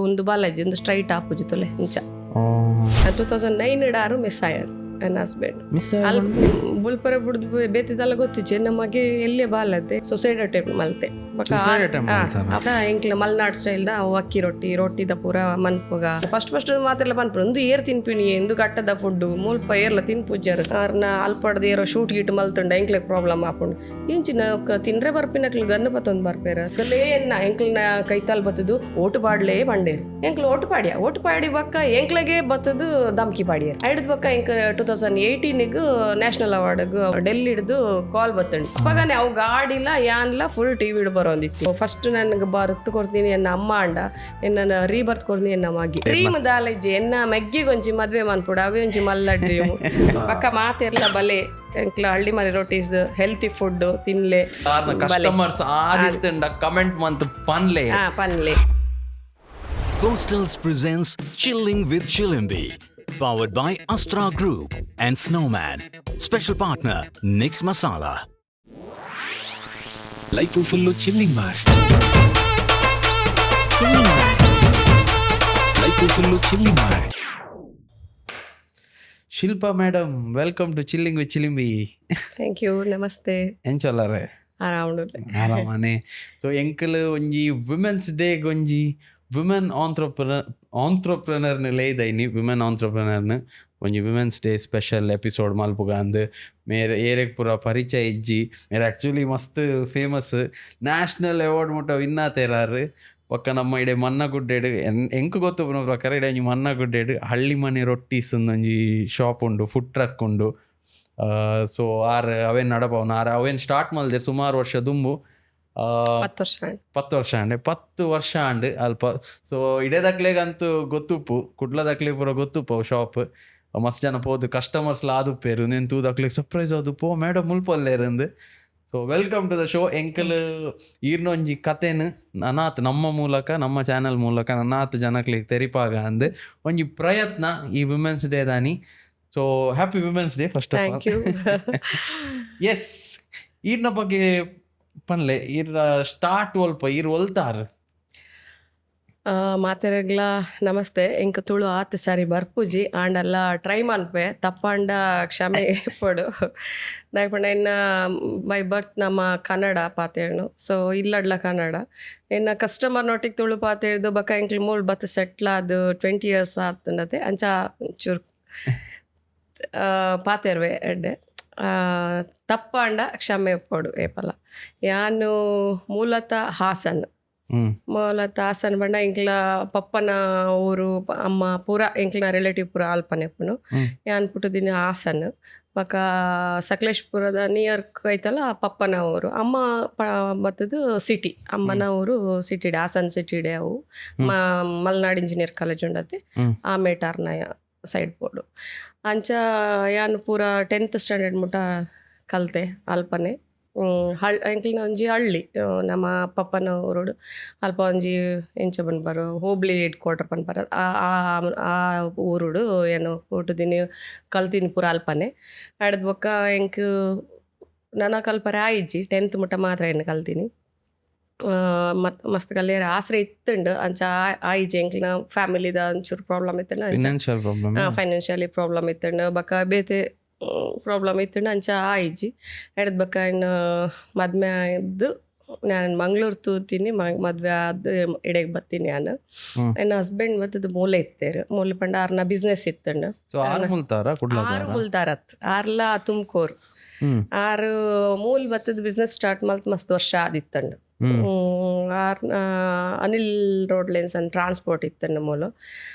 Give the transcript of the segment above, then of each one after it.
ಒಂದು ಬಾಲಾಜಿ ಒಂದು ಸ್ಟ್ರೈಟ್ ಆಪುಜಿ ತೊಲೆ ಇಂಚ 2009 ಆರು ಮಿಸ್ ಆಯಾರು ನನ್ನ ಹಸ್ಬೆಂಡ್ ಅಲ್ಲಿ ಬುಲ್ಪರ ಬುಡ್ದು ಬೇತಿದಲ್ಲ ಗೊತ್ತಿಚ್ಚೆ ನಮಗೆ ಎಲ್ಲೇ ಬಾಲತ್ತೆ ಸೊಸೈಡ್ ಟೈಪ್ ಮಲ್ತೆ ಎಂಕ್ಲ ಮಲ್ನಾಡ್ ಸ್ಟೈಲ್ ದ ಅಕ್ಕಿ ರೊಟ್ಟಿದ ಪೂರ ಮನ್ಪುಗ ಫಸ್ಟ್ ಮಾತೆಲ್ಲ ಪನ್ಪು ಒಂದು ಏರ್ ತಿನ್ಪಿನಿ ಎಂದು ಗಟ್ಟದ ಫುಡ್ ಮುಲ್ಪ ಏರ್ಲ ತಿನ್ಪುಜ್ಜಾರು ಅವ್ರನ್ನ ಅಲ್ಪಡ್ದು ಏರೋ ಶೂಟ್ ಗೀಟ್ ಮಲ್ತುಂಡ ಎಂಕ್ಲೆ ಪ್ರಾಬ್ಲಮ್ ಆಪುಂಡು ಇಂಚಿನ ತಿನ್ರೆ ಬರ್ಪಿನಕ್ಲು ಗನ್ನ ಬತ್ತೊಂದು ಬರ್ಪೇರ ಕಲೇ ಎನ್ನ ಎಂಕ್ಲನ ಕೈತಾಲ್ ಬತ್ತದು ಓಟು ಪಾಡ್ಲೇ ಬಂಡೇರು ಎಂಕ್ಲು ಓಟು ಪಾಡಿ ಬಕ್ಕ ಎಂಕ್ಲೆಗೆ ಬತ್ತದು ದಮ್ಕಿ ಪಾಡಿಯರು ಐಡ್ದು ಬಕ್ಕ ಎಂಕ್ 2018 ನ್ಯಾಷನಲ್ ಅವಾರ್ಡ್ಗೂ ಡೆಲ್ಲಿ ಹಿಡ್ದು ಕಾಲ್ ಬತ್ತುಂಡು ಅಪ್ಪಗಾನೆ ಅವು ಗಾಡಿಲ್ಲ ಯಾನ್ಲ ಫುಲ್ ಟಿವಿ ಇಡ್ ಬರೋಂದಿತ್ತು ಫಸ್ಟ್ ನನಗೆ ಬರ್ತ್ ಕೊಡ್ತೀನಿ ಎನ್ನ ಅಮ್ಮ ಅಂಡ ಎನ್ನ ರೀಬರ್ತ್ ಕೊಡ್ತೀನಿ ಎನ್ನ ಮಗ್ಗಿ ಡ್ರೀಮ್ ದಾಲಜ್ಜಿ ಎನ್ನ ಮೆಗ್ಗಿಗೊಂಚಿ ಮದ್ವೆ ಮನ್ಪುಡ ಅವೇ ಒಂಚಿ ಮಲ್ಲ ಡ್ರೀಮ್ ಪಕ್ಕ ಮಾತೆರ್ಲ ಬಲೆ ಎಂಕ್ಲ ಹಳ್ಳಿ ಮರಿ ರೊಟೀಸ್ ಹೆಲ್ತಿ ಫುಡ್ ತಿನ್ಲೆ ಕಸ್ಟಮರ್ಸ್ ಆದಿತ್ತಂಡ ಕಮೆಂಟ್ ಮಂತ್ ಪನ್ಲೆ Coastals presents Chilling with Chilimbi, powered by Astra Group and Snowman. Special partner Nix Masala. Life full chilling ಮಾಡಿ ಲೈಫು ಫುಲ್ಲು ಚಿಲ್ಲಿಂಗ್ ಮಾಡಿ. Shilpa madam, welcome to chilling with Chilimbi. Thank you, ನಮಸ್ತೆ. ಎಂಚೊಲ್ಲರೆ ಆರಾಮನೆ. So ಎಂಕಲ್ ಒಂಜಿ women's ಡೇಗ್ ಒಂಜಿ women ಆಂಟ್ರಪ್ರನರ್ನ ಲೇದೈನಿ women ಆಂಟ್ರಪ್ರನರ್ನ ಒಂಜಿ women's day special episode ಮಲ್ಪುಗ ಅಂದ್ ಮೇರೆ ಏರೆಗ್ ಪೂರ ಪರಿಚಯ ಇಜ್ಜಿ ಮೇರೆ ಆ್ಯಕ್ಚುಲಿ ಮಸ್ತ್ ಫೇಮಸ್ ನ್ಯಾಷನಲ್ ಅವಾರ್ಡ್ ಮುಟ್ಟ ವಿನ್ನಾತೇರಾರು ಪಕ್ಕ ನಮ್ಮ ಇಡೆ ಮನ್ನಗುಡ್ಡೆಡ್ ಎಂಕ್ ಗೊತ್ತು ಪುನ ಪ್ರಕಾರ ಇಡೆ ಒಂಜಿ ಮನ್ನಗುಡ್ಡೆಡ್ ಹಳ್ಳಿ ಮನೆ ರೊಟ್ಟೀಸ್ ಒಂಜಿ ಶಾಪ್ ಉಂಡು, ಫುಡ್ ಟ್ರಕ್ ಉಂಡು. ಸೊ ಅವೇನು ನಡಪವನು ಅವೇನು ಸ್ಟಾರ್ಟ್ ಮಲ್ದೆ ಸುಮಾರು ವರ್ಷ ದುಂಬು 10 ವರ್ಷ ಅಂಡ್ ಅಲ್ಪ. ಸೊ ಇಡೇದಕ್ಲೆಗಂತೂ ಗೊತ್ತುಪ್ಪು, ಕುಡ್ಲದಕ್ಲೆ ಪೂರ ಗೊತ್ತುಪ್ಪು ಅವು ಶಾಪ್. ಮಸ್ತ್ ಜನ ಪೋದು ಕಸ್ಟಮರ್ಸ್ಲ ಆದುಪ್ಪೇರು ನೀನು ತೂದಕ್ಲೆ ಸರ್ಪ್ರೈಸ್ ಆದುಪ್ಪು ಮೇಡಮ್ ಮುಲ್ಪಲ್ಲೇರಂದು. So welcome to the show. ಎಂಕಲ್ ಈರ್ನೊಂಜಿ ಕತೆನು ಅನಾಥ್ ನಮ್ಮ ಮೂಲಕ, ನಮ್ಮ ಚಾನಲ್ ಮೂಲಕ ಅನಾಥ್ ಜನಕ್ಲಿಗೆ ತೆರಿಪಾಗ ಅಂದ್ ಒಂಜಿ ಪ್ರಯತ್ನ ಈ ವಿಮೆನ್ಸ್ ಡೇ ದಾನಿ. So happy women's day first of all. Yes, ಈರ್ನ ಬಗ್ಗೆ ಪನ್ಲೆ ಇರ ಸ್ಟಾರ್ಟ್ ಒಲ್ಪ ಇರ್ ಒಲ್ತಾರ ಮಾತೆರೆಗ್ಲ ನಮಸ್ತೆ. ಎಂಕ ತುಳು ಆತ್ ಸಾರಿ ಬರ್ಪುಜಿ ಆಂಡಲ್ಲ ಟ್ರೈ ಮನ್ಪೆ ತಪ್ಪಂಡ ಕ್ಷಮೆ ಪಡು ದಾಯ್ಪಂಡ ಇನ್ನ ಬೈ ಬರ್ತ್ ನಮ್ಮ ಕನ್ನಡ ಪಾತೇಳ್ನು. ಸೊ ಇಲ್ಲಡ್ಲ ಕನ್ನಡ ಇನ್ನು ಕಸ್ಟಮರ್ ನೋಟಿಗೆ ತುಳು ಪಾತೇಳ್ದು ಬಕ್ಕ ಎಂಕ್ಲು ಮೂಳ್ ಬತ್ತು ಸೆಟ್ಲ್ ಅದು 20 years ಆತಂಡತೆ ಅಂಚ ಚೂರು ಪಾತೇರ್ವೆ ಎಡ್ಡೆ ತಪ್ಪಂಡ ಕ್ಷಮೆ ಪಡು ಏಪಲ. ಯಾನು ಮೂಲತಃ ಹಾಸನ್ ಬಂಡ ಎಂಕ್ಲ ಪಪ್ಪನ ಊರು ಅಮ್ಮ ಪೂರ ಎಂಕ್ಲನ ರಿಲೇಟಿವ್ ಪೂರ ಅಲ್ಪನೆಪ್ಪನು ಯಾನ್ ಪುಟ್ಟದಿನ ಹಾಸನ್ ಪಕ್ಕ ಸಕಲೇಶ್ಪುರದ ನಿಯರ್ ಐತಲ್ಲ ಪಪ್ಪನ ಊರು. ಅಮ್ಮ ಬತ್ತದು ಸಿಟಿ, ಅಮ್ಮನ ಊರು ಸಿಟಿಡೆ ಹಾಸನ್ ಸಿಟಿಡೆ. ಅವು ಮಲ್ನಾಡ್ ಇಂಜಿನಿಯರ್ ಕಾಲೇಜ್ ಉಂಡತೆ ಆ ಮೇಟಾರ್ನ ಸೈಡ್ ಬೋರ್ಡು ಅಂಚ ಯಾನ್ ಪೂರ 10th ಸ್ಟ್ಯಾಂಡರ್ಡ್ ಮುಟ ಕಲ್ತೆ ಅಲ್ಪನೆ. ಎಂಕ್ಲಿನ ಒಂಜಿ ಹಳ್ಳಿ ನಮ್ಮ ಪಪ್ಪನ ಊರೋಡು ಅಲ್ಪ ಒಂಜಿ ಎಂಚ ಬನ್ಬಾರು ಹೋಬ್ಳಿ ಹೆಡ್ ಪನ್ಪರ ಆ ಊರುಡು ಏನು ಊಟದಿನಿ ಕಲ್ತೀನಿ ಪೂರ ಅಲ್ಪನೆ. ಆಡದ್ ಬೊಕ್ಕ ಎಂಕ್ ನನ್ನ ಕಲ್ಪರೆ ಆಯ್ಜಿ 10th ಮುಟ ಮಾತ್ರ ಏನು ಕಲ್ತೀನಿ. ಮಸ್ತ್ ಕಲ್ಯಾರ ಆಸರೆ ಇತ್ತುಂಡು ಅಂಚ ಆಯ್ಜಿ ಎಂಕ್ಲಿನ ಫ್ಯಾಮಿಲಿದ ಒಂಚೂರು ಪ್ರಾಬ್ಲಮ್ ಇತ್ತಂಡು, ಫೈನಾನ್ಷಿಯಲಿ ಪ್ರಾಬ್ಲಮ್ ಇತ್ತಂಡು ಬಕ್ಕ ಬೇತೆ ಪ್ರಾಬ್ಲಮ್ ಇತ್ತಂಡು ಅಂಚ ಆಯ್ಜಿ ಎಡ್ದು ಬಕ್ಕ ಇನ್ನು ಮದ್ವೆ ಆದ್ದು ನಾನು ಮಂಗ್ಳೂರು ತೂತೀನಿ ಮದ್ವೆ ಆದ್ದು ಇಡೆಗೆ ಬತ್ತೀನಿ. ನಾನು ನನ್ನ ಹಸ್ಬೆಂಡ್ ಬತ್ತದು ಮೂಲೆ ಇತ್ತೇರು ಮೂಲೆ ಪಂಡ ಆರ್ನ ಬಿಸ್ನೆಸ್ ಇತ್ತಂಡು ಆರು ಮುಲ್ತಾರತ್ ಆರ್ಲ ತುಮಕೂರು ಆರು ಮೂಲ್ ಬತ್ತದ ಬಿಸ್ನೆಸ್ ಸ್ಟಾರ್ಟ್ ಮಲ್ತ್ ಮಸ್ತ್ ವರ್ಷ ಆದಿತ್ತಂಡು. Anil road lines and transport ಇತ್ತಂಡು ಮೂಲು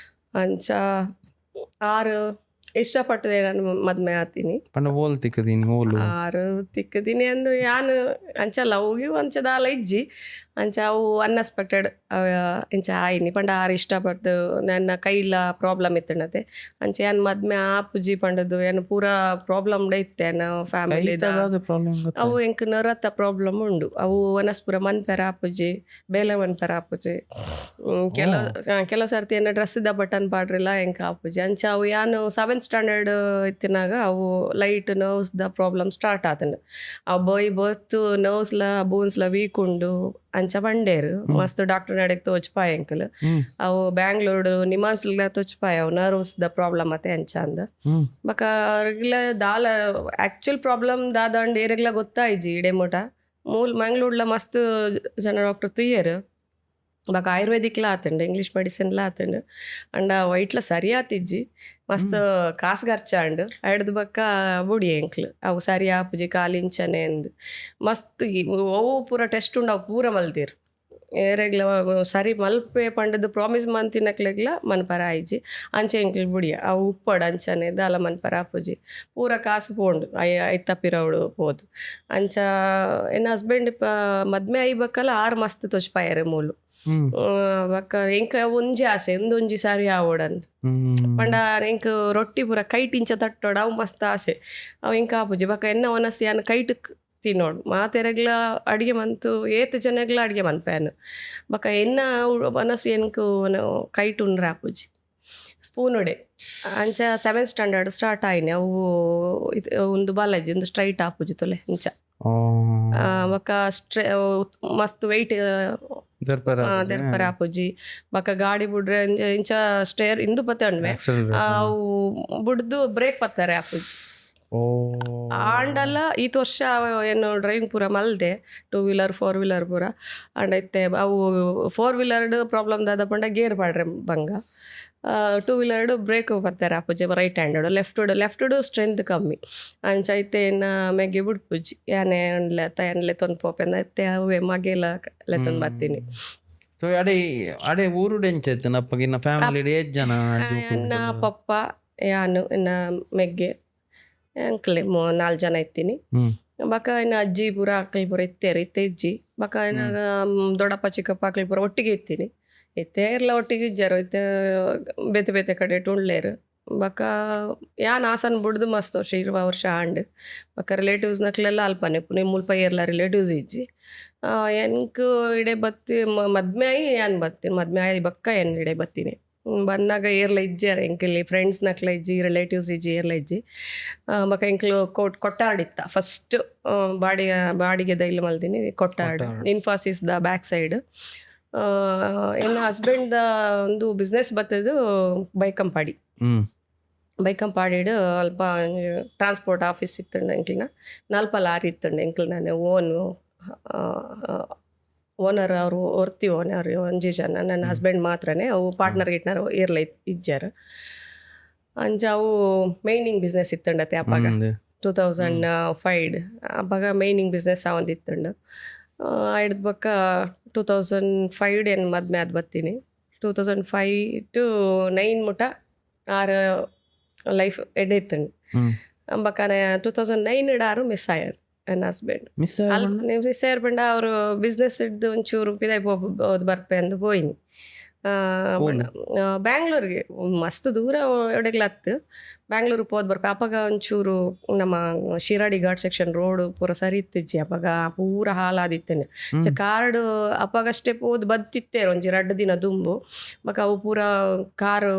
ಅಂಚ ಆರು ಇಷ್ಟಪಟ್ಟದೆ ನಾನು ಮದ್ವೆ ಆತೀನಿ. ಆರು ತಿಕ್ಕದೀನಿ ಅಂದು ಯಾನು ಅಂಚ ಲವ್ಗೆ ಅಂಚದಾಲ ಇಜ್ಜಿ ಅಂಚ ಅವು ಅನ್ಎಕ್ಸ್ಪೆಕ್ಟೆಡ್ ಇಂಚ ಆಯ್ನಿ ಪಂಡ ಆರು ಇಷ್ಟಪಟ್ಟು ನನ್ನ ಕೈಲ ಪ್ರಾಬ್ಲಮ್ ಇತ್ತಂಡತೆ ಅಂಚ ಯಾನ್ ಮದ್ಮೆ ಆಪುಜಿ ಪಂಡದು ಏನು ಪೂರ ಪ್ರಾಬ್ಲಮ್ ಇತ್ತೆ ನಾವು ಫ್ಯಾಮಿಲಿದ. ಅವು ಎಂಕ್ ನರತ್ತ ಪ್ರಾಬ್ಲಮ್ ಉಂಡು. ಅವು ವನಸ್ಪುರ ಮನ್ಪೆರ ಆಪುಜಿ ಬೇಲೆ ಮನ್ಪೆರ ಆಪುಜಿ ಕೆಲವು ಸರ್ತಿ ಏನೋ ಡ್ರೆಸ್ಸಿದ ಬಟನ್ ಪಾಡ್ರಿಲ್ಲ ಎಂಕ ಆಪುಜಿ ಅಂಚ ಅವು ಯಾನು 7th ಸ್ಟ್ಯಾಂಡರ್ಡ್ ಇತ್ತಿನಾಗ ಅವು ಲೈಟ್ ನರ್ವ್ಸ್ ದ ಪ್ರಾಬ್ಲಮ್ ಸ್ಟಾರ್ಟ್ ಆತಂಡು. ಅವು ಬೊತ್ತು ನರ್ವ್ಸ್ಲ ಬೋನ್ಸ್ಲ ವೀಕ್ ಉಂಡು ಅಂಚ ಬಂಡೇರು ಮಸ್ತ್ ಡಾಕ್ಟರ್ ನಡೆಗೆ ತೋಚ್ಪಾಯ ಎಂಕಲ್ ಅವು ಬ್ಯಾಂಗ್ಳೂರು ನಿಮಾಸ್ಲ ತೋಚ್ಪಾಯ ಅವು ನರ್ವ್ಸ್ ದ ಪ್ರಾಬ್ಲಮ್ ಮತ್ತೆ ಅಂಚ ಅಂದ ಬಕ ಅವ್ರಿಗೆಲ್ಲ ದಾಲ ಆಕ್ಚುಲ್ ಪ್ರಾಬ್ಲಮ್ ದಾದಂಡ್ ಏರೆಗ್ಲ ಗೊತ್ತಾಯ್ಜಿ ಇಡೆ ಮುಟ ಮಂಗ್ಳೂರ್ಲ ಮಸ್ತ್ ಜನ ಡಾಕ್ಟರ್ ತುಯ್ಯರು ಬಾಕ ಆಯುರ್ವೇದಿಕ್ಲ ಆತಂಡು ಇಂಗ್ಲೀಷ್ ಮೆಡಿಸಿನ್ಲ ಆತಂಡು ಅಂಡ ವೈಟ್ಲ ಸರಿ ಆತಿಜ್ಜಿ ಮಸ್ತ್ ಕಾಸು ಖರ್ಚಾಂಡು ಐಡ್ದು ಬಕ್ಕ ಬುಡಿ ಎಂಕ್ಲು ಅವು ಸರಿ ಆಪುಜಿ ಕಾಲಿಂಚನೆ ಅಂದು ಮಸ್ತ್ ಅವು ಪೂರ ಟೆಸ್ಟ್ ಉಂಡು ಅವು ಪೂರ ಮಲ್ದಿರು ಏರೆಗ್ಲ ಸರಿ ಮಲ್ಪೆ ಪಂಡದು ಪ್ರಾಮಿಸ್ ಮಂತಿನಕ್ಲೆಗ್ಲ ಮನ್ಪರ ಆಯ್ಜಿ ಅಂಚೆ ಎಂಕ್ಲು ಬುಡಿಯ ಅವು ಉಪ್ಪಡು ಅಂಚನೆ ದಾಲ ಮನ್ಪರ ಆಪುಜಿ ಪೂರ ಕಾಸು ಪೋಂಡು ಐತಪ್ಪಿರವಡು ಪೋದು ಅಂಚ ಎನ್ನ ಹಸ್ಬೆಂಡ್ ಮದ್ಮೆ ಐಬಕ್ಕಲ್ಲ 6 ಮಸ್ತ್ ತೊಚ್ಪಾಯರೆ ಮೂಲು ಬಕ್ಕ ಎಂಕ ಒಂಜಿ ಆಸೆ ಒಂದೊಂಜಿ ಸಾರಿ ಆವೋಡಂದು ಪಂಡ ಎಂಕ್ ರೊಟ್ಟಿ ಪೂರ ಕೈಟ್ ಇಂಚ ತಟ್ಟೋಡು ಅವು ಮಸ್ತ್ ಆಸೆ ಅವು ಎಂಕ ಆಪುಜಿ ಬಕ್ಕ ಎನ್ನ ಒನಸಿ ಅನ್ನ ಕೈಟಕ್ ತಿನ್ನೋಡು ಮಾತೆರೆಗ್ಲ ಅಡುಗೆ ಮಂತು ಏತ್ ಜನಗ್ಲ ಅಡುಗೆ ಮನ್ಪೇನು ಬಕ್ಕ ಎನ್ನ ಮನಸ್ಸು ಎನ್ಕು ಕೈಟ್ ಉಂಡ್ರೆ ಆಪುಜಿ ಸ್ಪೂನ್ ಉಡೆ ಅಂಚ 7th ಸ್ಟ್ಯಾಂಡರ್ಡ್ ಸ್ಟಾರ್ಟ್ ಆಯ್ನೆ ಅವು ಒಂದು ಬಾಲಾಜಿ ಒಂದು ಸ್ಟ್ರೈಟ್ ಆಪುಜಿ ತೊಲೆ ಇಂಚ ಬಕ್ಕ ಮಸ್ತ್ ವೆಯ್ಟ್ ದೆರ್ಪರ ಆಪುಜಿ ಬಕ್ಕ ಗಾಡಿ ಬುಡ್ರೆ ಇಂಚ ಸ್ಟೇರ್ ಇಂದು ಪತ್ತೆ ಉಂಡ್ವೆ ಅವು ಬುಡ್ದು ಬ್ರೇಕ್ ಪತ್ತಾರೆ ಆಪುಜಿ ಆಂಡಲ್ಲ ಈತ್ ವರ್ಷ ಏನು ಡ್ರೈವಿಂಗ್ ಪೂರ ಮಲ್ದೆ 2 ವೀಲರ್ 4 ವೀಲರ್ ಪೂರ ಆಂಡ ಇತ್ತೆ ಅವು 4 ವೀಲರ್ಡ್ ಪ್ರಾಬ್ಲಮ್ ದಾದ ಪಂಡ ಗೇರ್ ಪಾಡ್ರೆ ಬಂಗ 2 ವೀಲರ್ಡ್ ಬ್ರೇಕ್ ಬರ್ತಾರೆ ಆಪುಜಿ ರೈಟ್ ಹ್ಯಾಂಡೆಡ್ ಲೆಫ್ಟ್ ಸ್ಟ್ರೆಂತ್ ಕಮ್ಮಿ ಅಂಚ ಐತೆ ಇನ್ನು ಮೆಗ್ಗೆ ಬಿಡ್ಪುಜಿ ಯಾನೆ ಎನ್ಲೆ ತೊಂದು ಪೋಪೆಂದ ಐತೆ ಅವೇ ಮಗೆಲ್ಲ ಲೆತ್ತೊಂದು ಬರ್ತೀನಿ ಸೊ ಅಡೆ ಊರುಡೆ ಎಂಚೈತೆ ನಪ್ಪಗಿನ್ನ ಫ್ಯಾಮಿಲಿ ಏಜ್ ಜನ ಎನ್ನ ಪಪ್ಪ ಯಾನು ಇನ್ನ ಮೆಗ್ಗೆ ಅಂಕಲೆ 4 ಜನ ಇತ್ತೀನಿ ಬಕ ಇನ್ನು ಅಜ್ಜಿ ಪೂರ ಆಕಳಿ ಪೂರ ಇತ್ತೆ ಇಜ್ಜಿ ಬಕ ಇನ್ನು ದೊಡ್ಡಪ್ಪ ಚಿಕ್ಕಪ್ಪ ಆಕಳಿ ಪೂರ ಒಟ್ಟಿಗೆ ಇತ್ತೀನಿ ಇತ್ತೇರ್ಲ ಒಟ್ಟಿಗೆ ಇಜ್ಜಾರು ಇತ್ತೆ ಬೇತೆ ಕಡೆ ಟುಂಡ್ಲೇರು ಬಕ ಯಾನ್ ಆಸನ್ ಬಿಡ್ದು ಮಸ್ತ್ ವರ್ಷ ಆಂಡ್ ಬಕ ರಿಲೇಟಿವ್ಸ್ ನಕ್ಲೆಲ್ಲ ಅಲ್ಪನೆ ನೀವು ಮುಲ್ಪ ಏರ್ಲ ರಿಲೇಟಿವ್ಸ್ ಇಜ್ಜಿ ಎನ್ಕು ಇಡೆ ಬತ್ತಿ ಮದ್ಮೆ ಆಯಿ ಯಾನ್ ಬತ್ತೀನಿ ಮದ್ಮೆ ಆಯಿ ಬಕ್ಕ ಏನ್ ಇಡೆ ಬತ್ತೀನಿ ಬಂದಾಗ ಏರ್ಲ ಇಜ್ಜಾರ ಎಂಕಲ್ಲಿ ಫ್ರೆಂಡ್ಸ್ ನಕ್ಲ ಇಜ್ಜಿ ರಿಲೇಟಿವ್ಸ್ ಇಜ್ಜಿ ಏರ್ಲ ಇಜ್ಜಿ ಬಕ ಎಂಕ್ಲು ಕೊಟ್ಟಾಡಿತ್ತ ಫಸ್ಟ್ ಬಾಡಿಗೆ ದೈಲ್ ಮಲ್ದಿನಿ ಕೊಟ್ಟಾಡು ಇನ್ಫಾಸಿಸ್ ದ ಬ್ಯಾಕ್ ಸೈಡ್ ಎನ್ನ ಹಸ್ಬೆಂಡ್ ಒಂದು ಬಿಸ್ನೆಸ್ ಬತ್ತದು ಬೈಕಂಪಾಡಿಡು ಅಲ್ಪ ಟ್ರಾನ್ಸ್ಪೋರ್ಟ್ ಆಫೀಸ್ ಇತ್ತಂಡು ಎಂಕ್ಲಿನ 4 ಲಾರಿ ಇತ್ತಂಡು ಎಂಕ್ಲು ನಾನು ಓನರ್ ಅವರು ಒರ್ತಿ ಓನರ್ 1 ಜನ ನನ್ನ ಹಸ್ಬೆಂಡ್ ಮಾತ್ರನೇ ಅವು ಪಾರ್ಟ್ನರ್ ಏರ್ಲ ಇಜ್ಜಾರ ಅಂಚ ಅವು ಮೈನಿಂಗ್ ಬಿಸ್ನೆಸ್ ಇತ್ತಂಡತ್ತೆ ಅಪ್ಪಾಗ 2005 ಅಪ್ಪಾಗ ಮೈನಿಂಗ್ ಬಿಸ್ನೆಸ್ ಅವಂದಿತ್ತಂಡು ಹಿಡ್ದು ಬಕ್ಕ 2005 ಏನು ಮದ್ಮೆ ಆದ್ ಬರ್ತೀನಿ 2005 to 9 ಮುಟ 6 ಲೈಫ್ ಎಡೆ ಇತ್ತಂಡು ಅಂಬಕನೆ 2009 ಮಿಸ್ ಆಯರ್ ನನ್ನ ಹಸ್ಬೆಂಡ್ ಮಿಸ್ ಆಯರ್ ಪಂಡ ಅವರು ಬಿಸ್ನೆಸ್ ಇಡ್ದು ಒಂಚೂರು ಪಿದಾಯ್ ಹೋಗ್ಬೋದು ಬರ್ಪೆ ಅಂದು ಹೋಯ್ನಿ ಬ್ಯಾಂಗ್ಳೂರಿಗೆ ಮಸ್ತ್ ದೂರ ಎಡೆಗ್ಲತ್ತು ಬ್ಯಾಂಗ್ಳೂರಿಗೆ ಹೋದ್ ಬರ್ಪೆ ಅಪ್ಪಾಗ ಒಂಚೂರು ನಮ್ಮ ಶಿರಾಡಿ ಘಾಟ್ ಸೆಕ್ಷನ್ ರೋಡು ಪೂರ ಸರಿ ಇತ್ತಿಜ್ಜಿ ಅಪ್ಪಾಗ ಪೂರ ಹಾಲಾದಿತ್ತೇನೆ ಕಾರ್ಡು ಅಪ್ಪಾಗಷ್ಟೇ ಹೋದ್ ಬತ್ತಿತ್ತೇರು ಒಂಜಿ 2 ದಿನ ದುಂಬು ಬಕ ಅವು ಪೂರ ಕಾರು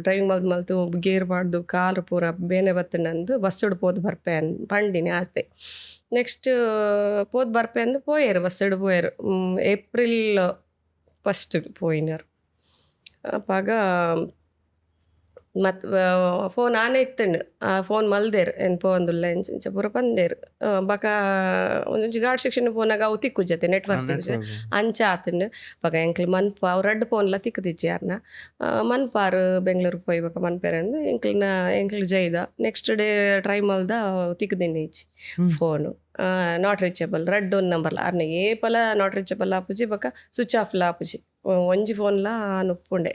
ಡ್ರೈವಿಂಗ್ ಮಲ್ತು ಗೇರ್ ಬಾರ್ದು ಕಾರು ಪೂರ ಬೇನೆ ಬತ್ತಂಡು ಬಸ್ಸಡು ಹೋದ್ ಬರ್ಪೆ ಪಂಡಿನಿ ಆಸ್ತೆ ನೆಕ್ಸ್ಟ್ ಹೋದ್ ಬರ್ಪೆ ಅಂದು ಪೋಯರು ಬಸ್ಸಡು ಪೋಯರು ಏಪ್ರಿಲ್ 1 ಪೋಯಿನರು ಅಪ್ಪಾಗ ಮತ್ತು ಫೋನ್ ಆನೆ ಇತ್ತಂಡು ಫೋನ್ ಮಲ್ದೇರು ಏನು ಪೋಂದುಲ್ಲ ಇಂಚ ಪೂರ ಬಂದೇರು ಬಕ ಒಂದೊಂಜಿ ಘಾಟ್ ಸೆಕ್ಷನ್ ಪೋನಾಗ ಅವು ತಿಕ್ಕುಜ್ಜತೆ ನೆಟ್ವರ್ಕ್ ಅಂಚ ಆತಂಡು ಬಕ ಎಂಕ್ಲು ಮನ್ಪ ಅವು 2 ಫೋನ್ಲ ತಿಕ್ಕದಿಜ್ಜಿ ಯಾರನ್ನ ಮನ್ಪಾರು ಬೆಂಗ್ಳೂರು ಪೋಯ್ ಬಕ ಮನ್ಪೇರ ಅಂದು ಎಂಕ್ಲು ಜೈದ ನೆಕ್ಸ್ಟ್ ಡೇ ಟ್ರೈ ಮಲ್ದ ತಿಕ್ಕದಿನಿ ಇಜ್ಜಿ ಫೋನು ನಾಟ್ ರೀಚಬಲ್ 2 ನಂಬರ್ಲ ಅರ್ನ ಏಪಲ ನಾಟ್ ರೀಚಬಲ್ ಆಪುಜಿ ಬಕ ಸ್ವಿಚ್ ಆಫ್ಲ ಆಪುಜಿ ಒಂಜಿ ಫೋನ್ಲ ನುಪ್ಪುಂಡೆ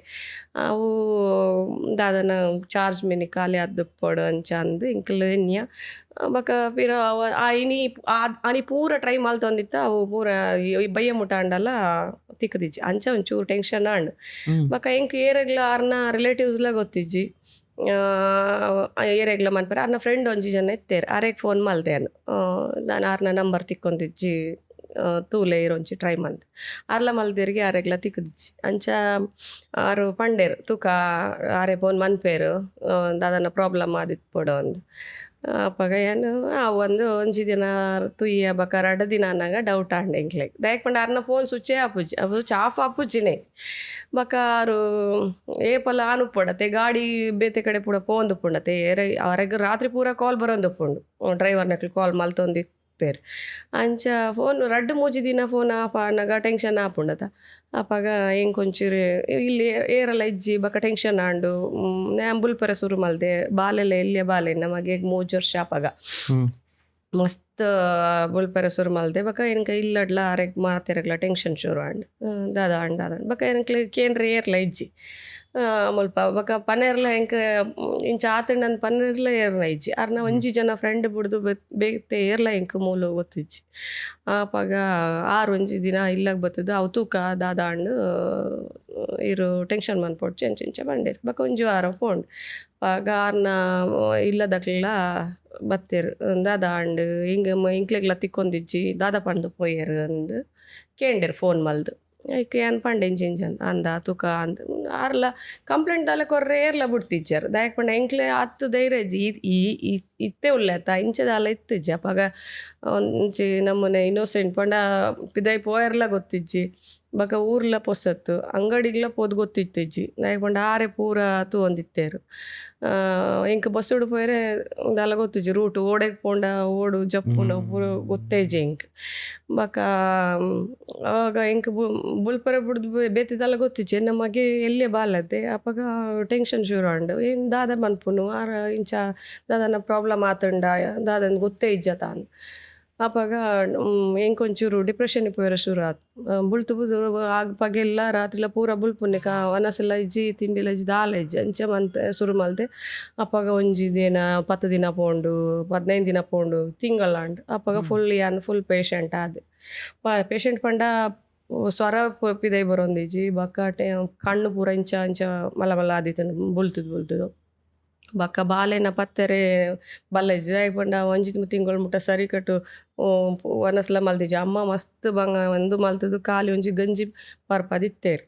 ಅವು ದಾದನ ಚಾರ್ಜ್ ಮಿನಿ ಖಾಲಿ ಆದುಪ್ಪಡು ಅಂಚ ಅಂದು ಇಂಕ್ಲು ಎನ್ಯ ಬಕ ಪಿರ ಆನಿ ಪೂರ ಟ್ರೈ ಮಲ್ತೊಂದಿತ್ತ ಅವು ಪೂರ ಬಯ್ಯ ಮುಟ ಅಂಡಲ್ಲ ತಿಕ್ಕದಿಜ್ಜಿ ಅಂಚ ಒಂಚೂರು ಟೆನ್ಷನ್ ಆಂಡ್ ಬಕ ಎಂಕ್ ಏರೆಗ್ಲ ಆರ್ನ ರಿಲೇಟಿವ್ಸ್ಲ ಗೊತ್ತಿಜ್ಜಿ ಏರೆಗ್ಲ ಮನ್ಪರ ಅರ್ನ ಫ್ರೆಂಡ್ 1 ಜನ ಇತ್ತೇರು ಆರೆಗ್ ಫೋನ್ ಮಲ್ತೇನು ನಾನು ಆರ್ನ ನಂಬರ್ ತಿಕ್ಕೊಂದಿಜ್ಜಿ ತೂಲೆ ಇರೋಂಚಿ ಟ್ರೈ ಮಂತ್ ಆರ್ಲ ಮಲ್ದೇರಿಗೆ ಆರೆಗ್ಲ ತಿಕ್ಕದಿಜ್ಜಿ ಅಂಚ ಆರು ಪಂಡೇರು ತೂಕ ಆರೆ ಫೋನ್ ಮನ್ಪೇರು ದಾದನ ಪ್ರಾಬ್ಲಮ್ ಆದಿತ್ಪಡು ಅಂದು ಅಪ್ಪಾಗ ಏನು ಒಂದು ಒಂಜಿ ದಿನ ತುಯ್ಯ ಬಕ 2 ದಿನ ಅನ್ನಂಗ ಡೌಟ್ ಆಂಡೆ ಎಂಕ್ಲೆಗ್ ದಾಯಕ್ ಪಂಡ ಅರ್ನ ಫೋನ್ ಸ್ವಿಚ್ಚೇ ಆಪುಜಿ ಅವು ಆಫ್ ಆಪುಜಿನೇ ಬಕ ಆರು ಏಪಲ ಆನುಪ್ಪಡತೆ ಗಾಡಿ ಬೇತೆ ಕಡೆ ಪೂರ ಪೋಂದು ಪುಂಡತೆ ಅವರೆಗ್ ರಾತ್ರಿ ಪೂರ ಕಾಲ್ ಬರೋಂದು ಪುಂಡು ಡ್ರೈವರ್ನಕ್ಲು ಕಾಲ್ ಮಲ್ತೊಂದು ಪೇರು ಅಂಚ ಫೋನ್ 2-3 ದಿನ ಫೋನ್ ಆಫ್ ಆನಾಗ ಟೆನ್ಷನ್ ಆಪುಂಡತ ಅಪ್ಪಾಗ ಹೆಂಗೆ ಕೊಂಚೂರು ಇಲ್ಲಿ ಏರೆಲ್ಲ ಇಜ್ಜಿ ಬಕ ಟೆನ್ಷನ್ ಆಂಡು ಬುಲ್ಪರ ಶುರು ಮಲ್ದೆ ಬಾಲೆಲ್ಲ ಎಲ್ಲಿಯ ಬಾಲೆ ನಮಗೆ 3 ವರ್ಷ ಅಪ್ಪಾಗ ಮಸ್ತ್ ಬುಲ್ಪರ ಶುರು ಮಲ್ದೆ ಬಕ ಏನಕ ಇಲ್ಲಡ್ಲ ಅರೆಗ್ ಮಾತೆರಗ್ಲ ಟೆನ್ಷನ್ ಶುರು ಆಂಡ್ ದಾದ ಬಕ ಏನಕ್ಲೆ ಕೇಂದ್ರ ಏರ್ಲ ಇಜ್ಜಿ ಮುಲ್ಪ ಬಕ ಪನ್ನೆರ್ಲ ಹೆಂಕ ಇಂಚ ಆತಂಡಂದು ಪನ್ನೆರ್ಲ ಏರ್ನ ಇಜ್ಜಿ ಅರ್ನ ಒಂಜಿ ಜನ ಫ್ರೆಂಡ್ ಬಿಡ್ದು ಬೇತೆ ಏರ್ಲ ಹೆಂಕ ಮೂಲು ಗೊತ್ತಿಜ್ಜಿ ಆಪಾಗ 6 ದಿನ ಇಲ್ಲಾಗ ಬತ್ತದ ಅವು ತೂಕ ದಾದ ಹಣ್ಣು ಇರು ಟೆನ್ಷನ್ ಮನ್ಪೊಡ್ಚು ಎಂಚ ಬಂಡೇರು ಬಕ ಒಂಜಿ ವಾರ ಪೋಂಡು ಆಗ ಆರ್ನ ಇಲ್ಲದಕ್ಲೆಲ್ಲ ಬತ್ತೇರು ದಾದ ಹಂಡು ಹಿಂಗೆ ಇಂಕ್ಲೆಗ್ಲ ತಿಕ್ಕೊಂದಿಜ್ಜಿ ದಾದ ಪಂಡು ಪೋಯರು ಅಂದು ಕೇಂಡೇರು ಫೋನ್ ಮಲ್ದು ಐಕೆ ಏನು ಪಂಡ ಇಂಜಿಂಜನ್ ಅಂದ ತುಕ ಅಂದ ಆರ್ಲ ಕಂಪ್ಲೇಂಟ್ ದಾಲ ಕೊರ್ರೆ ಏರ್ಲ ಬಿಡ್ತಿಜ್ಜಾರು ದಾಯಕ್ ಪಂಡ ಎಂಕ್ಲೆ ಹತ್ತು ಧೈರ್ಯ ಇಜ್ಜಿ ಇತ್ತೆ ಉಳ್ಳೇತ ಇಂಚದಾಲ ಇತ್ತಿಜ್ಜಿ ಅಪ್ಪಾಗ ಒಂಚಿ ನಮ್ಮನೆ ಇನ್ನೋಸೆಂಟ್ ಪಂಡ ಪಿದೈ ಪೋಯರ್ಲ ಗೊತ್ತಿಜ್ಜಿ ಬಕ ಊರ್ಲ ಪೊಸತ್ತು ಅಂಗಡಿಗ್ಲ ಪೋದು ಗೊತ್ತಿತ್ತಿಜ್ಜಿ ದಾಯಕ್ ಪಂಡ ಆರೆ ಪೂರ ತೂಂದಿತ್ತೇರು ಇಂಕ ಬಸ್ ಉಡುಪೋಯರೆ ದಾಲ ಗೊತ್ತಿಜ್ಜಿ ರೂಟ್ ಓಡೆಗ್ ಪೋಂಡ ಓಡು ಜಪ್ಪುನ ಪೂರ ಗೊತ್ತೇಜಿ ಇಂಕ್ ಬಕ ಆವಾಗ ಇಂಕ ಬುಲ್ಪರ ಬಿಡ್ದು ಬೇತಿದಲ್ಲ ಗೊತ್ತಿಜ್ಜಿ ನಮಗೆ ಎಲ್ಲಿಯೇ ಬಾಲತ್ತೆ ಅಪ್ಪಾಗ ಟೆನ್ಷನ್ ಶುರು ಆಂಡು ಏನು ದಾದ ಮನ್ಪುನು ಆರ ಇಂಚ ದಾದನ ಪ್ರಾಬ್ಲಮ್ ಆತಂಡ ದಾದನ ಗೊತ್ತೇ ಇಜ್ಜತ ಅಂದ್ ಅಪ್ಪಾಗ ಹೆಂಗೆ ಒಂಚೂರು ಡಿಪ್ರೆಷನ್ ಪೋಯರ ಶುರು ಆತು ಬುಳ್ತು ಆಗ ಪಗೆಲ್ಲ ರಾತ್ರಿಲ ಪೂರ ಬುಲ್ಪುನ್ನೆ ಒನಸೆಲ್ಲ ಇಜ್ಜಿ ತಿಂಡಿಲ ಇಜ್ಜಿ ದಾಲ ಇಜ್ಜಿ ಅಂಚೆ ಶುರು ಮಲ್ತೆ ಅಪ್ಪಾಗ ಒಂಜಿ ದಿನ 10 ದಿನ ಪೋಂಡು 15 ದಿನ ಪೋಂಡು ತಿಂಗಳಾಂಡು ಅಪ್ಪಾಗ ಫುಲ್ ಪೇಷಂಟ್ ಆದೆ ಪೇಷಂಟ್ ಪಂಡ ಸ್ವರ ಪಿದೈ ಬರೋಂದಿಜ್ಜಿ ಬಕ್ಕ ಕಣ್ಣು ಪೂರ ಇಂಚ ಮಲ ಆದಿತ್ತು ಬುಲ್ತುದು ಬಕ್ಕ ಬಾಲೆನ ಪತ್ತೆರೆ ಬಲ್ಲ ಇಜ್ಜಿ ದಾಯಕ್ ಪಂಡ ಒಂಜಿ ತಿಂಗಳು ಮುಟ್ಟ ಸರಿ ಕಟ್ಟು ಒನಸ್ಲ ಮಲ್ತಿಜ್ಜಿ ಅಮ್ಮ ಮಸ್ತ್ ಬಂಗ ಒಂದು ಮಲ್ತದು ಖಾಲಿ ಒಂಜಿ ಗಂಜಿ ಪರ್ಪದಿತ್ತೇರು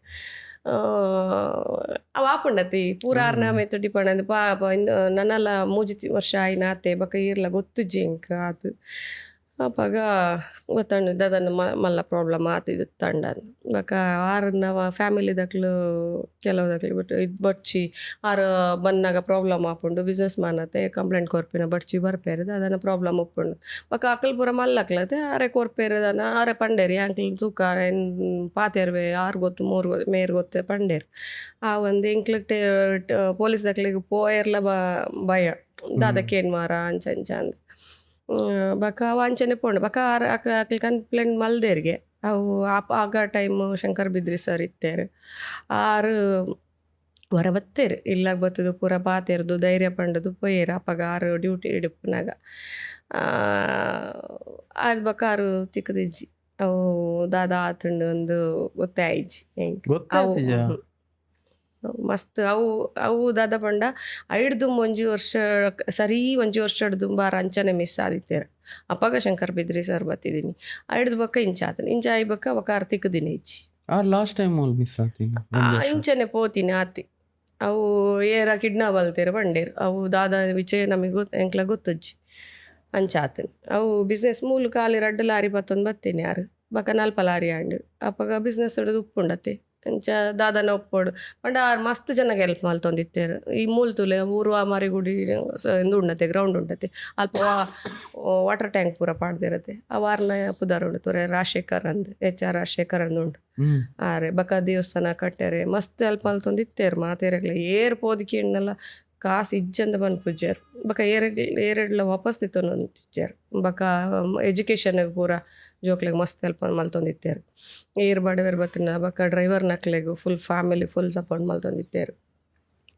ಅವು ಆಪುಂಡತಿ ಪೂರ ಆರ್ನ ಮೆತ್ತು ಡಿಪಂಡ್ ಪಾಪ ನನ್ನಲ್ಲ 3 ವರ್ಷ ಆಯ್ನಾತೆ ಬಕ್ಕ ಇರ್ಲ ಗೊತ್ತಿಜ್ಜಿ ಇಂಕ ಅದು ಅಪ್ಪಾಗ ಗೊತ್ತಂಡು ದಾದನ ಮಲ್ಲ ಪ್ರಾಬ್ಲಮ್ ಆತಿದ್ದು ತಂಡ ಬಕ ಆರನ್ನ ಫ್ಯಾಮಿಲಿದಕ್ಲು ಕೆಲವುದಕ್ಲು ಬಿಟ್ಟು ಇದು ಬಡ್ಚಿ ಆರು ಬಂದಾಗ ಪ್ರಾಬ್ಲಮ್ ಆಪುಂಡು ಬಿಸ್ನೆಸ್ ಮಾನತೆ ಕಂಪ್ಲೇಂಟ್ ಕೊರ್ಪಿನ ಬಡ್ಚಿ ಬರ್ಪೇರು ದಾದನ ಪ್ರಾಬ್ಲಮ್ ಉಪ್ಪುಂಡು ಬಕ ಅಕ್ಕಲ್ ಪೂರ ಮಲ್ಲಕ್ಲತೆ ಆರೆ ಕೊರ್ಪೇರು ದನ ಆರೆ ಪಂಡೇರಿ ಅಂಕ್ಲ್ ತೂಕ ಪಾತೆರ್ವೆ 6 ಗೊತ್ತು 3 ಗೊತ್ತು ಮೇರ್ ಗೊತ್ತೆ ಪಂಡೇರು ಆ ಒಂದು ಇಂಕ್ಲಿಗೆ ಪೊಲೀಸ್ದಕ್ಲಿಗೆ ಪೋಯರ್ಲ ಭಯ ದಾದಕ್ಕೇನು ಮಾರ ಅಂಚ ಅಂದ ಬಕ ವಂಚನೆ ಪೋಂಡು ಬಕ ಅಕ್ಲಿ ಕಂಪ್ಲೇಂಟ್ ಮಲ್ದೇರಿಗೆ ಅವು ಆಗ ಟೈಮು ಶಂಕರ್ ಬಿದ್ರಿ ಸರ್ ಇತ್ತೇರು ಆರು ಹೊರ ಬತ್ತೇರು ಇಲ್ಲಾಗ ಬತ್ತದು ಪೂರ ಪಾತೆರ್ದು ಧೈರ್ಯ ಪಂಡದು ಪೋಯೇರು ಅಪ್ಪಾಗ ಆರು ಡ್ಯೂಟಿ ಹಿಡುಪನಾಗ ಅದು ಬಕ ಆರು ತಿಕ್ಕದಿಜ್ಜಿ ಅವು ದಾದ ಆತಂಡು ಒಂದು ಗೊತ್ತೇ ಆಯ್ಜಿ ಹೆಂಗೆ ಮಸ್ತ್ ಅವು ದಾದ ಪಂಡ ಐಡ್ದು ಒಂಜಿ ವರ್ಷ ಸರಿ ಒಂಜಿ ವರ್ಷ ಹಿಡ್ದು ಬಾರ ಅಂಚನೆ ಮಿಸ್ ಆದಿತ್ತೇರು ಅಪ್ಪಾಗ ಶಂಕರ್ ಬಿದ್ರಿ ಸರ್ ಬತ್ತಿದ್ದೀನಿ ಐಡ್ದು ಬಕ್ಕ ಇಂಚ ಆತನ ಇಂಚ ಆಯ್ ಬಕ್ಕ ಅವಕ್ಕ ತಿಕ್ಕದಿನ ಇಜ್ಜಿ ಲಾಸ್ಟ್ ಟೈಮ್ ಮಿಸ್ ಆಗ್ತೀನಿ ಇಂಚನೆ ಪೋತೀನಿ ಆತಿ ಅವು ಏರ ಕಿಡ್ನಾಪ್ ಅಲ್ತೇರು ಬಂಡೇರು ಅವು ದಾದ ವಿಚಯ ನಮಗೆ ಎಂಕ್ಲ ಗೊತ್ತಜ್ಜಿ ಅಂಚ ಆತನ ಅವು ಬಿಸ್ನೆಸ್ ಮೂಲು ಖಾಲಿ 2 ಲಾರಿ ಬತ್ತೊಂದು ಯಾರು ಬಕ್ಕ 4 ಲಾರಿ ಆಂಡು ಅಪ್ಪಾಗ ಬಿಸ್ನೆಸ್ ಹಿಡಿದು ಉಪ್ಪುಂಡತೆ ಅಂಚ ದಾದನ ಒಪ್ಪೋಡು ಪಂಡ ಮಸ್ತ್ ಜನಗೆ ಹೆಲ್ಪ್ ಮಲ್ತೊಂದಿತ್ತೇರು ಈ ಮೂಲ್ತುಲೆ ಊರು ಆ ಮಾರಿಗುಡಿ ಎಂದು ಉಂಡತೆ ಗ್ರೌಂಡ್ ಉಂಡತೆ ಅಲ್ಪ ವಾಟರ್ ಟ್ಯಾಂಕ್ ಪೂರ ಪಾಡ್ದಿರತ್ತೆ ಆ ವಾರನ ಪುದಾರ ಉಂಡು ತೋರೆ ರಾಜಶೇಖರ್ ಅಂದ್ HR ರಾಜಶೇಖರ್ ಅಂದ್ ಉಂಡು ಆರೆ ಬಕ ದೇವಸ್ಥಾನ ಕಟ್ಟಾರೆ ಮಸ್ತ್ ಹೆಲ್ಪ್ ಮಲ್ತೊಂದಿತ್ತೇರು ಮಾತೇರಗ್ಲ ಏರ್ ಪೋದಿಕೆ ಎಣ್ಣೆಲ್ಲ ಕಾಸು ಇಜ್ಜಂದ ಬಂದು ಪೂಜ್ಯಾರು ಬಕ ಏರೆಡ್ಲ ವಾಪಸ್ ತಿತ್ತೊಂದಿಜ್ಜಾರು ಬಕ ಎಜುಕೇಷನ್ಗೆ ಪೂರ ಜೋಕ್ಲೆಗೆ ಮಸ್ತ್ ಹೆಲ್ಪ್ ಮಲ್ತೊಂದಿತ್ತೇರು ಏರ್ ಬಡವೇರು ಬತ್ತಿನ ಬಕ ಡ್ರೈವರ್ ನಕ್ಲೆಗು ಫುಲ್ ಫ್ಯಾಮಿಲಿ ಫುಲ್ ಸಪೋರ್ಟ್ ಮಲ್ತೊಂದಿತ್ತೇರು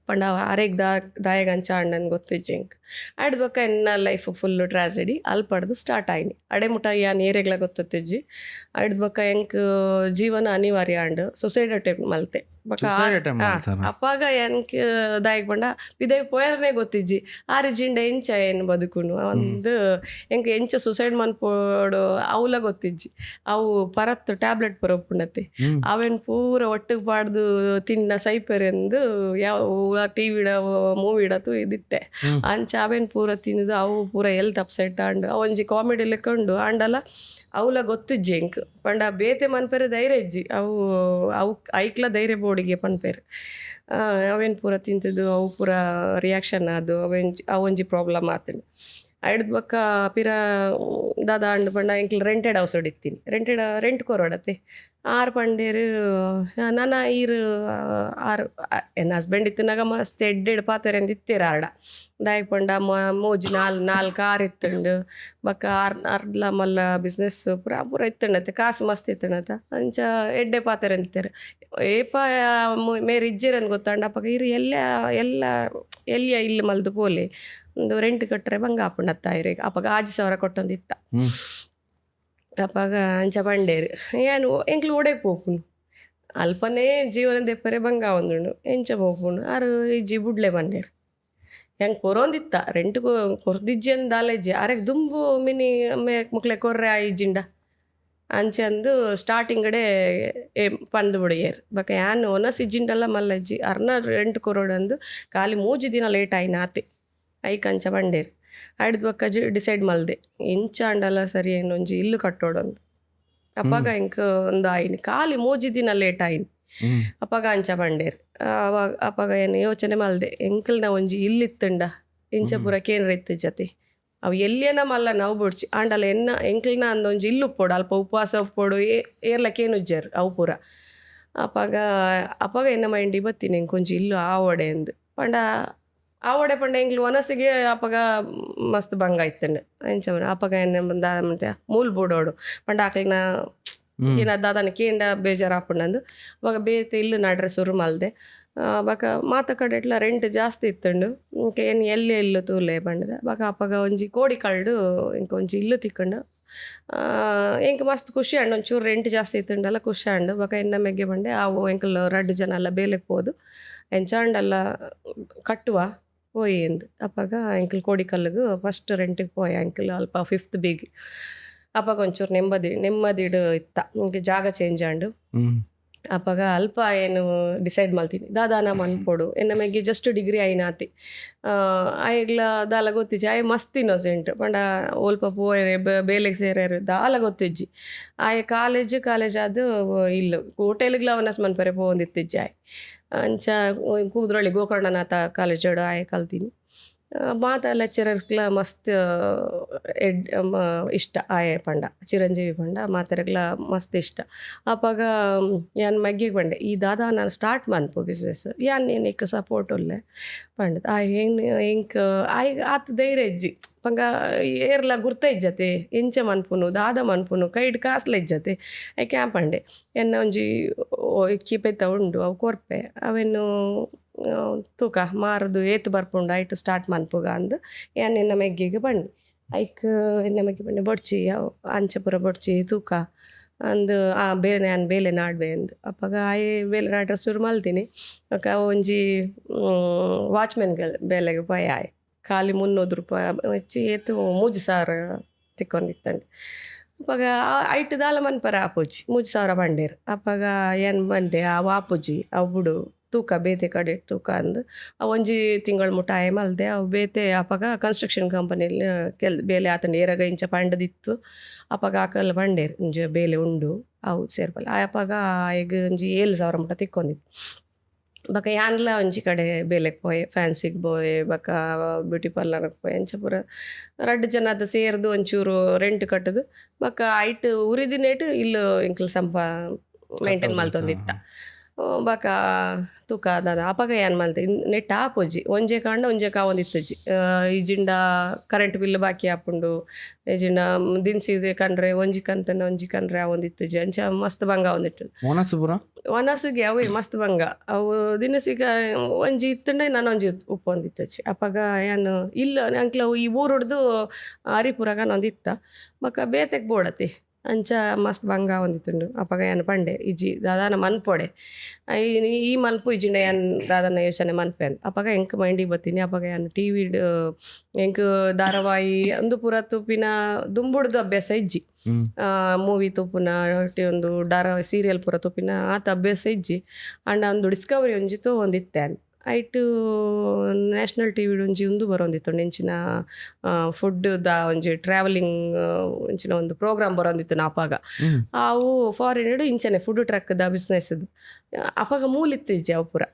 ಪಂಡ ಅರೆಗ್ ದಾಯಗ ಅಂಚ ಅಣ್ಣನ ಗೊತ್ತಿಜ್ಜಿ ಇಂಕ್ ಆಡ್ ಬಕ ಎನ್ನ ಲೈಫ್ ಫುಲ್ ಟ್ರಾಜಿಡಿ ಅಲ್ಪಡ್ದು ಸ್ಟಾರ್ಟ್ ಆಯ್ನಿ ಅಡೆ ಮುಟ ಯಾನ್ ಏರೆಗ್ಲ ಗೊತ್ತಿಜ್ಜಿ ಆಡ್ ಬಕ ಎಂಕ್ ಜೀವನ ಅನಿವಾರ್ಯ ಅಂಡ್ ಸುಸೈಡ್ ಅಟೆಂಪ್ಟ್ ಮಲ್ತೆ ಬಕ Suicide attempt ಮಾಡ್ತಾರ? ಅಪ್ಪಾಗ ಏನಕ್ಕೆ ದಾಯಿಗೆ ಬಂಡ ಪಿದೈ ಪೋಯರ್ನೇ ಗೊತ್ತಿಜ್ಜಿ ಆರು ಜಿಂಡ ಎಂಚ ಏನು ಬದುಕುನು ಒಂದು ಎಂಕ ಎಂಚ ಸುಸೈಡ್ ಮನ್ಪೋಡು ಅವಲ ಗೊತ್ತಿಜ್ಜಿ ಅವು ಪರತ್ ಟ್ಯಾಬ್ಲೆಟ್ ಪುರಪ್ಪುಂಡತೆ ಅವೇನು ಪೂರ ಒಟ್ಟಿಗೆ ಪಾಡ್ದು ತಿನ್ನ ಸೈಪೆರೆಂದು ಯಾವ ಟಿವಿಡ ಮೂವಿಡತು ಇದಿತ್ತೆ ಅಂಚ ಅವೇನು ಪೂರ ತಿಂದು ಅವು ಪೂರ ಹೆಲ್ತ್ ಅಪ್ಸೆಟ್ ಆಂಡು ಒಂಜಿ ಕಾಮಿಡಿ ಲೆಕ್ಕೊಂಡು ಆಂಡಲ ಅವಲ ಗೊತ್ತಿಜ್ಜಿ ಎಂಕ್ ಪಂಡ ಬೇತೆ ಮನ್ಪೆರೆ ಧೈರ್ಯ ಇಜ್ಜಿ ಅವು ಐಕ್ಲ ಧೈರ್ಯ ಬೋಡಿಗೆ ಪನ್ಪೇರು ಅವೇನು ಪೂರ ತಿಂತಿದ್ದು ಅವು ಪೂರ ರಿಯಾಕ್ಷನ್ ಅದು ಅವೊಂಜಿ ಪ್ರಾಬ್ಲಮ್ ಆತಂಡು ಐಡ್ದು ಬಕ್ಕ ಪಿರ ದಾದ ಅಂಡು ಪಂಡ ಎಂಕ್ಲ ರೆಂಟೆಡ್ ಹೌಸ್ ಹೊಡಿತೀನಿ ರೆಂಟ್ ಕೊರೋಡತ್ತೆ ಆರು ಪಂಡೇರು ನನ್ನ ಈರು ಆರು ಎನ್ನ ಹಸ್ಬೆಂಡ್ ಇತ್ತಿನಾಗ ಮಸ್ತ್ ಎಡ್ಡೆಡ್ ಪಾತೆರೆಂದು ಇತ್ತೇರು ಆರ್ಡ ದಾಯಕ್ ಪಂಡ ಮೂಜಿ ನಾಲ್ಕು ಆರು ಇತ್ತಂಡು ಬಕ್ಕ ಆರ್ಲ ಮಲ್ಲ ಬಿಸ್ನೆಸ್ ಪೂರ ಇತ್ತಂಡತ್ತೆ ಕಾಸು ಮಸ್ತ್ ಇತ್ತಂಡತ್ತ ಅಂಚ ಎಡ್ಡೆ ಪಾತೆರೆಂದು ಇತ್ತೇರು ಏಪ ಮೇರೆ ಇಜ್ಜೇರಂದು ಗೊತ್ತಾಂಡ ಅಪ್ಪ ಇರು ಎಲ್ಲಿಯ ಇಲ್ಲಿ ಮಲ್ದು ಪೋಲೆ ಒಂದು ರೆಂಟ್ ಕಟ್ಟರೆ ಬಂಗ ಹಾಪುಂಡತ್ತ ಇರಿಗೆ ಅಪ್ಪಾಗ 6,000 ಕೊಟ್ಟೊಂದಿತ್ತ ಅಪ್ಪಾಗ ಅಂಚ ಬಂಡೇರು ಏನು ಎಂಕ್ಲು ಓಡೇಕ್ ಪೋಪುನು ಅಲ್ಪನೇ ಜೀವನ ದೆಪ್ಪರೆ ಬಂಗ ಒಂದುಂಡು ಎಂಚ ಪೋಪುಂಡು ಆರು ಇಜ್ಜಿ ಬುಡ್ಲೆ ಬಂಡೇರು ಹೆಂಗೆ ಕೊರೊಂದಿತ್ತ ರೆಂಟ್ ಕೊರ್ದಿಜ್ಜಿ ಅಂದ ಆಲೆಜ್ಜಿ ಆರೆಗೆ ದುಂಬು ಮಿನಿ ಮುಕ್ಲೆ ಕೊರ್ರೆ ಆ ಇಜ್ಜಿಂಡ ಅಂಚಂದು ಸ್ಟಾರ್ಟಿಂಗಡೆ ಪಂದು ಬಿಡಿಯೇರು ಬಕ ಯಾನು ಒನಸ್ ಇಜ್ಜಿಂಡಲ್ಲ ಮಲ್ಲಜ್ಜಿ ಅರ್ನ ರೆಂಟ್ ಕೊರೋಡಂದು ಖಾಲಿ 3 ದಿನ ಲೇಟ್ ಆಯ್ನ ಆತೆ ಐಕ್ ಅಂಚ ಬಂಡೇರು ಆಯ್ದು ಬಕ್ಕ ಡಿಸೈಡ್ ಮಲ್ದೆ ಇಂಚ ಅಂಡಲ್ಲ ಸರಿ ಏನೊಂಜಿ ಇಲ್ಲು ಕಟ್ಟೋಡೊಂದು ಅಪ್ಪಾಗ ಇಂಕ ಒಂದು ಆಯ್ನಿ ಖಾಲಿ 3 ದಿನ ಲೇಟ್ ಆಯ್ನಿ ಅಪ್ಪಾಗ ಅಂಚ ಬಂಡೇರು ಅಪ್ಪಾಗ ಏನು ಯೋಚನೆ ಮಲ್ದೆ ಎಂಕಲ್ನ ಒಂಜಿ ಇಲ್ಲಿತ್ತಂಡ ಇಂಚ ಪೂರ ಕೇನ್ರ ಇತ್ತು ಜತೆ ಅವು ಎಲ್ಲಿಯನ ಮಲ್ಲ ನಾವು ಬಿಡ್ಚಿ ಆಂಡಲ್ಲ ಎಂಕ್ಲನ ಅಂದೊಂಜಿ ಇಲ್ಲು ಉಪ್ಪೋಡು ಅಲ್ಪ ಉಪವಾಸ ಉಪ್ಪೋಡು ಏರ್ಲಕ್ಕೇನು ಉಜ್ಜರು ಅವು ಪೂರ ಅಪ್ಪಾಗ ಎನ್ನ ಮೈಂಡಿ ಬತ್ತೀನಿ ಎಂಕೊಂಜಿ ಇಲ್ಲು ಆವಡೆ ಅಂದು ಪಂಡ ಆವಡೆ ಪಂಡ ಎಂಗ್ಲು ಒನಸಿಗೆ ಅಪ್ಪಾಗ ಮಸ್ತ್ ಬಂಗ ಇತ್ತಂಡು ಎಂಚ ಅಪ್ಪಾಗ ಎನ್ನ ಬಂದ ಮತ್ತೆ ಮೂಲ್ ಬೂಡೋಡು ಪಂಡ ಆಕಲಿನ ಏನ ದಾದನ ಕೇಂಡ ಬೇಜಾರು ಹಾಪುಂಡು ಅವಾಗ ಬೇತೆ ಇಲ್ಲು ನಡ್ರೆ ಸುರು ಮಲ್ದೆ ಬಾಕ ಮಾತ ಕಡೆ ಇಟ್ಲ ರೆಂಟ್ ಜಾಸ್ತಿ ಇತ್ತಂಡು ಏನು ಎಲ್ಲಿ ಇಲ್ಲು ತೂಲೆ ಬಂಡದ ಬಾಕ ಅಪ್ಪಾಗ ಒಂಜಿ ಕೋಡಿ ಕಳ್ಡು ಇಂಕ ಒಂಜಿ ಇಲ್ಲು ತಿಕ್ಕೊಂಡು ಎಂಕ ಮಸ್ತ್ ಖುಷಿ ಅಂಡು ಒಂಚೂರು ರೆಂಟ್ ಜಾಸ್ತಿ ಇತ್ತಂಡಲ್ಲ ಖುಷಿ ಅಂಡು ಬಾಕ ಎನ್ನ ಮೆಗ್ಗೆ ಬಂಡೆ ಅವು ಎಂಕಲ್ 2 ಜನ ಎಲ್ಲ ಬೇಲೆಗೆ ಹೋದು ಎಂಚಾಂಡಲ್ಲ ಕಟ್ಟುವ ಪೋಯಿ ಎಂದು ಅಪ್ಪಾಗ ಎಂಕಲ್ ಕೋಡಿ ಕಲ್ಲಿಗೆ ಫಸ್ಟ್ ರೆಂಟಿಗೆ ಪೋಯ ಎಂಕಲ್ ಅಲ್ಪ 5th ಬಿಗಿ ಅಪ್ಪಾಗ ಒಂಚೂರು ನೆಮ್ಮದಿಡು ಇತ್ತ ಇಂಕ ಜಾಗ ಚೇಂಜ್ ಆಂಡು ಅಪ್ಪಾಗ ಅಲ್ಪ ಏನು ಡಿಸೈಡ್ ಮಲ್ತೀನಿ ದಾದಾನ ಮನ್ಪೊಡು ಎನ್ನ ಮೆಗ್ಗೆ ಜಸ್ಟ್ ಡಿಗ್ರಿ ಆಯ್ನಾತಿ ಆಯ್ಗ್ಲ ದಾಲ ಗೊತ್ತಿಜ್ಜಿ ಆಯ್ ಮಸ್ತ್ ಇನ್ನೋಸೆಂಟ್ ಪಂಡ ಓಲ್ಪ ಪೋಯರೆ ಬೇಲೆಗೆ ಸೇರ್ಯಾರು ದಾಲ ಗೊತ್ತಿಜ್ಜಿ ಆಯ್ ಕಾಲೇಜ್ ಅದು ಇಲ್ಲು ಹೋಟೆಲ್ಗ್ಲ ಅವನಸ್ ಮನ್ಪರೆ ಪೋಂದಿತ್ತಿಜ್ಜಿ ಆಯ್ ಅಂಚ ಕೂದ್ರೊಳ್ಳಿ ಗೋಕರ್ಣನಾಥ ಕಾಲೇಜ್ ಆಯ್ ಕಲ್ತೀನಿ ಮಾತ ಲೆಕ್ಚರರ್ಸ್ಗಳ ಮಸ್ತ್ ಇಷ್ಟ ಆಯೆ ಪಂಡ ಚಿರಂಜೀವಿ ಪಂಡ ಮಾತರೆಗ್ಲ ಮಸ್ತ್ ಇಷ್ಟ ಅಪ್ಪಾಗ ಯಾನ್ ಮಗ್ಗಿಗೆ ಬಂಡೆ ಈ ದಾದ ನಾನು ಸ್ಟಾರ್ಟ್ ಮನ್ಪು ಬಿಸ್ನೆಸ್ ಯಾನ್ ಏನಕ್ಕೆ ಸಪೋರ್ಟ್ ಒಲ್ಲೆ ಪಂಡ ಎಂಕ್ ಆತ ಧೈರ್ಯ ಇಜ್ಜಿ ಪಂಗ ಏರ್ಲ ಗುರ್ತ ಇಜ್ಜತೆ ಎಂಚ ಮನ್ಪುನು ದಾದ ಮನ್ಪುನು ಕೈಡ್ ಕಾಸ್ಲ ಇಜ್ಜತೆ ಐಕೆ ಪಂಡೆ ಎನ್ನ ಒಂಜಿ ಕಿಪೆತ್ತ ಉಂಡು ಅವು ಕೊರ್ಪೆ ಅವೆನ್ನು ತೂಕ ಮಾರದು ಏತು ಬರ್ಪುಂಡು ಐಟು ಸ್ಟಾರ್ಟ್ ಮನ್ಪುಗ ಅಂದು ಏನು ಎನ್ನ ಮೆಗ್ಗಿಗೆ ಬಣ್ಣಿ ಐಕ್ ಎನ್ನ ಮೆಗ್ಗೆ ಬಣ್ಣಿ ಬೊಡ್ಚಿ ಅಂಚಪುರ ಬೊಡ್ಚಿ ತೂಕ ಅಂದು ಬೇಲೆ ನಾಡ್ಬೆ ಅಂದು ಅಪ್ಪಾಗ ಆಯ್ ಬೇಲೆ ನಾಡ್ರೆ ಶುರು ಮಲ್ತೀನಿ ಅಕ್ಕ ಒಂಜಿ ವಾಚ್ಮೆನ್ಗಳು ಬೇಲೆಗೆ ಪಯ ಆಯ್ ಖಾಲಿ 300 ರೂಪಾಯಿ ಹೆಚ್ಚು ಏತು 3,000 ತಿಕ್ಕೊಂಡಿತ್ತಂಡು ಅಪ್ಪಾಗ ಐಟು ದಾಲ ಮನ್ಪರ ಆಪುಜಿ 3,000 ಬಂಡೇರು ಅಪ್ಪಾಗ ಏನು ಬಂದೆ ಅವು ಆಪುಜಿ ಅವು ಬಿಡು ತೂಕ ಬೇತೆ ಕಡೆ ತೂಕ ಅಂದು ಒಂಜಿ ತಿಂಗಳು ಮುಟ್ಟ ಆಯ್ ಮಲ್ದೆ ಅವು ಬೇತೆ ಅಪ್ಪಾಗ ಕನ್ಸ್ಟ್ರಕ್ಷನ್ ಕಂಪನಿಲಿ ಬೇಲೆ ಆತಂಡು ಏರಾಗ ಇಂಚ ಪಂಡದಿತ್ತು ಅಪ್ಪಾಗ ಆಕಲ್ಲ ಬಂಡೇರು ಒಂಜಿ ಬೇಲೆ ಉಂಡು ಅವು ಸೇರ್ಪಲ್ಲ ಅಪ್ಪಾಗ ಈಗ ಒಂಜಿ 7,000 ಮುಟ್ಟ ತಿಕ್ಕೊಂಡಿತ್ತು ಬಕ ಯಾನ್ಲ ಒಂಜಿ ಕಡೆ ಬೇಲೆಗೆ ಪೋಯೆ ಫ್ಯಾನ್ಸಿಗೆ ಪೋಯೆ ಬಕ ಬ್ಯೂಟಿ ಪಾರ್ಲರ್ಗೆ ಪೋಯೆ ಅಂಚ ಪೂರ 2 ಜನ ಅದು ಸೇರ್ದು ಒಂಚೂರು ರೆಂಟ್ ಕಟ್ಟದು ಬಕ ಐಟ್ ಉರಿದಿನೇಟು ಇಲ್ಲು ಇಂಕ್ಲು ಮೇಂಟೈನ್ ಮಲ್ತೊಂದಿತ್ತ ಬಕ ತೂಕ ಅದ ಅಪ್ಪಾಗ ಏನು ಮಲ್ತೆ ನೆಟ್ ಆಪುಜಿ ಒಂಜೆ ಒಂದಿತ್ತುಜಿ ಈಜಿಂಡ ಕರೆಂಟ್ ಬಿಲ್ ಬಾಕಿ ಹಾಪುಂಡು ಈಜಿಂಡ ದಿನಸಿದೆ ಕಂಡ್ರೆ ಒಂಜಿ ಕಂಡ್ರೆ ಒಂದಿತ್ತುಜಿ ಅಂಚ ಮಸ್ತ್ ಬಂಗ ಒಂದಿಟ್ಟು ಒನಸಿಗೆ ಅವು ಮಸ್ತ್ ಬಂಗ ಅವು ದಿನಸಿಗೆ ಒಂಜಿ ಇತ್ತಂಡೆ ನಾನು ಒಂಜಿ ಉಪ್ಪು ಒಂದಿತ್ತುಜಿ ಅಪ್ಪಾಗ ಏನು ಇಲ್ಲ ಅಂಕ್ಲ ಈ ಊರು ಹೊಡ್ದು ಹರಿಪುರಾಗ ಒಂದಿತ್ತ ಬಕ ಬೇತೆಗೆ ಬೋಡತಿ ಅಂಚ ಮಸ್ತ್ ಬಂಗ ಒಂದಿತ್ತುಂಡು ಅಪಗ ಯಾನ್ ಪಂಡೆ ಇಜ್ಜಿ ದಾದಾನ ಮನ್ಪೊಡೆ ಈ ಮನ್ಪು ಇಜ್ಜಿಂಡ ಯಾನ್ ದಾದಾನ ಯೋಚನೆ ಮನ್ಪೆ ಅಂತ ಅಪಗ ಎಂಕ್ ಮೈಂಡಿಗೆ ಬತ್ತೀನಿ ಅಪಗ ಯಾನ್ ಟಿವಿ ಎಂಕ್ ಧಾರಾವಾಹಿ ಒಂದು ಪೂರ ತುಪ್ಪಿನ ದುಂಬುಡ್ದು ಅಭ್ಯಾಸ ಇಜ್ಜಿ ಮೂವಿ ತುಪ್ಪುನ ಒಂದು ಧಾರಾವಾಹಿ ಸೀರಿಯಲ್ ಪೂರ ತುಪ್ಪಿನ ಆತ ಅಭ್ಯಾಸ ಇಜ್ಜಿ ಅಂಡ ಒಂದು ಡಿಸ್ಕವರಿ ಒಂಜಿತ್ತು ಒಂದಿತ್ತೆ ಐಟು ನ್ಯಾಷನಲ್ ಟಿವಿ ಒಂಜಿ ಒಂದು ಬರೋಂದಿತ್ತು ಎಂಚಿನ ಫುಡ್ ಒಂಜಿ ಟ್ರಾವೆಲಿಂಗ್ ಇಂಚಿನ ಒಂದು ಪ್ರೋಗ್ರಾಮ್ ಬರೋಂದಿತ್ತು ಅಪಾಗ ಅವು ಫಾರಿನ್ ಇಂಚನೆ ಫುಡ್ ಟ್ರಕ್ದ ಬಿಸ್ನೆಸ್ದು ಅಪಾಗ ಮೂಲಿತ್ತು ಇಜ್ಜಿ ಅವು ಪೂರ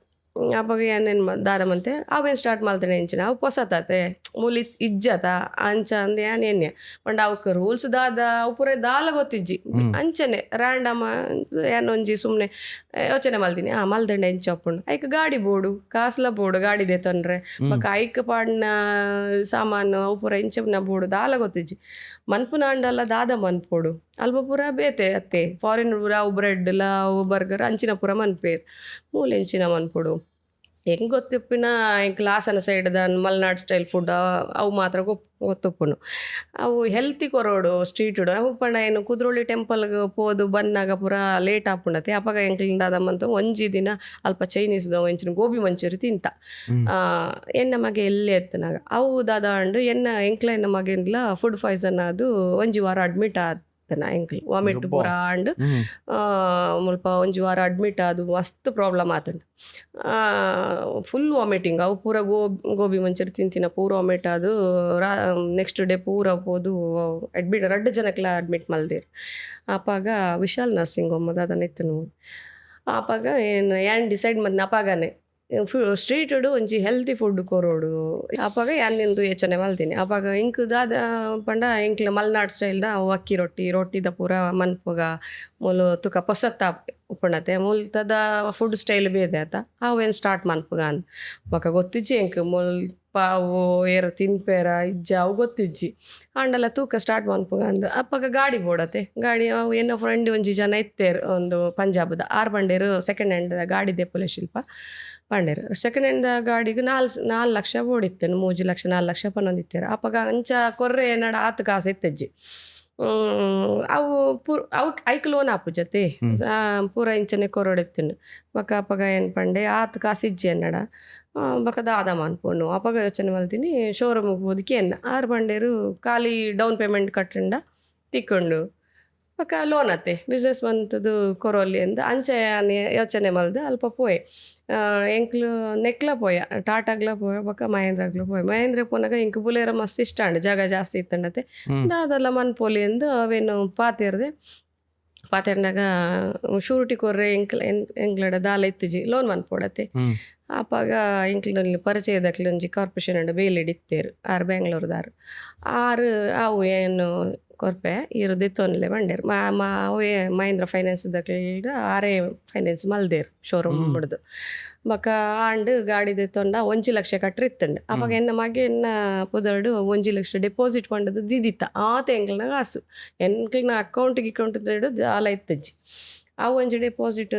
ಅವಾಗ ಏನೇನು ದಾರಮಂತೆ ಅವೇನು ಸ್ಟಾರ್ಟ್ ಮಾಡ್ತಾನೆ ಇಂಚಿನ ಅವು ಪೊಸತಾತೆ ಮೂಲಿ ಇಜ್ಜತ ಅಂಚ ಅಂದ ಏನೇನ್ಯ ಪಂಡ ಅವಕ್ಕೆ ರೂಲ್ಸ್ ಅವು ಪೂರ ದಾಲ ಗೊತ್ತಿಜ್ಜಿ ಅಂಚನೆ ರ್ಯಾಂಡಮ್ ಏನೊಂಜಿ ಸುಮ್ಮನೆ ಯೋಚನೆ ಮಲ್ತೀನಿ ಮಲ್ದಂಡೆ ಎಂಚ ಅಪ್ಪುಂಡು ಐಕ್ ಗಾಡಿ ಬೋಡು ಕಾಸ್ಲ ಬೋಡು ಗಾಡಿದೆ ತೊಂದ್ರೆ ಬಕ್ಕ ಐಕ್ ಪಾಡ್ನ ಸಾಮಾನು ಅವು ಪೂರ ಇಂಚನ ಬೋಡು ದಾಲ ಗೊತ್ತಿಜ್ಜಿ ಮನ್ಪುನ ಅಂಡಲ್ಲ ದಾದ ಮನ್ಪೋಡು ಅಲ್ಪ ಪೂರ ಬೇತೆ ಅತ್ತೆ ಫಾರಿನ್ ಪೂರ ಅವು ಬ್ರೆಡ್ ಅವು ಬರ್ಗರ್ ಅಂಚಿನ ಪೂರ ಮನ್ಪೇರು ಮೂಲೆ ಎಂಚಿನ ಮನ್ಪೋಡು ಹೆಂಗೆ ಗೊತ್ತಿಪ್ಪಿನ ಕ್ಲಾಸನ ಸೈಡ್ದ ಮಲ್ನಾಡ್ ಸ್ಟೈಲ್ ಫುಡ್ ಅವು ಮಾತ್ರ ಗೊತ್ತುಪ್ಪುನು ಅವು ಹೆಲ್ತಿ ಕೊರೋಡು ಸ್ಟ್ರೀಟುಡು ಅವು ಪಂಡ ಏನು ಕುದ್ರೋಳಿ ಟೆಂಪಲ್ಗೆ ಹೋದು ಬಂದಾಗ ಪೂರ ಲೇಟ್ ಆಪುಂಡತೆ ಅಪಗ ಎಂಕ್ಲಿಂದ ಅದಮ್ಮಂತ ಒಂಜಿ ದಿನ ಅಲ್ಪ ಚೈನೀಸ್ದ ಎಂಚಿನ ಗೋಬಿ ಮಂಚೂರಿ ತಿಂತ ಎನ್ನ ಮಗೆ ಎಲ್ಲೇ ಎತ್ತನಾಗ ಅವು ದಾದ ಅಂಡು ಎಂಕ್ಲ ಎನ್ನ ಮಗೆನ್ಲ ಫುಡ್ ಪಾಯ್ಸನ್ ಅದು ಒಂಜಿ ವಾರ ಅಡ್ಮಿಟ್ ಎಂಕ್ಲಿ ವಾಮಿಟ್ ಪೂರ ಅಂಡ್ ಮುಲ್ಪ ಒಂಜಿ ವಾರ ಅಡ್ಮಿಟ್ ಅದು ಮಸ್ತ್ ಪ್ರಾಬ್ಲಮ್ ಆತಂಡು ಫುಲ್ ವಾಮಿಟಿಂಗ್ ಅವು ಪೂರ ಗೋಬಿ ಮಂಚೂರಿ ತಿಂತಿನ ಪೂರ ವಾಮಿಟ್ ಅದು ನೆಕ್ಸ್ಟ್ ಡೇ ಪೂರ ಹೋದು ಅಡ್ಮಿಟ್ 2 ಜನಕ್ಲ ಅಡ್ಮಿಟ್ ಮಲ್ದೇರು ಅಪಾಗ ವಿಶಾಲ್ ನರ್ಸಿಂಗ್ ಹೋಮದ ಅದನ್ನ ಇತ್ತು ಅಪಾಗ ಏನು ಡಿಸೈಡ್ ಮದ್ನ ಅಪಾಗನೆ ಸ್ಟ್ರೀಟುಡು ಒಂಜಿ ಹೆಲ್ತಿ ಫುಡ್ ಕೊರೋಡು ಅಪಾಗ ಯಾನಿಂದು ಯೋಚನೆ ಮಲ್ತೀನಿ ಅಪಾಗ ಇಂಕ್ ದಾದ ಪಂಡ ಇಂಕ್ಲ ಮಲ್ನಾಡ್ ಸ್ಟೈಲ್ದ ಅಕ್ಕಿ ರೊಟ್ಟಿದ ಪೂರ ಮನ್ಪುಗ ಮೂಲು ತುಕ ಪೊಸತ್ತ ಉಪ್ಪುಣತೆ ಮೂಲ್ತದ ಫುಡ್ ಸ್ಟೈಲ್ ಬೇದೆ ಆತ ಅವೇನು ಸ್ಟಾರ್ಟ್ ಮನ್ಪುಗ ಅಂದ್ ಬೊಕ ಗೊತ್ತಿಜ್ಜಿ ಎಂಕ್ ಮುಲ್ಪ ಅವು ಏರು ತಿನ್ಪೇರ ಇಜ್ಜ ಅವು ಗೊತ್ತಿಜ್ಜಿ ಅಂಡಲ್ಲ ತೂಕ ಸ್ಟಾರ್ಟ್ ಮನ್ಪುಗ ಅಂದ್ ಅಪ್ಪಾಗ ಗಾಡಿ ಬೋಡತೆ ಗಾಡಿ ಅವು ಏನೋ ಫ್ರೆಂಡ್ ಒಂಜಿ ಜನ ಇತ್ತೇರು ಒಂದು ಪಂಜಾಬ್ದ 6 ಬಂಡೇರು ಸೆಕೆಂಡ್ ಹ್ಯಾಂಡ್ ಗಾಡಿ ದೆಪ್ಪುಲೆ ಶಿಲ್ಪ ಪಂಡೇರು ಸೆಕೆಂಡ್ ಹ್ಯಾಂಡ್ ಗಾಡಿಗೆ 4 ಲಕ್ಷ ಬೋಡಿತ್ತೇನು 3 ಲಕ್ಷ 4 ಲಕ್ಷ ಪನ್ನೊಂದಿತ್ತೇರು ಅಪ್ಪಾಗ ಅಂಚ ಕೊರ್ರೆ ನಡ ಆತು ಕಾಸು ಎತ್ತಜ್ಜಿ ಅವು ಐಕ್ ಲೋನ್ ಆಪುಜತೆ ಪೂರ ಇಂಚನೆ ಕೊರೊಡೆತ್ತಿನ ಬೊಕ ಅಪಗ ಏನು ಪಂಡೆ ಆತು ಕಾಸಿಜ್ಜಿ ಅನ್ನಡ ಬೊಕ ದಾದ ಮನ್ಪೊಣ್ಣು ಅಪಗ ಯೋಚನೆ ಮಲ್ತೀನಿ ಶೋರೂಮಿಗೆ ಹೋದಕ್ಕೆ 6 ಬಂಡೇರು ಖಾಲಿ ಡೌನ್ ಪೇಮೆಂಟ್ ಕಟ್ಟಂಡ ತಿಕ್ಕೊಂಡು ಬೊಕ ಲೋನ್ ಅತ್ತೆ ಬಿಸ್ನೆಸ್ ಬಂತದು ಕೊರೊಲ್ಲಿ ಅಂದ ಅಂಚೆ ಯೋಚನೆ ಮಲ್ದೆ ಅಲ್ಪ ಪೋಯೆ ಎಂಕ್ಲು ನೆಕ್ಲ ಪೋಯ ಟಾಟಾಗ್ಲ ಪೋಯ ಬೊಕ ಮಹೇಂದ್ರಾಗ್ಲ ಪೋಯ ಮಹೇಂದ್ರ ಪೋನಾಗ ಇಂಕ್ ಬುಲೇರ ಮಸ್ತ್ ಇಷ್ಟ ಅಂಡ್ ಜಾಗ ಜಾಸ್ತಿ ಇತ್ತಂಡತೆ ದಾದಲ್ಲ ಮನ್ಪೋಲಿ ಅಂದು ಅವೇನು ಪಾತೆರ್ನಾಗ ಶೂರಿಟಿ ಕೊರ್ರೆ ಎಂಕ್ಲಡ ದಾಲ ಇತ್ತಿಜಿ ಲೋನ್ ಮನ್ಪೋಡತೆ ಅಪ್ಪಾಗ ಇಂಕ್ಲಿನಲ್ಲಿ ಪರಿಚಯದಕ್ಲಿ ಒಂಜಿ ಕಾರ್ಪೊರೇಷನ್ ಅಂಡ್ ಬೇಲಿಡಿತ್ತೇರು 6 ಬ್ಯಾಂಗ್ಳೂರ್ದಾರು 6 ಅವು ಏನು ಕೊರ್ಪೆ ಇರು ದೆತ್ತೋನ್ಲೆ ಬಂಡೇರು ಅವೇ ಮಹೇಂದ್ರ ಫೈನಾನ್ಸ್ ದಕ್ಲಿಡ 6 ಫೈನಾನ್ಸ್ ಮಲ್ದೇರು ಶೋರೂಮ್ ಬಿಡ್ದು ಬೊಕ ಆಂಡ್ ಗಾಡಿ ದೆತ್ತೊಂಡ 1 ಲಕ್ಷ ಕಟ್ರಿತ್ತಂಡು ಅವಾಗ ಎನ್ನ ಮಗೆ ಎನ್ನ ಪುದರ್ಡು 1 ಲಕ್ಷ ಡೆಪಾಸಿಟ್ ಪಂಡದು ದಿದಿತ್ತ ಆತ ಎಂಕ್ಲನ ಕಾಸು ಎಂಕ್ಲಿನ ಅಕೌಂಟ್ ಜಾಲ ಇತ್ತಜ್ಜಿ ಆ ಒಂಜಿ ಡೆಪಾಸಿಟ್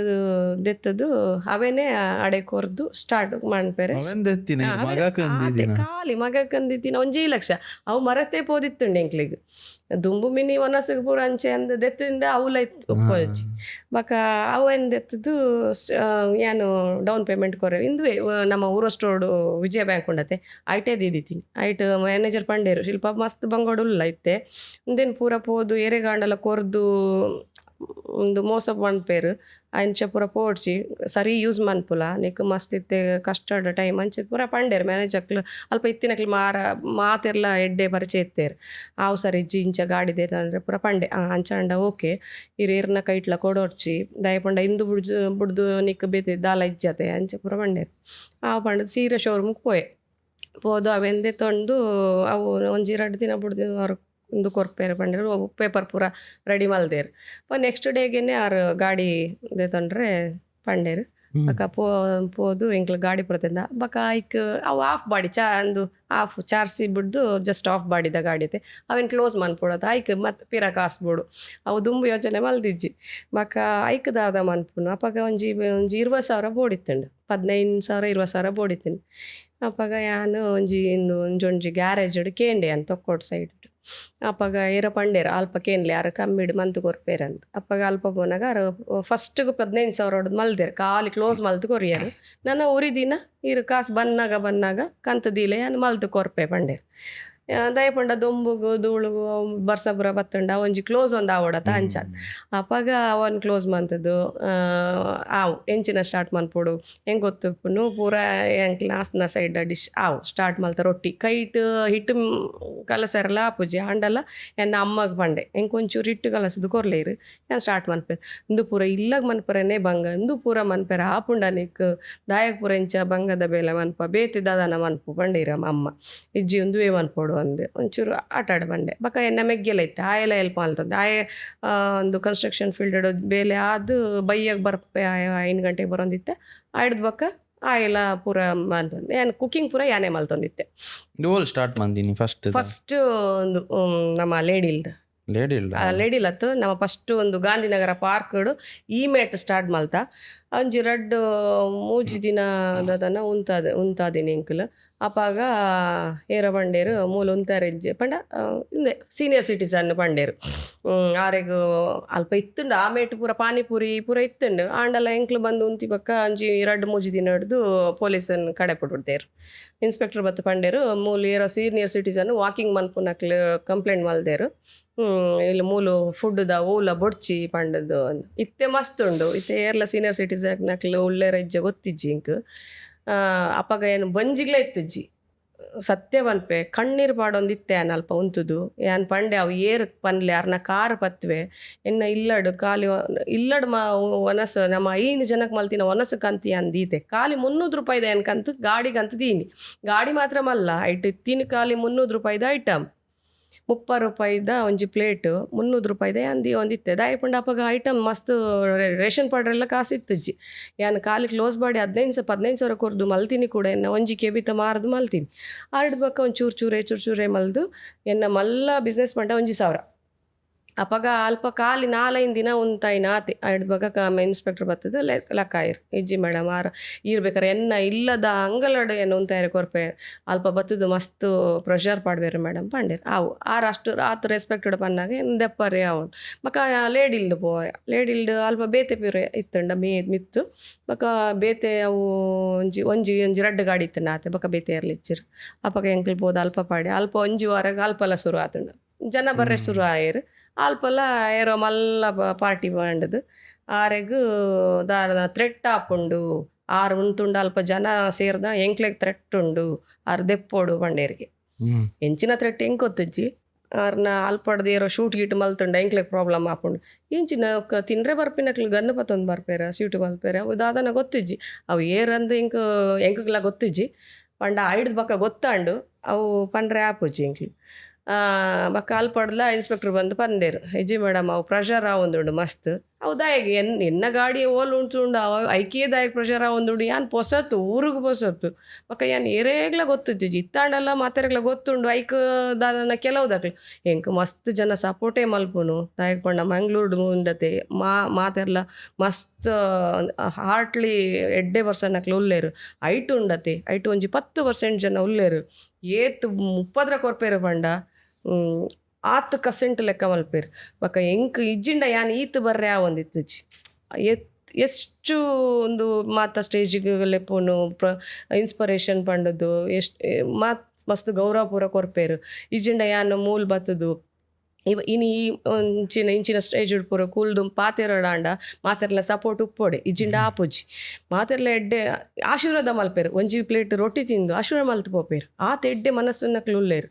ದೆತ್ತದು ಅವೇನೇ ಅಡೆ ಕೊರ್ದು ಸ್ಟಾರ್ಟ್ ಮಾಡ್ಪೇರೆ ಖಾಲಿ ಮಗ ಕಂದಿತ್ತಿನ 1 ಲಕ್ಷ ಅವು ಮರತೆ ಪೋದಿತ್ತುಂಡು ಎಂಕ್ಲಿಗೆ ದುಂಬು ಮಿನಿ ಒನಸಗ್ ಪೂರ ಅಂಚೆ ಅಂದ ದೆತ್ತಿಂದ ಅವಲ ಇತ್ತು ಒಪ್ಪೊಚ್ಚಿ ಬೊಕ ಅವೇನು ದೆತ್ತದು ಏನು ಡೌನ್ ಪೇಮೆಂಟ್ ಕೊರೆ ಇಂದುವೆ ನಮ್ಮ ಊರಸ್ಟೋಡು ವಿಜಯ ಬ್ಯಾಂಕ್ ಉಂಡತೆ ಐಟೇ ದಿದಿತೀನಿ ಐಟ್ ಮ್ಯಾನೇಜರ್ ಪಂಡೇರು ಶಿಲ್ಪ ಮಸ್ತ್ ಬಂಗೋಡುಲ್ಲ ಇತ್ತೆ ಇಂದೇನು ಪೂರ ಪೋದು ಎರೆಗಾಂಡಲ ಕೊರ್ದು ಒಂದು ಮೋಸ ಮನ್ಪೇರು ಅಂಚೆ ಪೂರ ಪೋಡ್ಚಿ ಸರಿ ಯೂಸ್ ಮನ್ಪುಲ ನಿಕ್ ಮಸ್ತ್ ಇತ್ತೆ ಕಷ್ಟಡ್ ಟೈಮ್ ಅಂಚೆ ಪೂರ ಪಂಡೇರು ಮ್ಯಾನೇಜರ್ಕ್ಲು ಅಲ್ಪ ಇತ್ತಿನಕ್ಲು ಮಾತೆರ್ಲ ಎಡ್ಡೆ ಪರಿಚಯ ಇತ್ತೇರು ಆವು ಸರಿ ಇಜ್ಜಿ ಇಂಚ ಗಾಡಿದೆ ಅಂದ್ರೆ ಪೂರ ಪಂಡೆ ಅಂಚಂಡ ಓಕೆ ಇರೇರ್ನ ಕೈಟ್ಲ ಕೊಡೋಡ್ಚಿ ದಯಪಂಡ ಇಂದು ಬುಡ್ದು ನಿಕ್ ಬೇತೆ ದಾಲ ಇಜ್ಜತೆ ಅಂಚೆ ಪೂರ ಪಂಡೇರು ಆವು ಪಂಡದು ಸೀರೆ ಶೋರೂಮ್ಗೆ ಪೋದು ಅವೆಂದೆ ತೊಂದು ಅವು ಒಂಜಿ 2 ದಿನ ಬುಡ್ದು ಒಂದು ಕೊರ್ಪೇರು ಪಂಡೇರು ಪೇಪರ್ ಪೂರ ರೆಡಿ ಮಲ್ದೇರು ನೆಕ್ಸ್ಟ್ ಡೇಗೆನೆ 6 ಗಾಡಿ ತಂಡ್ರೆ ಪಂಡೇರು ಬೊಕ ಪೋದು ಎಂಕ್ಲ ಗಾಡಿ ಪುರತಿಂದ ಬೊಕ ಐಕ್ ಅವು ಆಫ್ ಬಾಡಿ ಅಂದು ಆಫ್ ಚಾರ್ಸಿ ಬಿಡ್ದು ಜಸ್ಟ್ ಆಫ್ ಬಾಡಿದ ಗಾಡಿ ಐತೆ ಅವೇನು ಕ್ಲೋಸ್ ಮನ್ಪುಡೋದು ಐಕ್ ಮತ್ತೆ ಪಿರ ಕಾಸ್ಬೋಡು ಅವು ದುಂಬು ಯೋಚನೆ ಮಲ್ದಿಜ್ಜಿ ಬೊಕ ಐಕ್ ದಾದ ಮನ್ಪುನು ಅಪ್ಪಾಗ ಒಂಜಿ 20,000 ಬೋಡಿತ್ತಂಡು 15,000 20,000 ಬೋಡಿತ್ತೀನಿ ಅಪ್ಪಾಗ ಯಾನು ಒಂಜಿ ಗ್ಯಾರೇಜ್ ಕೇಂಡೆ ಅಂತ ತೊಕ್ಕೋಡು ಸೈಡ್ ಅಪ್ಪಗ ಏರ ಪಂಡೇರ ಅಲ್ಪ ಕೇನ್ಲಿ ಯಾರು ಕಮ್ಮಿಡು ಮಂತ್ ಕೊರ್ಪೇರಂತ ಅಪ್ಪಗ ಅಲ್ಪ ಪೋನಾಗ ಫಸ್ಟ್ಗೆ 15,000 ಹೊಡೆದು ಮಲ್ದೇರು ಖಾಲಿ ಕ್ಲೋಸ್ ಮಲ್ತು ಕೊರಿಯರು ನನ್ನ ಉರಿದಿನ ಇರು ಕಾಸು ಬಂದಾಗ ಕಂತದಿಲೆ ಏನು ಮಲ್ತು ಕೊರ್ಪೆ ಪಂಡೇರು ದಯಪಂಡ ದೊಂಬುಗು ಧೂಳುಗು ಬರ್ಸಪುರ ಬತ್ತಂಡ ಒಂಜಿ ಕ್ಲೋಸ್ ಒಂದು ಆವಡತ ಅಂಚಾದ ಅಪ್ಪಾಗ ಅವನ್ ಕ್ಲೋಸ್ ಮಂತದ್ದು ಆವು ಎಂಚಿನ ಸ್ಟಾರ್ಟ್ ಮನ್ಪೊಡು ಹೆಂಗೆ ಗೊತ್ತಪ್ಪನು ಪೂರ ಹೆಂಗೆ ನಾಸ್ನ ಸೈಡ್ ಡಿಶ್ ಆವು ಸ್ಟಾರ್ಟ್ ಮಲ್ತ ರೊಟ್ಟಿ ಕೈಟ್ ಹಿಟ್ಟು ಕಲಸರಲ್ಲ ಆಪುಜಿ ಹಂಡಲ್ಲ ಎನ್ನ ಅಮ್ಮಗೆ ಪಂಡೆ ಹೆಂಗೆ ಒಂಚೂರು ಹಿಟ್ಟು ಕಲಸದು ಕೊರ್ಲೇರು ಏನು ಸ್ಟಾರ್ಟ್ ಮನ್ಪೇರು ಇಂದು ಪೂರ ಇಲ್ಲಾಗ ಮನ್ಪರೇನೆ ಬಂಗ ಇಂದು ಪೂರ ಮನ್ಪೇರ ಆಪುಂಡ ನಿಕ್ ದಾಯಕ್ ಪೂರ ಎಂಚ ಬಂಗದ ಬೇಲೆ ಮನ್ಪ ಬೇತಿ ದಾದನ ಮನ್ಪು ಪಂಡೀರ ಅಮ್ಮ ಇಜ್ಜಿ ಒಂದುವೇ ಮನ್ಪೊಡು ಅಂದೆ ಒಂಚೂರು ಆಟ ಆಡ ಬಂಡೆ ಬಕ್ಕ ಎನ್ನ ಮೆಗ್ಗೆಲ್ಲ ಇತ್ತು ಆಯೆಲ್ಲ ಹೆಲ್ಪ್ ಮಾಡ್ತಂದು ಒಂದು ಕನ್ಸ್ಟ್ರಕ್ಷನ್ ಫೀಲ್ಡ್ ಬೇಲೆ ಅದು ಬೈಯಾಗ ಬರ್ಪೆ 5 ಗಂಟೆಗೆ ಬರೋಂದಿತ್ತೆ ಆಯ್ದು ಬಕ್ಕ ಆಯೆಲ್ಲ ಪೂರ ಅಂತಂದು ಏನು ಕುಕಿಂಗ್ ಪೂರ ಯಾನೇ ಮಲ್ತೊಂದಿತ್ತೆ ಸ್ಟಾರ್ಟ್ ಮಂದಿನಿ ಫಸ್ಟ್ ಒಂದು ನಮ್ಮ ಲೇಡಿಲ್ದು ಲೇಡಿಲತ್ತು ನಮ್ಮ ಫಸ್ಟ್ ಒಂದು ಗಾಂಧಿನಗರ ಪಾರ್ಕ್ಡು ಮೇಟ್ ಸ್ಟಾರ್ಟ್ ಮಲ್ತ ಅಂಜಿ ರಡ್ಡು ಮೂಜಿ ದಿನ ದಾದನ ಉಂತಾದಿನಿ ಇಂಕುಲು ಅಪ್ಪಾಗ ಏರ ಪಂಡೇರು ಮೂಲ ಉಂತಾರೆಜ್ಜೆ ಪಂಡ ಇಂದೆ ಸೀನಿಯರ್ ಸಿಟಿಸನ್ ಪಂಡೇರು ಆರೆಗು ಅಲ್ಪ ಇತ್ತುಂಡು ಆ ಮೇಟ್ ಪೂರ ಪಾನಿಪುರಿ ಪೂರ ಇತ್ತುಂಡು ಆಂಡಲ ಎಂಕ್ಲು ಬಂದು ಉಂತಿ ಬಕ್ಕ ಅಂಜಿ 2-3 ದಿನ ಹಿಡ್ದು ಪೊಲೀಸನ್ ಕಡೆ ಪುಟ್ಬಿಡ್ತೇರು ಇನ್ಸ್ಪೆಕ್ಟರ್ ಬತ್ತು ಪಂಡೇರು ಮೂಲ ಏರೋ ಸೀನಿಯರ್ ಸಿಟಿಸನ್ ವಾಕಿಂಗ್ ಮನ್ಪುನಕ್ಲು ಕಂಪ್ಲೇಂಟ್ ಮಲ್ದೇರು ಇಲ್ಲಿ ಮೂಲು ಫುಡ್ದ ಊಲ ಬೊಡ್ಚಿ ಪಂಡದು ಇತ್ತೆ ಮಸ್ತ್ ಉಂಡು ಇತ್ತೆ ಏರ್ಲ ಸೀನಿಯರ್ ಸಿಟಿಸನ್ ನಕ್ಲು ಉಳ್ಳೇರ ಇಜ್ಜ ಗೊತ್ತಿಜ್ಜಿ ಇಂಕ್ ಅಪ್ಪಗ ಏನು ಬಂಜಿಗ್ಲೇ ಇತ್ತಿಜ್ಜಿ ಸತ್ಯ ಪನ್ಪೆ ಕಣ್ಣೀರು ಪಾಡೊಂದಿತ್ತೆ ಅನ್ ಅಲ್ಪ ಉಂತುದು ಏನ್ ಪಂಡೆ ಅವು ಏರ್ ಪನ್ಲೆ ಅರ್ನ ಕಾರ್ ಪತ್ವೆ ಎನ್ನ ಇಲ್ಲಡು ಖಾಲಿ ಇಲ್ಲಡು ಒನಸು ನಮ್ಮ 5 ಜನಕ್ಕೆ ಮಲ್ತಿನ ಒನಸು ಕಂತಿ ಅಂದೀತೆ ಖಾಲಿ 300 ರೂಪಾಯಿದ ಏನು ಕಂತು ಗಾಡಿಗಂತ ದೀನಿ ಗಾಡಿ ಮಾತ್ರ ಮಲ್ಲ ಐಟು ತಿನ್ ಖಾಲಿ 300 ರೂಪಾಯಿದ ಐಟಮ್ 30 ರೂಪಾಯಿದ ಒಂಜಿ ಪ್ಲೇಟ್ 300 ರೂಪಾಯಿದ ಅಂದಿ ಒಂದಿತ್ತೆ ದಾಯಪಂಡ ಅಪ್ಪಗ ಐಟಮ್ ಮಸ್ತ್ ರೇಷನ್ ಪೌಡ್ರೆಲ್ಲ ಕಾಸು ಇತ್ತಜ್ಜಿ ಏನು ಖಾಲಿ ಕ್ಲೋಸ್ ಮಾಡಿ 15,000 ಕೊರ್ದು ಮಲ್ತೀನಿ ಕೂಡ ಎನ್ನ ಒಂಜಿ ಕೆಬಿತ ಮಾರದು ಮಲ್ತೀನಿ ಆರ್ಡ್ ಬಕ್ಕ ಒಂದು ಚೂರೇ ಮಲ್ದು ಎನ್ನ ಮಲ್ಲ ಬಿಸ್ನೆಸ್ ಪಂಡ 1,000 ಅಪ್ಪಗ ಅಲ್ಪ ಖಾಲಿ 4-5 ದಿನ ಉಂತಾಯಿನ ಆತೆ ಆಯ್ದು ಬಕ್ಕ ಇನ್ಸ್ಪೆಕ್ಟರ್ ಬರ್ತದೆ ಲೆಕ್ಕಾಯಿರು ಇಜ್ಜಿ ಮೇಡಮ್ ಇರ್ಬೇಕಾರೆ ಎನ್ನ ಇಲ್ಲದ ಅಂಗಲಡು ಏನು ಉಂತಾಯಿರ ಕೊರ್ಪೆ ಅಲ್ಪ ಬತ್ತದು ಮಸ್ತ್ ಪ್ರೆಷರ್ ಪಾಡ್ಬೇರು ಮೇಡಮ್ ಪಂಡೇರು ಅವು ಅಷ್ಟು ಆತು ರೆಸ್ಪೆಕ್ಟೆಡ್ ಪನ್ನಾಗ ಏನು ದೆಪ್ಪರಿ ಅವನು ಬಕ್ಕ ಲೇಡಿಲ್ಡು ಅಲ್ಪ ಬೇತೆ ಪ್ಯೂರೆ ಇತ್ತಂಡ ಮಿತ್ತು ಬಕ್ಕ ಬೇತೆ ಅವು ಒಂಜಿ ರಡ್ಡು ಗಾಡಿ ಇತ್ತಂಡ ಆತೆ ಬಕ್ಕ ಬೇತೆ ಇರ್ಲಿಚ್ಚಿರು ಅಪ್ಪಗ ಎಂಕ್ಲು ಹೋದ ಅಲ್ಪ ಪಾಡಿ ಅಲ್ಪ ಒಂಜಿ ವಾರಗೆ ಅಲ್ಪಲ್ಲ ಶುರು ಆತಂಡ ಜನ ಬರ್ರೆ ಶುರು ಆಯರು ಅಲ್ಪಲ್ಲ ಏರೋ ಮಲ್ಲ ಪಾರ್ಟಿ ಪಂಡದು ಆರೆಗು ದಾರದ ಥ್ರೆಟ್ ಆಪುಂಡು ಆರು ಉಂತುಂಡು ಅಲ್ಪ ಜನ ಸೇರ್ದ ಎಂಕ್ಲೆಗ್ ಥ್ರೆಟ್ ಉಂಡು ಆರು ದೆಪ್ಪೋಡು ಪಂಡೇರಿಗೆ ಎಂಚಿನ ಥ್ರೆಟ್ ಹೆಂಗೆ ಗೊತ್ತಜ್ಜಿ ಅವ್ರನ್ನ ಅಲ್ಪಡ್ದು ಏರೋ ಶೂಟ್ ಗೀಟ್ ಮಲ್ತುಂಡು ಎಂಕ್ಲೆಗ್ ಪ್ರಾಬ್ಲಮ್ ಆಪುಂಡು ಎಂಚಿನ ತಿನ್ರೆ ಬರ್ಪಿನಕ್ಲು ಗನ್ನು ಪತ್ತೊಂದು ಬರ್ಪೇರ ಶೂಟ್ ಮಲ್ಪೇರ ಅವು ದಾದನ ಗೊತ್ತಿಜ್ಜಿ ಅವು ಏರಂದು ಎಂಕಗ್ಲ ಗೊತ್ತಿಜ್ಜಿ ಪಂಡ ಐಡ್ದು ಬಕ್ಕ ಗೊತ್ತಾಂಡು ಅವು ಪಂಡ್ರೆ ಆಪುಜ್ಜಿ ಎಂಕ್ಲು ಬಕ್ಕ ಅಲ್ಪಡ್ಲ ಇನ್ಸ್ಪೆಕ್ಟರ್ ಬಂದು ಪಂಡೇರು ಹೆಜ್ಜಿ ಮೇಡಮ್ ಅವು ಪ್ರೆಷರ್ ಆವೊಂದುಂಡು ಮಸ್ತ್ ಅವು ದಾಯಿಗೆ ಎನ್ನ ಗಾಡಿ ಓಲ್ ಉಂಟುಂಡು ಅವ ಐಕೇ ದಾಯಿಗೆ ಪ್ರೆಷರ್ ಆವೊಂದುಂಡು ಯಾನ್ ಪೊಸತ್ತು ಊರಿಗೆ ಪೊಸತ್ತು ಬಕ್ಕ ಯಾನ್ ಏರೇಗ್ಲ ಗೊತ್ತಿಜ್ಜಿ ಇತ್ತಾಂಡಲ್ಲ ಮಾತೆರೆಗ್ಲ ಗೊತ್ತುಂಡು ಐಕ್ ದಾದನ ಕೆಲವುದಾಗ್ಲಿ ಎಂಕ್ ಮಸ್ತ್ ಜನ ಸಪೋರ್ಟೇ ಮಲ್ಪುನು ದಾಯಕ್ ಪಂಡ ಮಂಗ್ಳೂರು ಮುಂಡತೆ ಮಾತೆರ್ಲ ಮಸ್ತ್ ಹಾರ್ಟ್ಲಿ 2% ಉಲ್ಲೇರು ಐಟು ಉಂಡತೆ ಐಟು ಒಂಜಿ 10% ಜನ ಉಲ್ಲೇರು ಏತ್ 30 ಕೊರ್ಪೇರು ಪಂಡ 10% ಲೆಕ್ಕ ಮಲ್ಪೇರು ಬಕ್ಕ ಎಂಕ್ ಇಜ್ಜಿಂಡ ಯಾನ್ ಈತ್ ಬರ್ರೆ ಒಂದಿತ್ತಜ್ಜಿ ಎಷ್ಟು ಒಂದು ಮಾತ ಸ್ಟೇಜಿಗೆ ಲೆಪ್ಪುನು ಇನ್ಸ್ಪಿರೇಷನ್ ಪಂಡದು ಎಷ್ಟು ಮಸ್ತ್ ಗೌರವ ಪೂರ ಕೊರ್ಪೇರು ಇಜ್ಜಿಂಡ ಯಾನ್ ಮೂಲ್ ಬತ್ತದು ಇಂಚಿನ ಸ್ಟೇಜ್ ಪೂರ ಕೂಲ್ದು ಪಾತೆರಡಾಂಡ ಮಾತೆರ್ಲ ಸಪೋರ್ಟ್ ಉಪ್ಪೊಡೆ ಇಜ್ಜಿಂಡ ಆಪುಜಿ ಮಾತೆರ್ಲ ಎಡ್ಡೆ ಆಶೀರ್ವಾದ ಮಲ್ಪೇರು ಒಂಜಿ ಪ್ಲೇಟ್ ರೊಟ್ಟಿ ತಿಂದು ಆಶೀರ್ವಾದ ಮಲ್ತು ಪೋಪೇರು ಆತ ಎಡ್ಡೆ ಮನಸ್ಸನ್ನಕ್ಲು ಉಲ್ಲೇರು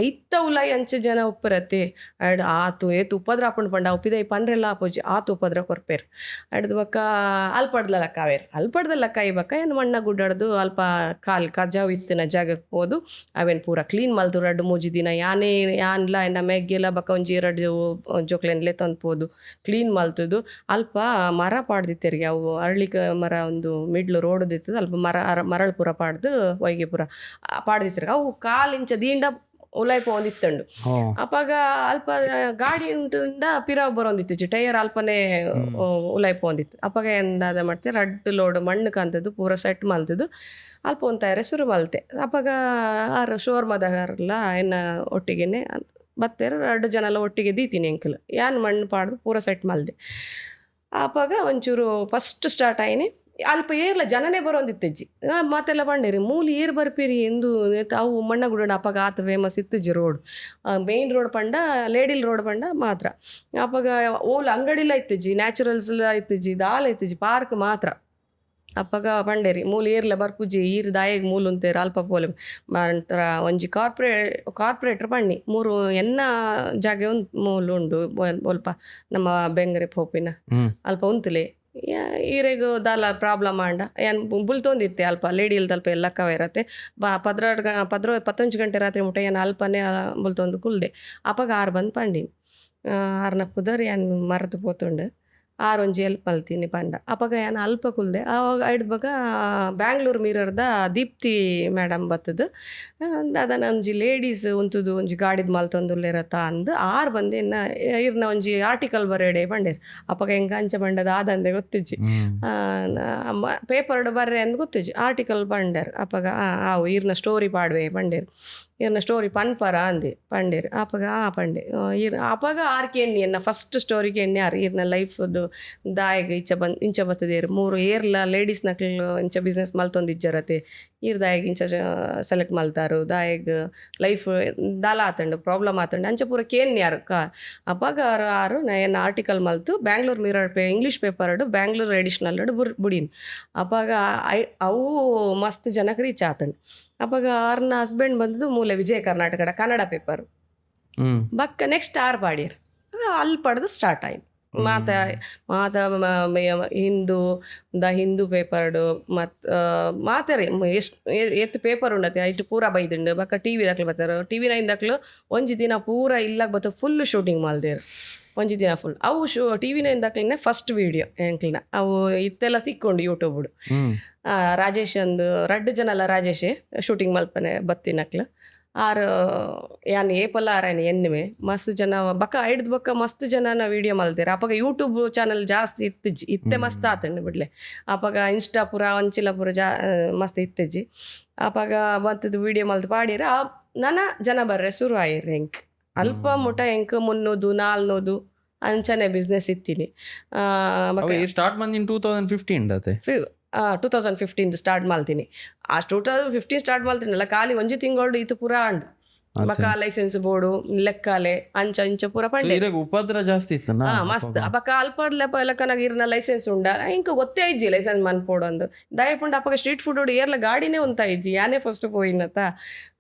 ಐತ ಉಲಾಯಿ ಅಂಚೆ ಜನ ಉಪ್ಪರತ್ತೆ ಅಡ್ ಆತು ಏತು ಉಪದ್ರ ಹಾಕೊಂಡು ಪಂಡ ಉಪ್ಪಿದ ಪಂಡ್ರೆಲ್ಲ ಆಪುಜಿ ಆತು ಉಪದ್ರ ಕೊರ್ಪೇರು ಅಡ್ದು ಬಕ್ಕ ಅಲ್ಪಡ್ದ ಲೆಕ್ಕ ಬಕ್ಕ ಏನು ಮಣ್ಣ ಗುಡ್ಡಾಡ್ದು ಅಲ್ಪ ಕಾಲು ಕಜಾವ್ ಇತ್ತಿನ ಜಾಗಕ್ಕೆ ಹೋದು ಅವೇನು ಪೂರ ಕ್ಲೀನ್ ಮಲ್ತು 2-3 ದಿನ ಯಾನ್ಲ ಎನ್ನ ಮೆಗ್ಗೆಲ್ಲ ಬಕ್ಕ ಒಂಜಿ 2 ಜೋಕ್ಲೆನ್ಲೆ ತಂದ್ಪೋದು ಕ್ಲೀನ್ ಮಲ್ತುದು ಅಲ್ಪ ಮರ ಪಾಡ್ದಿತ್ತೇರಿಗೆ ಅವು ಅರಳಿಕ ಮರ ಒಂದು ಮಿಡ್ಲು ರೋಡ್ ಇರ್ತದೆ ಅಲ್ಪ ಮರಳು ಪೂರ ಪಾಡ್ದು ಹೊಯ್ಗೆ ಪೂರ ಪಾಡ್ದಿತ್ತೇರಿಗೆ ಅವು 1/4 ಇಂಚ ದೀಂಡ ಉಲಾಯ್ ಪೋಂದಿತ್ತಂಡು ಅಪಾಗ ಅಲ್ಪ ಗಾಡಿ ಉಂಟುಂಡ ಪಿರಾವ್ ಬರೋಂದಿತ್ತು ಟೈರ್ ಅಲ್ಪನೇ ಉಲಾಯ್ ಪೋಂದಿತ್ತು ಅಪಾಗ ಎಂದಾದ ಮಾಡ್ತೆ ರಡ್ಡು ಲೋಡ್ ಮಣ್ಣು ಕಾಂತದ್ದು ಪೂರ ಸೆಟ್ ಮಲ್ತದ್ದು ಅಲ್ಪ ಒಂದು ತಯಾರಿ ಶುರು ಮಲ್ತೆ ಅಪಾಗ ಆರು ಶೋರ್ಮದಾರಲ್ಲ ಎನ್ನ ಒಟ್ಟಿಗೆನೆ ಬತ್ತೇರು 2 ಜನ ಎಲ್ಲ ಒಟ್ಟಿಗೆ ದೀತೀನಿ ಅಂಕಲ್ ಯಾನ್ ಮಣ್ಣು ಪಾಡ್ದು ಪೂರ ಸೆಟ್ ಮಲ್ದೆ ಆಪಾಗ ಒಂಚೂರು ಫಸ್ಟ್ ಸ್ಟಾರ್ಟ್ ಆಯ್ನಿ ಅಲ್ಪ ಏರ್ಲ ಜನನೇ ಬರೋಂದಿತ್ತಜ್ಜಿ ಮಾತೆಲ್ಲ ಬಂಡೇರಿ ಮೂಲಿ ಏರ್ ಬರ್ಪೀರಿ ಎಂದು ಅವು ಮಣ್ಣಗುಡ ಅಪಾಗ ಆತ ಫೇಮಸ್ ಇತ್ತಜ್ಜಿ ರೋಡ್ ಮೇಯ್ನ್ ರೋಡ್ ಪಂಡ ಲೇಡಿಲ್ ರೋಡ್ ಪಂಡ ಮಾತ್ರ ಅಪಾಗ ಓಲ್ ಅಂಗಡಿಲ ಇತ್ತಜ್ಜಿ ನ್ಯಾಚುರಲ್ಸ್ ಇತ್ತಜ್ಜಿ ದಾಲ ಇತ್ತಜ್ಜಿ ಪಾರ್ಕ್ ಮಾತ್ರ ಅಪ್ಪಗ ಪಂಡೇರಿ ಮೂಲು ಏರ್ಲ ಬರ್ಪುಜಿ ಈರ್ ದಾಯಗ್ ಮೂಲು ಉಂತೇರು ಅಲ್ಪ ಪೋಲೆ ನಂತರ ಒಂಜಿ ಕಾರ್ಪೊರೇಟ್ರ್ ಪಣ್ಣಿ 3 ಎನ್ನ ಜಾಗೆ ಮೂಲು ಉಂಡು ಸ್ವಲ್ಪ ನಮ್ಮ ಬೆಂಗರೆ ಪೋಪಿನ ಅಲ್ಪ ಉಂತುಲೆ ಈರೆಗು ದಾಲ ಪ್ರಾಬ್ಲಮ್ ಆಂಡ ಏನ್ ಬುಲ್ತೊಂದಿತ್ತೆ ಅಲ್ಪ ಲೇಡಿಲ್ ತಲ್ಪ ಎಲ್ಲ ಕವೇರತ್ತೆ 11 ಗಂಟೆ ರಾತ್ರಿ ಮುಟ್ಟ ಏನು ಅಲ್ಪನೇ ಬುಲ್ತೊಂದು ಕುಲ್ದೆ ಅಪ್ಪಗ 6 ಬಂದು ಪಂಡಿನಿ 6ನ ಪುದರ್ ಏನು ಮರೆತು ಪೋತುಂಡು 6 ಒಂಜಿ ಎಲ್ಪ್ ಮಲ್ತೀನಿ ಪಂಡ ಅಪ್ಪಗ ಏನು ಅಲ್ಪ ಕುಲ್ದೆ ಅವಾಗ ಹಿಡ್ದಾಗ ಬ್ಯಾಂಗ್ಳೂರ್ ಮಿರರ್ದ ದೀಪ್ತಿ ಮೇಡಮ್ ಬತ್ತದು ಅದನ್ನ ಒಂಜಿ ಲೇಡೀಸ್ ಉಂತುದು ಒಂಜಿ ಗಾಡಿದ ಮಲ್ತೊಂದುಲ್ಲೇರತ್ತ ಅಂದು 6 ಬಂದು ಇನ್ನು ಇರ್ನ ಒಂಜಿ ಆರ್ಟಿಕಲ್ ಬರೆಡೆ ಬಂಡೇರು ಅಪ್ಪಗ ಹೆಂಗೆ ಅಂಚ ಬಂಡದ ಆದಂದೆ ಗೊತ್ತಿಜ್ಜಿ ಪೇಪರ್ಡ್ ಬರ್ರೆ ಅಂದು ಗೊತ್ತಿಜ್ಜಿ ಆರ್ಟಿಕಲ್ ಬಂಡೇರು ಅಪ್ಪಗ ಆವು ಇರ್ನ ಸ್ಟೋರಿ ಪಾಡ್ವೆ ಬಂಡೇರು ಇರ್ನ ಸ್ಟೋರಿ ಪನ್ಪರ ಅಂದೆ ಪಂಡೇರು ಅಪ್ಪಗ ಪಂಡೆ ಅಪ್ಪಗ 6 ಎಣ್ಣೆ ಎನ್ನ ಫಸ್ಟ್ ಸ್ಟೋರಿಗೆ ಎಣ್ಣೆ ಇರ್ನ ಲೈಫ್ದು ದಾಯಗ ಇಂಚ ಬತ್ತದೇರು 3 ಏರ್ಲ ಲೇಡೀಸ್ ನಕ್ಲು ಇಂಚ ಬಿಸ್ನೆಸ್ ಮಲ್ತೊಂದಿಜ್ಜರತೆ ಈರ್ ದಾಯಗ ಇಂಚ ಸೆಲೆಕ್ಟ್ ಮಲ್ತಾರು ದಾಯಗ ಲೈಫ್ ದಾಲ ಆತಂಡು ಪ್ರಾಬ್ಲಮ್ ಆತಂಡು ಅಂಚ ಪೂರ ಕೇನ್ಯಾರು ಅಪ್ಪಾಗ ಆರು ನಾ ಏನು ಆರ್ಟಿಕಲ್ ಮಲ್ತು ಬ್ಯಾಂಗ್ಳೂರ್ ಮಿರರ್ ಇಂಗ್ಲೀಷ್ ಪೇಪರ್ಡು ಬ್ಯಾಂಗ್ಳೂರ್ ಎಡಿಷನಲ್ ಬುಡೀನಿ ಅಪ್ಪಾಗ ಅವು ಮಸ್ತ್ ಜನಕ್ಕೆ ರೀಚ್ ಆತಂಡು ಅಪ್ಪಾಗ ಅವ್ರನ್ನ ಹಸ್ಬೆಂಡ್ ಬಂದದ್ದು ಮೂಲೆ ವಿಜಯ ಕರ್ನಾಟಕದ ಕನ್ನಡ ಪೇಪರು ಬಕ್ಕ ನೆಕ್ಸ್ಟ್ 6 ಪಾಡ್ಯರು ಅಲ್ಲಿ ಪಡೆದು ಸ್ಟಾರ್ಟ್ ಆಯ್ತು ಮಾತ ಹಿಂದೂ ಪೇಪರ್ಡು ಮತ್ತು ಮಾತಾರಿ ಎಷ್ಟು ಪೇಪರ್ ಉಂಡತೆ ಐಟು ಪೂರ ಬೈದುಂಡು ಬಕ್ಕ ಟಿ ವಿ ದಾಖಲು ಬರ್ತಾರೆ TV 9 ದಾಖಲು ಒಂಜಿ ದಿನ ಪೂರ ಇಲ್ಲಾಗ ಬತ್ತ ಫುಲ್ ಶೂಟಿಂಗ್ ಮಾಲ್ದೇರು ಒಂಜಿ ದಿನ ಫುಲ್ ಅವು TV 9 ದಾಖಲಿನ ಫಸ್ಟ್ ವೀಡಿಯೋ ಎಂಕ್ಲಿನ ಅವು ಇತ್ತೆಲ್ಲ ಸಿಕ್ಕೊಂಡು ಯೂಟ್ಯೂಬ್ಡು ರಾಜೇಶ್ ಅಂದು 2 ಜನ ಅಲ್ಲ ರಾಜೇಶೇ ಶೂಟಿಂಗ್ ಮಲ್ಪನೆ ಬತ್ತಿನಕ್ಲು ಆರು ಯಾನ್ ಏಪಲ್ಲ ಆರೇನು ಎಣ್ಣೆ ಮಸ್ತ್ ಜನ ಬಕ್ಕ ಹಿಡ್ದು ಬಕ್ಕ ಮಸ್ತ್ ಜನನ ವೀಡಿಯೋ ಮಲ್ದೇರು ಅಪ್ಪಾಗ ಯೂಟ್ಯೂಬ್ ಚಾನಲ್ ಜಾಸ್ತಿ ಇತ್ತೆ ಮಸ್ತ್ ಆತಂಡು ಬಿಡ್ಲೆ ಅಪ್ಪಾಗ ಇನ್ಸ್ಟಾ ಪೂರ ಒಂಚಿಲ ಪೂರ ಮಸ್ತ್ ಇತ್ತಜ್ಜಿ ಅಪ್ಪಾಗ ಮತ್ತದು ವೀಡಿಯೋ ಮಲ್ತು ಪಾಡಿರ ನನ್ನ ಜನ ಬರ್ರೆ ಶುರು ಆಯ್ರಿ ಹೆಂಗೆ ಅಲ್ಪ ಮುಟ ಹೆಂಗೆ 300 400 ಅಂಚನೆ ಬಿಸ್ನೆಸ್ ಇತ್ತೀನಿ ಸ್ಟಾರ್ಟ್ ಬಂದಿನ 2015 2015 ಸ್ಟಾರ್ಟ್ ಮಾಡ್ತೀನಿ 2015 ಸ್ಟಾರ್ಟ್ ಮಾಡ್ತೀನಲ್ಲ ಖಾಲಿ ಒಂಜಿ ತಿಂಗಳು ಇದು ಪೂರ ಅಂಡು ಬಕ್ಕ ಲೈಸೆನ್ಸ್ ಬೋರ್ಡು ಲೆಕ್ಕಾಲೆ ಅಂಚ ಇಂಚ ಪೂರ ಪಂಡೆ ಉಪದ್ರ ಜಾಸ್ತಿ ಇತ್ತು ಮಸ್ತ್ ಬಕ್ಕ ಅಲ್ಪ ಲೆಕ್ಕನಾಗ ಇರ್ನ ಲೈಸೆನ್ಸ್ ಉಂಡ ಇಂಕ ಗೊತ್ತೇ ಇಜ್ಜಿ ಲೈಸೆನ್ಸ್ ಮನ್ಪೋಡು ಅಂದು ದಯಪುಂಡ ಅಪ್ಪಗ ಸ್ಟ್ರೀಟ್ ಫುಡ್ ಏರ್ಲ ಗಾಡಿನೇ ಉಂತ ಇಜ್ಜಿ ಯಾನೇ ಫಸ್ಟ್ ಪೋಯಿನತ್ತ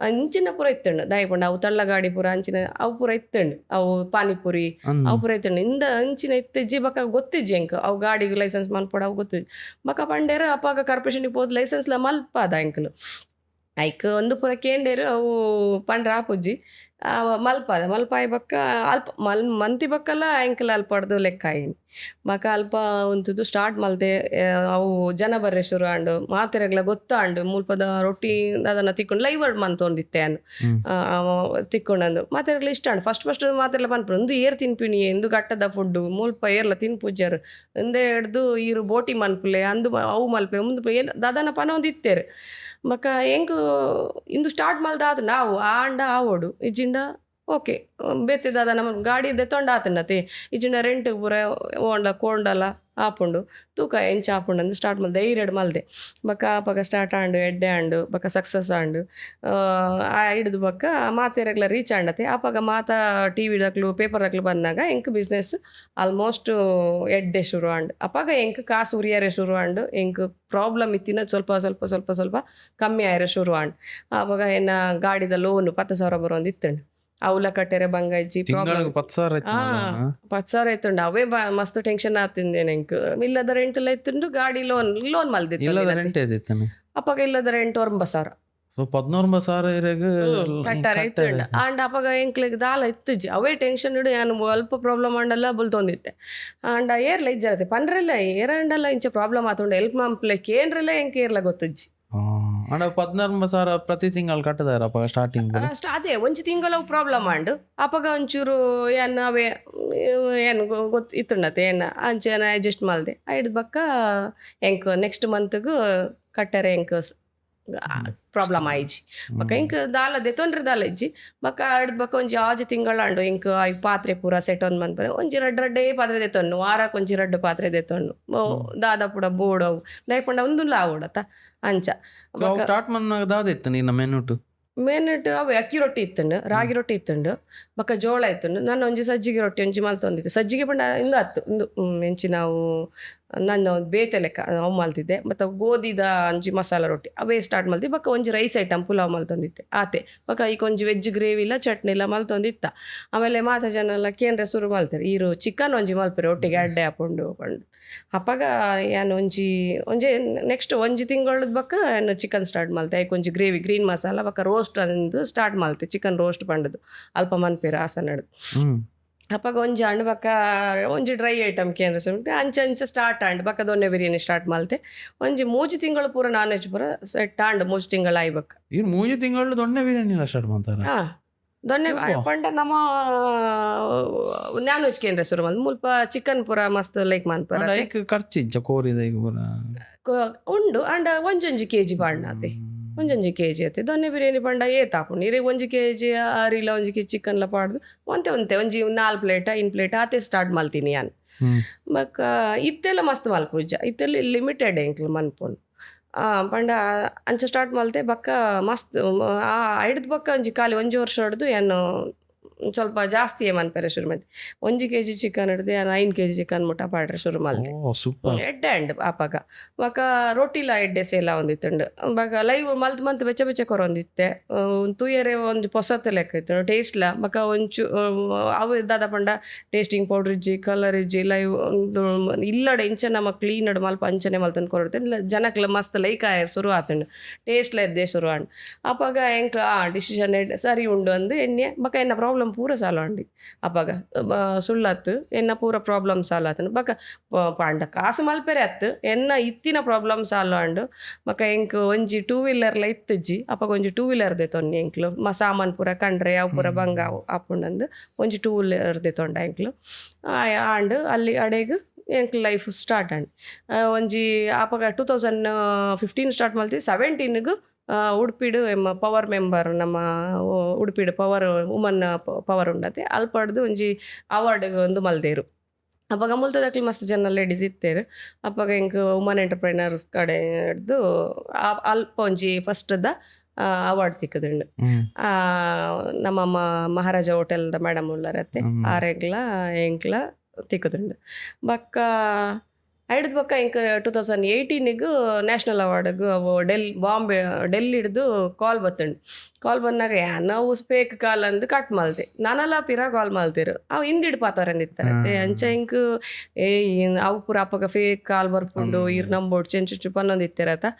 ಅಂಚಿನ ಪೂರ ಇತ್ತಂಡು ದಯಪುಂಡ ಅವು ತಳ್ಳ ಗಾಡಿ ಪೂರ ಅಂಚಿನ ಅವು ಪೂರ ಇತ್ತಂಡು ಅವು ಪಾನಿಪುರಿ ಅವು ಪೂರ ಇತ್ತಂಡು ಇಂದ ಅಂಚಿನ ಇತ್ತಿಜ್ಜಿ ಬಕ್ಕ ಗೊತ್ತಿಜ್ಜಿ ಎಂಕ ಅವು ಗಾಡಿಗೆ ಲೈಸೆನ್ಸ್ ಮನ್ಪೋಡು ಅವು ಗೊತ್ತಿಜ್ಜಿ ಬಕ್ಕ ಪಂಡೇರ ಅಪ್ಪಾಗ ಕಾರ್ಪೊರೇಷನ್ಗೆ ಹೋದ್ ಲೈಸೆನ್ಸ್ಲ ಮಲ್ಪಾದ ಎಂಕಲು ಐಕ್ ಒಂದು ಪೂರ ಕೇಂಡೇರು ಅವು ಪಂಡ್ರ ಆಪುಜ್ಜಿ ಮಲ್ಪಾಯಿ ಬಕ್ಕ ಅಲ್ಪ ಮಂತಿ ಬಕ್ಕಲ್ಲ ಆ್ಯಂಕಲ್ ಅಲ್ಪ ಹೊಡೆದು ಲೆಕ್ಕ ಆಯ್ನಿ ಬಕ್ಕ ಅಲ್ಪ ಒಂತದ್ದು ಸ್ಟಾರ್ಟ್ ಮಲ್ತೆ ಅವು ಜನ ಬರ್ರೆ ಶುರು ಆಂಡು ಮಾತೆರೆಗ್ಲ ಗೊತ್ತಾಂಡು ಮುಲ್ಪದ ರೊಟ್ಟಿ ಅದನ್ನು ತಿಕ್ಕೊಂಡು ಲೈವ್ ವರ್ಡ್ ಮಂತೊಂದಿತ್ತೆ ಅನ್ನು ತಿಕ್ಕೊಂಡಂದು ಮಾತೆರೆಗ್ಲ ಇಷ್ಟ ಆಂಡು ಫಸ್ಟ್ ಮಾತೆಲ್ಲ ಪನ್ಪು ಒಂದು ಏರ್ ತಿನ್ಪಿನಿ ಎಂದು ಗಟ್ಟದ ಫುಡ್ಡು ಮುಲ್ಪ ಏರ್ಲ ತಿನ್ಪುಜ್ಜರು ಒಂದೇ ಹಿಡ್ದು ಈರು ಬೋಟಿ ಮನ್ಪುಲೆ ಅಂದು ಅವು ಮಲ್ಪೆ ಮುಂದೆ ಏನು ದಾದನ ಪನ ಒಂದು ಇತ್ತೇರು ಬಕ್ಕ ಹೆಂಗೆ ಇಂದು ಸ್ಟಾರ್ಟ್ ಮಲ್ದಾದ ನಾವು ಆಂಡ ಆವೋಡು ಇಜ್ಜಿಂಡ ಓಕೆ ಬೇತಿದಾದ ನಮ್ಮ ಗಾಡಿ ತೊಂಡ ಆತಂಡತಿ ಇಜ್ಜಿಂಡ ರೆಂಟ್ ಪೂರ ಕೋಂಡಲ್ಲ ಆಪುಂಡು ತೂಕ ಎಂಚ ಆಪುಂಡು ಅಂದು ಸ್ಟಾರ್ಟ್ ಮಲ್ದೆ ಧೈರ್ಯಡ್ ಮಲ್ದೆ ಬಕ್ಕ ಆಪಗ ಸ್ಟಾರ್ಟ್ ಆಂಡು ಎಡ್ಡೆ ಆಂಡು ಬಕ್ಕ ಸಕ್ಸಸ್ ಆಂಡು ಹಿಡಿದು ಬಕ್ಕ ಮಾತೆರೆಗ್ಲ ರೀಚ್ ಆಂಡತೆ ಆಪಗ ಮಾತಾ TV ದಾಕ್ಲು ಪೇಪರ್ ದಾಕ್ಲು ಬಂದಾಗ ಎಂಕ್ ಬಿಸ್ನೆಸ್ ಆಲ್ಮೋಸ್ಟ್ ಎಡ್ಡೆ ಶುರು ಆಂಡು ಅಪ್ಪಾಗ ಎಂಕ್ ಕಾಸು ಉರಿಯಾರೆ ಶುರು ಆಂಡು ಎಂಕ್ ಪ್ರಾಬ್ಲಮ್ ಇತ್ತಿನ ಸ್ವಲ್ಪ ಕಮ್ಮಿ ಆಯ್ರೆ ಶುರು ಆಂಡು ಆವಾಗ ಏನ ಗಾಡಿದ ಲೋನು 10,000 ಬರೋಂದು ಇತ್ತಂಡು ಅವಲ ಕಟ್ಟೆರೆ ಬಂಗಜ್ಜಿ 10,000 ಆಯ್ತುಂಡು ಅವೇ ಮಸ್ತ್ ಟೆನ್ಷನ್ ಆತಿಂದೇನೆ ಎಂಕ್ ಇಲ್ಲದ ರೆಂಟ್ ಎಲ್ಲ ಇತ್ತುಂಡು ಗಾಡಿ ಲೋನ್ ಮಲ್ದಿತ್ತು ಅಪ್ಪಾಗ ಇಲ್ಲದ ರೆಂಟ್ 19,000 ಕಟ್ಟಾರ ಇತ್ತುಂಡು ಆಂಡ್ ಅಪ್ಪಾಗ ಎಂಕ್ಲಿಗೆ ದಾಲ ಇತ್ತಜ್ಜಿ ಅವೇ ಟೆನ್ಷನ್ ಇಡು ನಾನು ಅಲ್ಪ ಪ್ರಾಬ್ಲಮ್ ಆಂಡಲ್ಲ ಬುಲ್ತೊಂದಿತ್ತೆ ಆಂಡ ಏರ್ಲ ಇಜ್ಜರತೆ ಪನ್ರೆಲ್ಲ ಏರಂಡಲ್ಲ ಇಂಚ ಪ್ರಾಬ್ಲಮ್ ಆತುಂಡು ಹೆಲ್ಪ್ ಮಂಪ್ಲೆಕ್ ಏನ್ರೆಲ್ಲ ಎಂಕ್ ಏರ್ಲ ಗೊತ್ತಜ್ಜಿ ಅಂಡ 14,000 ಪ್ರತಿ ತಿಂಗಳು ಕಟ್ಟದಾರಪ್ಪ ಸ್ಟಾರ್ಟಿಂಗ್ ಅದೇ ಒಂಜಿ ತಿಂಗಳು ಪ್ರಾಬ್ಲಮ್ ಆಂಡು ಅಪಗ ಒಂಚೂರು ಏನು ಅವೇ ಏನು ಗೊತ್ತು ಇತ್ತುಂಡತೆ ಏನು ಅಂಚೆನ ಅಡ್ಜಸ್ಟ್ ಮಲ್ದೆ ಐಡ್ ಬಕ್ಕ ಎಂಕ್ ನೆಕ್ಸ್ಟ್ ಮಂತ್ಗೂ ಕಟ್ಟರೆ ಎಂಕ್ ಪ್ರಾಬ್ಲಮ್ ಆಯ್ಜಿ ಬಕ್ಕ ಇಂಕ್ ದಾಲದೆ ತೊಂದ್ರೆ ದಾಲಜ್ಜಿ ಬಕ್ಕ ಆಡ್ ಬಕ್ಕ ಒಂಜಿ ಆಜಿ ತಿಂಗಳಾಂಡು ಇಂಕ್ ಐ ಪಾತ್ರೆ ಪೂರ ಸೆಟ್ ಒಂದ್ ಮನ್ಪರೆ ಒಂಜಿ ರಡ್ಡೇ ಪಾತ್ರೆ ದೆತ್ತೊಂಡು ವಾರಕ್ಕೆ ಒಂಜಿ ರಡ್ಡು ಪಾತ್ರೆ ದೆತ್ತೊಂಡು ದಾದ ಪುಡ ಬೋಡವು ದಯಪಂಡ ಒಂದು ಲಾವುಡತ ಅಂಚ ಸ್ಟಾರ್ಟ್ ಮನ್ನಾಗ ದಾದಿತ್ತು ನಿನ್ನ ಮೆನುಟು ಮೇನಟ್ ಅವು ಅಕ್ಕಿ ರೊಟ್ಟಿ ಇತ್ತಂಡು ರಾಗಿ ರೊಟ್ಟಿ ಇತ್ತಂಡು ಬಕ್ಕ ಜೋಳ ಇತ್ತಂಡು ನಾನು ಒಂಜಿ ಸಜ್ಜಿಗೆ ರೊಟ್ಟಿ ಒಂಜಿ ಮಲ್ತೊಂದಿತ್ತು ಸಜ್ಜಿಗೆ ಪಂಡ ಇಂದ ಹತ್ತು ಒಂದು ಎಂಚಿ ನಾವು ನಾನು ಬೇತೆ ಲೆಕ್ಕ ಅವು ಮಲ್ತಿದ್ದೆ ಮತ್ತು ಗೋಧಿದ ಒಂಜಿ ಮಸಾಲ ರೊಟ್ಟಿ ಅವೇ ಸ್ಟಾರ್ಟ್ ಮಲ್ತಿ ಬಕ್ಕ ಒಂಜಿ ರೈಸ್ ಐಟಮ್ ಪುಲಾವ್ ಮಲ್ತೊಂದಿತ್ತೆ ಆತೆ ಬಕ್ಕ ಈಗ ಒಂಜಿ ವೆಜ್ ಗ್ರೇವಿ ಇಲ್ಲ ಚಟ್ನಿ ಇಲ್ಲ ಮಲ್ತೊಂದಿತ್ತ ಆಮೇಲೆ ಮಾತ ಜನ ಎಲ್ಲ ಕೇಂದ್ರ ಶುರು ಮಲ್ತಾರೆ ಈರು ಚಿಕನ್ ಒಂಜಿ ಮಲ್ಪರೆ ಒಟ್ಟಿಗೆ ಅಡ್ಡೆ ಹಾಕೊಂಡು ಪಂಡು ಅಪ್ಪಾಗ ಏನು ಒಂಜಿ ನೆಕ್ಸ್ಟ್ ಒಂಜಿ ತಿಂಗಳದ ಬಕ್ಕ ಏನು ಚಿಕನ್ ಸ್ಟಾರ್ಟ್ ಮಲ್ತೆ ಐಕ್ ಒಂಜಿ ಗ್ರೇವಿ ಗ್ರೀನ್ ಮಸಾಲ ಬಕ್ಕ ರೋಸ್ಟ್ ಅಂದು ಸ್ಟಾರ್ಟ್ ಮಲ್ತೆ ಚಿಕನ್ ರೋಸ್ಟ್ ಪಂಡದು ಅಲ್ಪ ಮನ್ಪೇರ ಆಸನಡು ಅಪ್ಪಾಗ ಒಂಜಿ ಹಣ್ಣು ಬಕ್ಕ ಒಂಜಿ ಡ್ರೈ ಐಟಮ್ ಕೇಂದ್ರ ಸುಂಟು ಅಂಚೆ ಸ್ಟಾರ್ಟ್ ಆಂಡ್ ಬಕ್ಕ ದೊನ್ನೆ ಬಿರಿಯಾನಿ ಸ್ಟಾರ್ಟ್ ಮಲ್ತೆ ಒಂಜಿ 3 ತಿಂಗಳು ಪೂರ ನಾನ್ ವೆಜ್ ಪೂರ ಸೆಟ್ ಆಂಡ್ 3 ತಿಂಗಳು ಆಯ್ಬಕ್ಕ ಈ 3 ತಿಂಗಳು ದೊಣ್ಣೆ ಬಿರಿಯಾನಿ ಸ್ಟಾರ್ಟ್ ಮಾಡ್ತಾರೆ ಹಾಂ ದೊನ್ನೆ ಪಂಡ ನಮ್ಮ ನಾನ್ ವೆಜ್ ಕೇಂದ್ರ ಶುರು ಮಲ್ ಮುಲ್ಪ ಚಿಕನ್ ಪೂರ ಮಸ್ತ್ ಲೈಕ್ ಮನ್ಪರ ಖರ್ಚಿಜ್ಜ ಕೋರಿದ ಈಗ ಪೂರ ಉಂಡು ಅಂಡ ಒಂಜೊಂಜಿ ಕೆಜಿ ಬಾಣ್ಣ ಅದೇ ಒಂಜೊಂಜಿ ಕೆಜಿ ಐತೆ ದೊನ್ನೆ ಬಿರಿಯಾನಿ ಪಂಡ ಏತಾಪುಂಡು ಇರಿಗೆ 1 ಕೆಜಿ ಆರಿಲ್ಲ 1 ಕೆಜಿ ಚಿಕನ್ಲ ಪಾಡ್ದು ಒಂತೆ ಒಂಜಿ 4 ಪ್ಲೇಟ್ 5 ಪ್ಲೇಟ್ ಆತೆ ಸ್ಟಾರ್ಟ್ ಮಲ್ತೀನಿ ನಾನು ಬಕ್ಕ ಇತ್ತೆಲ್ಲ ಮಸ್ತ್ ಮಲ್ಪುಜ್ಜ ಇತ್ತೆಲ್ಲ ಲಿಮಿಟೆಡ್ ಎಂಕ್ಲು ಮನ್ಪುಂಡು ಪಂಡ ಅಂಚ ಸ್ಟಾರ್ಟ್ ಮಲ್ತೆ ಬಕ್ಕ ಮಸ್ತ್ ಹಿಡ್ದು ಬಕ್ಕ ಒಂಜಿ ಖಾಲಿ 1 ವರ್ಷ ಹಿಡ್ದು ಏನು ಸ್ವಲ್ಪ ಜಾಸ್ತಿ ಮನ್ಪರೆ ಶುರು ಮಾಡಿ 1 ಕೆಜಿ ಚಿಕನ್ ಹಿಡ್ದು ಏನು 5 ಕೆಜಿ ಚಿಕನ್ ಮುಟ್ಟ ಪಾಡ್ರೆ ಶುರು ಮಲ್ತೆ ಎಡ್ಡೆ ಅಂಡ್ ಆಪಾಗ ಬಕ್ಕ ರೊಟ್ಟಿಲ ಎಡ್ಡೆ ಸೇಲ ಒಂದಿತ್ತಂಡು ಬಕ್ಕ ಲೈವ್ ಮಲ್ತ್ ಬೆಚ್ಚ ಕೊರೊಂದಿತ್ತೆ ತೂಯರೆ ಒಂದು ಪೊಸತ್ತು ಲೆಕ್ಕ ಇತ್ತು ಟೇಸ್ಟ್ಲ ಬಕ್ಕ ಒಂಚು ಅವು ದಾದ ಪಂಡ ಟೇಸ್ಟಿಂಗ್ ಪೌಡ್ರ್ ಇಜ್ಜಿ ಕಲರ್ ಇಜ್ಜಿ ಲೈವ್ ಒಂದು ಇಲ್ಲಡೆ ಇಂಚ ನಮ್ಮ ಕ್ಲೀನ್ ಅಡ್ ಮಲ್ಪ ಅಂಚನೆ ಮಲ್ತಂದು ಕೊರತೆ ಇಲ್ಲ ಜನಕ್ಲ ಮಸ್ತ್ ಲೈಕ್ ಆಯರ್ ಶುರು ಆತಂಡು ಟೇಸ್ಟ್ಲ ಎದ್ದೆ ಶುರು ಆಂಡ್ ಅಪ್ಪಾಗ ಎಂಕ್ ಡಿಸಿಷನ್ ಸರಿ ಉಂಡು ಅಂದು ಎಣ್ಣೆ ಬಕ್ಕ ಎನ್ನ ಪ್ರಾಬ್ಲಮ್ ಪೂರ ಸಾಲ ಅಂಡಿ ಅಪ್ಪಾಗ ಸುಳ್ಳತ್ತು ಎನ್ನ ಪೂರ ಪ್ರಾಬ್ಲಮ್ ಸಾಲ ಆತನು ಬಕ್ಕ ಪಾಂಡ ಕಾಸು ಮಲ್ಪೆರೆ ಅತ್ತು ಎನ್ನ ಇತ್ತಿನ ಪ್ರಾಬ್ಲಮ್ ಸಾಲ ಅಂಡು ಬಕ್ಕ ಎಂಕ್ ಒಂಜಿ 2 ವೀಲರ್ಲ ಇತ್ತಜ್ಜಿ ಅಪ್ಪಾಗ ಒಂಜಿ 2 ವೀಲರ್ ದೆತೊನ್ನಿ ಎಂಕ್ಲು ಸಾಮಾನು ಪೂರ ಕಂಡ್ರೆ ಅವು ಪೂರ ಬಂಗ ಆಪುಂಡಂದು ಒಂಜಿ 2 ವೀಲರ್ ದೆತೊಂಡ ಎಂಕ್ಲು ಆಂಡು ಅಲ್ಲಿ ಅಡೆಗು ಎಂಕ್ ಲೈಫ್ ಸ್ಟಾರ್ಟ್ ಅಂಡ್ ಒಂಜಿ ಆಪಾಗ 2015 ಸ್ಟಾರ್ಟ್ ಮಲ್ತಿ 17ಗೂ ಉಡುಪಿಡು ಪವರ್ ಮೆಂಬರ್ ನಮ್ಮ ಉಡುಪಿಡು ಪವರ್ ವುಮನ್ ಪವರ್ ಉಂಡತೆ ಅಲ್ಪಡ್ದು ಒಂಜಿ ಅವಾರ್ಡ್ ಒಂದು ಮಲ್ದೇರು ಅಪ್ಪಾಗ ಮುಲ್ತದಕ್ಲಿ ಮಸ್ತ್ ಜನ ಲೇಡೀಸ್ ಇತ್ತೇರು ಅಪ್ಪಾಗ ಇಂಕ್ ವುಮನ್ ಎಂಟರ್ಪ್ರೈನರ್ಸ್ ಕಡೆ ಹಿಡ್ದು ಅಲ್ಪ ಒಂಜಿ ಫಸ್ಟ್ದ ಅವಾರ್ಡ್ ತಿಕ್ಕದುಂಡು ನಮ್ಮ ಮಹಾರಾಜ ಹೋಟೆಲ್ದ ಮೇಡಮ್ ಉಳ್ಳರತ್ತೆ ಆರೆಗ್ಲ ಎಂಕ್ಲ ತಿಕ್ಕದುಂಡು ಬಕ್ಕ ಹಿಡ್ದು ಬಕ್ಕ ಇಂಕ 2018ಗೂ ನ್ಯಾಷನಲ್ ಅವಾರ್ಡ್ಗೂ ಅವು ಡೆಲ್ಲಿ ಹಿಡ್ದು ಕಾಲ್ ಬತ್ತುಂಡು ಕಾಲ್ ಬಂದಾಗ ನಾವು ಫೇಕ್ ಕಾಲ್ ಅಂದು ಕಟ್ ಮಲ್ತೆ ನಾನೆಲ್ಲ ಪಿರ ಕಾಲ್ ಮಲ್ತಿರು ಅವು ಹಿಂದಿಡು ಪಾತಾರಂದಿತ್ತಾರತ್ತೆ ಅಂಚ ಇಂಕ್ ಅವು ಪೂರ ಅಪ್ಪಗ ಫೇಕ್ ಕಾಲ್ ಬರ್ಕೊಂಡು ಇರ್ ನಂಬೋಡ್ ಚೆಂಚು ಪನ್ನೊಂದು ಇತ್ತಿರತ್ತ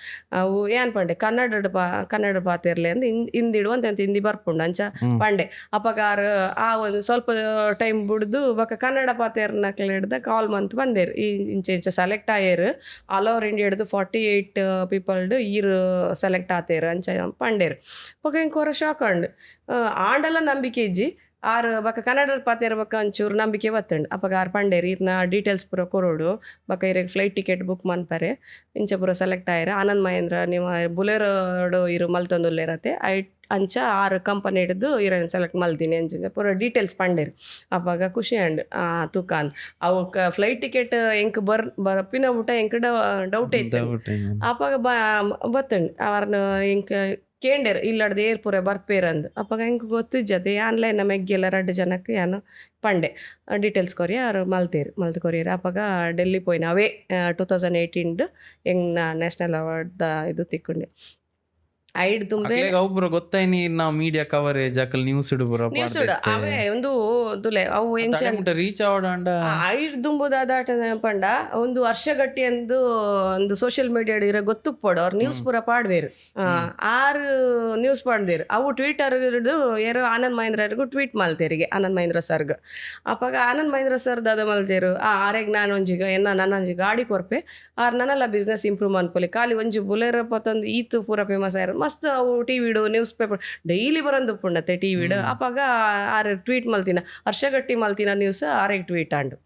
ಅವು ಏನ್ ಪಂಡೆ ಕನ್ನಡ ಪಾತಿರ್ಲಿ ಅಂದ್ ಹಿಂದಿಡು ಅಂತ ಹಿಂದಿ ಬರ್ಪುಂಡು ಅಂಚ ಪಂಡೆ ಅಪ್ಪಗಾರ ಆ ಒಂದು ಸ್ವಲ್ಪ ಟೈಮ್ ಬಿಡ್ದು ಬಕ್ಕ ಕನ್ನಡ ಪಾತಿರ್ನಕ್ಲ ಹಿಡ್ದ ಕಾಲ್ ಮಂತ್ ಬಂದೇರು ಇಂಚೆ ಸೆಲೆಕ್ಟ್ ಆಯೇರು ಆಲ್ ಓವರ್ ಇಂಡಿಯಾ ಹಿಡ್ದು 48 ಪೀಪಲ್ಡು ಈರು ಸೆಲೆಕ್ಟ್ ಆತೇರು ಅಂಚ ಪಂಡೇರು ಬಕ್ಕ ಇಂಕೋರ ಶಾಕ್ ಅಂಡು ಆಂಡಲ್ಲ ನಂಬಿಕೆ ಇಜ್ಜಿ ಆರು ಬಕ್ಕ ಕನ್ನಡ ಪಾತೇರು ಬಕ್ಕ ಒಂಚೂರು ನಂಬಿಕೆ ಬತ್ತಂಡು ಅಪ್ಪಗ ಆರು ಪಂಡೇರು ಇರ್ನ ಡೀಟೇಲ್ಸ್ ಪೂರ ಕೊರೋಡು ಬಕ್ಕ ಇರಿಗೆ ಫ್ಲೈಟ್ ಟಿಕೆಟ್ ಬುಕ್ ಮನ್ಪರೆ ಇಂಚ ಪೂರ ಸೆಲೆಕ್ಟ್ ಆಯ್ರೆ ಆನಂದ್ ಮಹೇಂದ್ರ ನಿಮ್ಮ ಬುಲೆರೋಡು ಇರು ಮಲ್ತೊಂದುಲ್ಲೇರತ್ತೆ ಅಂಚ 6 ಕಂಪನಿ ಹಿಡಿದು ಇರೋನ್ ಸೆಲೆಕ್ಟ್ ಮಲ್ತೀನಿ ಅಂಚ ಪೂರ ಡೀಟೇಲ್ಸ್ ಪಂಡೇರು ಅಪ್ಪಾಗ ಖುಷಿ ಅಂಡ್ ತೂಕಾನ್ ಅವು ಫ್ಲೈಟ್ ಟಿಕೆಟ್ ಎಂಕ್ ಬರ್ಪಿನ ಊಟ ಎಂಕ್ ಡೌಟ್ ಐತೆ ಅಪ್ಪಾಗ ಬತ್ತಂಡು ಅವ್ರನ್ನ ಎಂಕ್ ಕೇಂಡೇರು ಇಲ್ಲಡ್ದು ಏರ್ಪುರ ಬರ್ಪೇರಂದು ಅಪ್ಪಾಗ ಹೆಂಗೆ ಗೊತ್ತಿಜ್ಜದೆ ಆನ್ಲೈನ್ ಮೆಗ್ಗೆಲ್ಲ 2 ಜನಕ್ಕೆ ಏನು ಪಂಡೆ ಡೀಟೇಲ್ಸ್ ಕೊರಿಯ ಅವ್ರು ಮಲ್ತು ಕೊರಿಯರು ಅಪ್ಪಾಗ ಡೆಲ್ಲಿ ಪೋಯ್ನ ಅವೇ 2018 ಹೆಂಗೆ ನ್ಯಾಷನಲ್ ಅವಾರ್ಡ್ದ ಇದು ತಿಕ್ಕೊಂಡೆ ಐಡ್ ತುಂಬೆ ಅವು ಪೂರ ಗೊತ್ತಾಯ್ನಿ ನಾವು ಮೀಡಿಯಾ ಕವರೇಜ್ ಅಕಲ್ ನ್ಯೂಸ್ ಇಡು ಪೂರ ನ್ಯೂಸ್ ಅವೇ ಒಂದು ತುಲೆ ಅವು ಎಂಚ ರೀಚ್ ಆವಡಾಂಡ ಐಡ್ ದುಂಬುದಾಟ ಪಂಡ ಒಂದು ವರ್ಷ ಗಟ್ಟಿ ಒಂದು ಸೋಷಿಯಲ್ ಮೀಡಿಯಾ ಇರ ಗೊತ್ತುಪ್ಪಡು ಅವ್ರು ನ್ಯೂಸ್ ಪೂರ ಪಾಡ್ವೇರು 6 ನ್ಯೂಸ್ ಪಾಡ್ದೇರು ಅವು ಟ್ವಿಟರ್ ಯಾರು ಆನಂದ್ ಮಹೇಂದ್ರರಿಗೂ ಟ್ವೀಟ್ ಮಾಲ್ತೇರಿಗೆ ಆನಂದ್ ಮಹೇಂದ್ರ ಸರ್ಗ್ ಅಪ್ಪಾಗ ಆನಂದ್ ಮಹೇಂದ್ರ ಸರ್ ದಾದ ಮಲ್ತೇರು ಆರೆಗ್ ನಾನು ಒಂಜಿಗ ನನ್ನೊಂಜಿ ಗಾಡಿ ಕೊರ್ಪೆ ನನ್ನೆಲ್ಲ ಬಿಸ್ನೆಸ್ ಇಂಪ್ರೂವ್ ಮಾಡ್ಕೊಲಿ ಖಾಲಿ ಒಂಜಿ ಬುಲೆರ ಪತ್ತೊಂದು ಈತು ಪೂರ ಫೇಮಸ್ ಆಯ್ರು ಮಸ್ತ್ ಅವು ಟಿವಿಡು ನ್ಯೂಸ್ ಪೇಪರ್ ಡೈಲಿ ಬರಂದು ಪುಂಡತೆ ಟಿವಿಡು ಅಪ್ಪಾಗ ಆರು ಟ್ವೀಟ್ ಮಲ್ತಿನ ವರ್ಷಗಟ್ಟಿ ಮಲ್ತಿನ ನ್ಯೂಸ್ ಆರೆಗ್ ಟ್ವೀಟ್ ಆಂಡು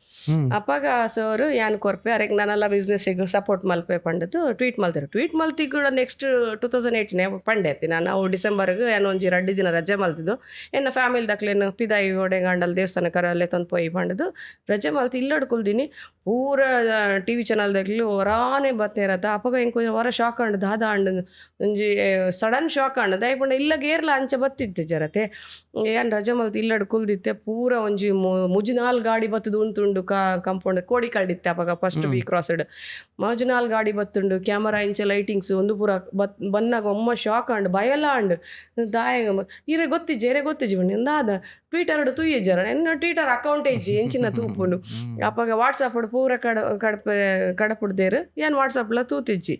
ಅಪ್ಪಾಗ ಸರ್ ಯಾನ್ ಕೊರ್ಪೆ ಅರೆಗ್ ನಾನೆಲ್ಲ ಬಿಸ್ನೆಸ್ಸಿಗೆ ಸಪೋರ್ಟ್ ಮಲ್ಪೆ ಪಂಡದು ಟ್ವೀಟ್ ಮಲ್ತಿರು ಟ್ವೀಟ್ ಮಲ್ತಿ ಕೂಡ ನೆಕ್ಸ್ಟ್ 2018 ಪಂಡೆ ನಾನು ಅವು ಡಿಸೆಂಬರ್ಗೆ ಏನೋ ಒಂಜಿ 2 ದಿನ ರಜೆ ಮಲ್ತಿದ್ದು ಎನ್ನ ಫ್ಯಾಮಿಲಿ ದಕ್ಲೇನು ಪಿದಾಯಿ ಗೋಡೆ ಗಾಂಡಲ್ ದೇವಸ್ಥಾನ ಕರಲ್ಲೇ ತಂದು ಪೋಯಿ ಪಂಡದು ರಜೆ ಮಲ್ತಿ ಇಲ್ಲಡ್ಕೊಳ್ತೀನಿ ಪೂರ ಟಿವಿ ಚಾನಲ್ ದಕ್ಲಿ ಹೊರಾನೇ ಬತ್ತೇರತ್ತ ಅಪ್ಪಾಗ ಹೆಂಗೆ ಹೊರ ಶಾಕ್ ಆಂಡು ದಾದ ಆಂಡು ಒಂಜಿ ಸಡನ್ ಶಾಕ್ ಆಂಡು ದಯಪಂಡ ಇಲ್ಲ ಗೇರ್ಲ ಅಂಚೆ ಬತ್ತಿತ್ತೆ ಜರತೆ ಏನು ರಜೆ ಮಲ್ತಿ ಇಲ್ಲಡ್ ಕುಲ್ದಿತ್ತೆ ಪೂರ ಒಂಜಿ ಮುಜುನಾಲ್ ಗಾಡಿ ಬತ್ತದು ಉಂತುಂಡು ಕಂಪೌಂಡ್ ಕೋಡಿ ಕಳ್ದಿತ್ತೆ ಅಪ್ಪಾಗ ಫಸ್ಟ್ ಬಿ ಕ್ರಾಸ್ಡ್ ಮುಜುನಾಲ್ ಗಾಡಿ ಬತ್ತುಂಡು ಕ್ಯಾಮರಾ ಇಂಚೆ ಲೈಟಿಂಗ್ಸ್ ಒಂದು ಪೂರ ಬಂದಾಗ ಒಮ್ಮ ಶಾಕ್ ಆಂಡು ಭಯಲ್ಲ ಆಂಡು ದಾಯ ಇರೆ ಗೊತ್ತಿಜ್ಜಿ ಎರೆ ಗೊತ್ತಿಜ್ಜಿ ಬನ್ನಿ ದಾದ ಟ್ವಿಟರ್ ತೂಯೆ ಜರ ಎನ್ನ ಟ್ವಿಟರ್ ಅಕೌಂಟ್ ಇಜ್ಜಿ ಎಂಚಿನ ತೂಪುಂಡು ಅಪ್ಪಾಗ ವಾಟ್ಸಪ್ ಪೂರ ಕಡಪುಡ್ದೇರು ಏನು ವಾಟ್ಸಪ್ಲ ತೂತಿಜ್ಜಿ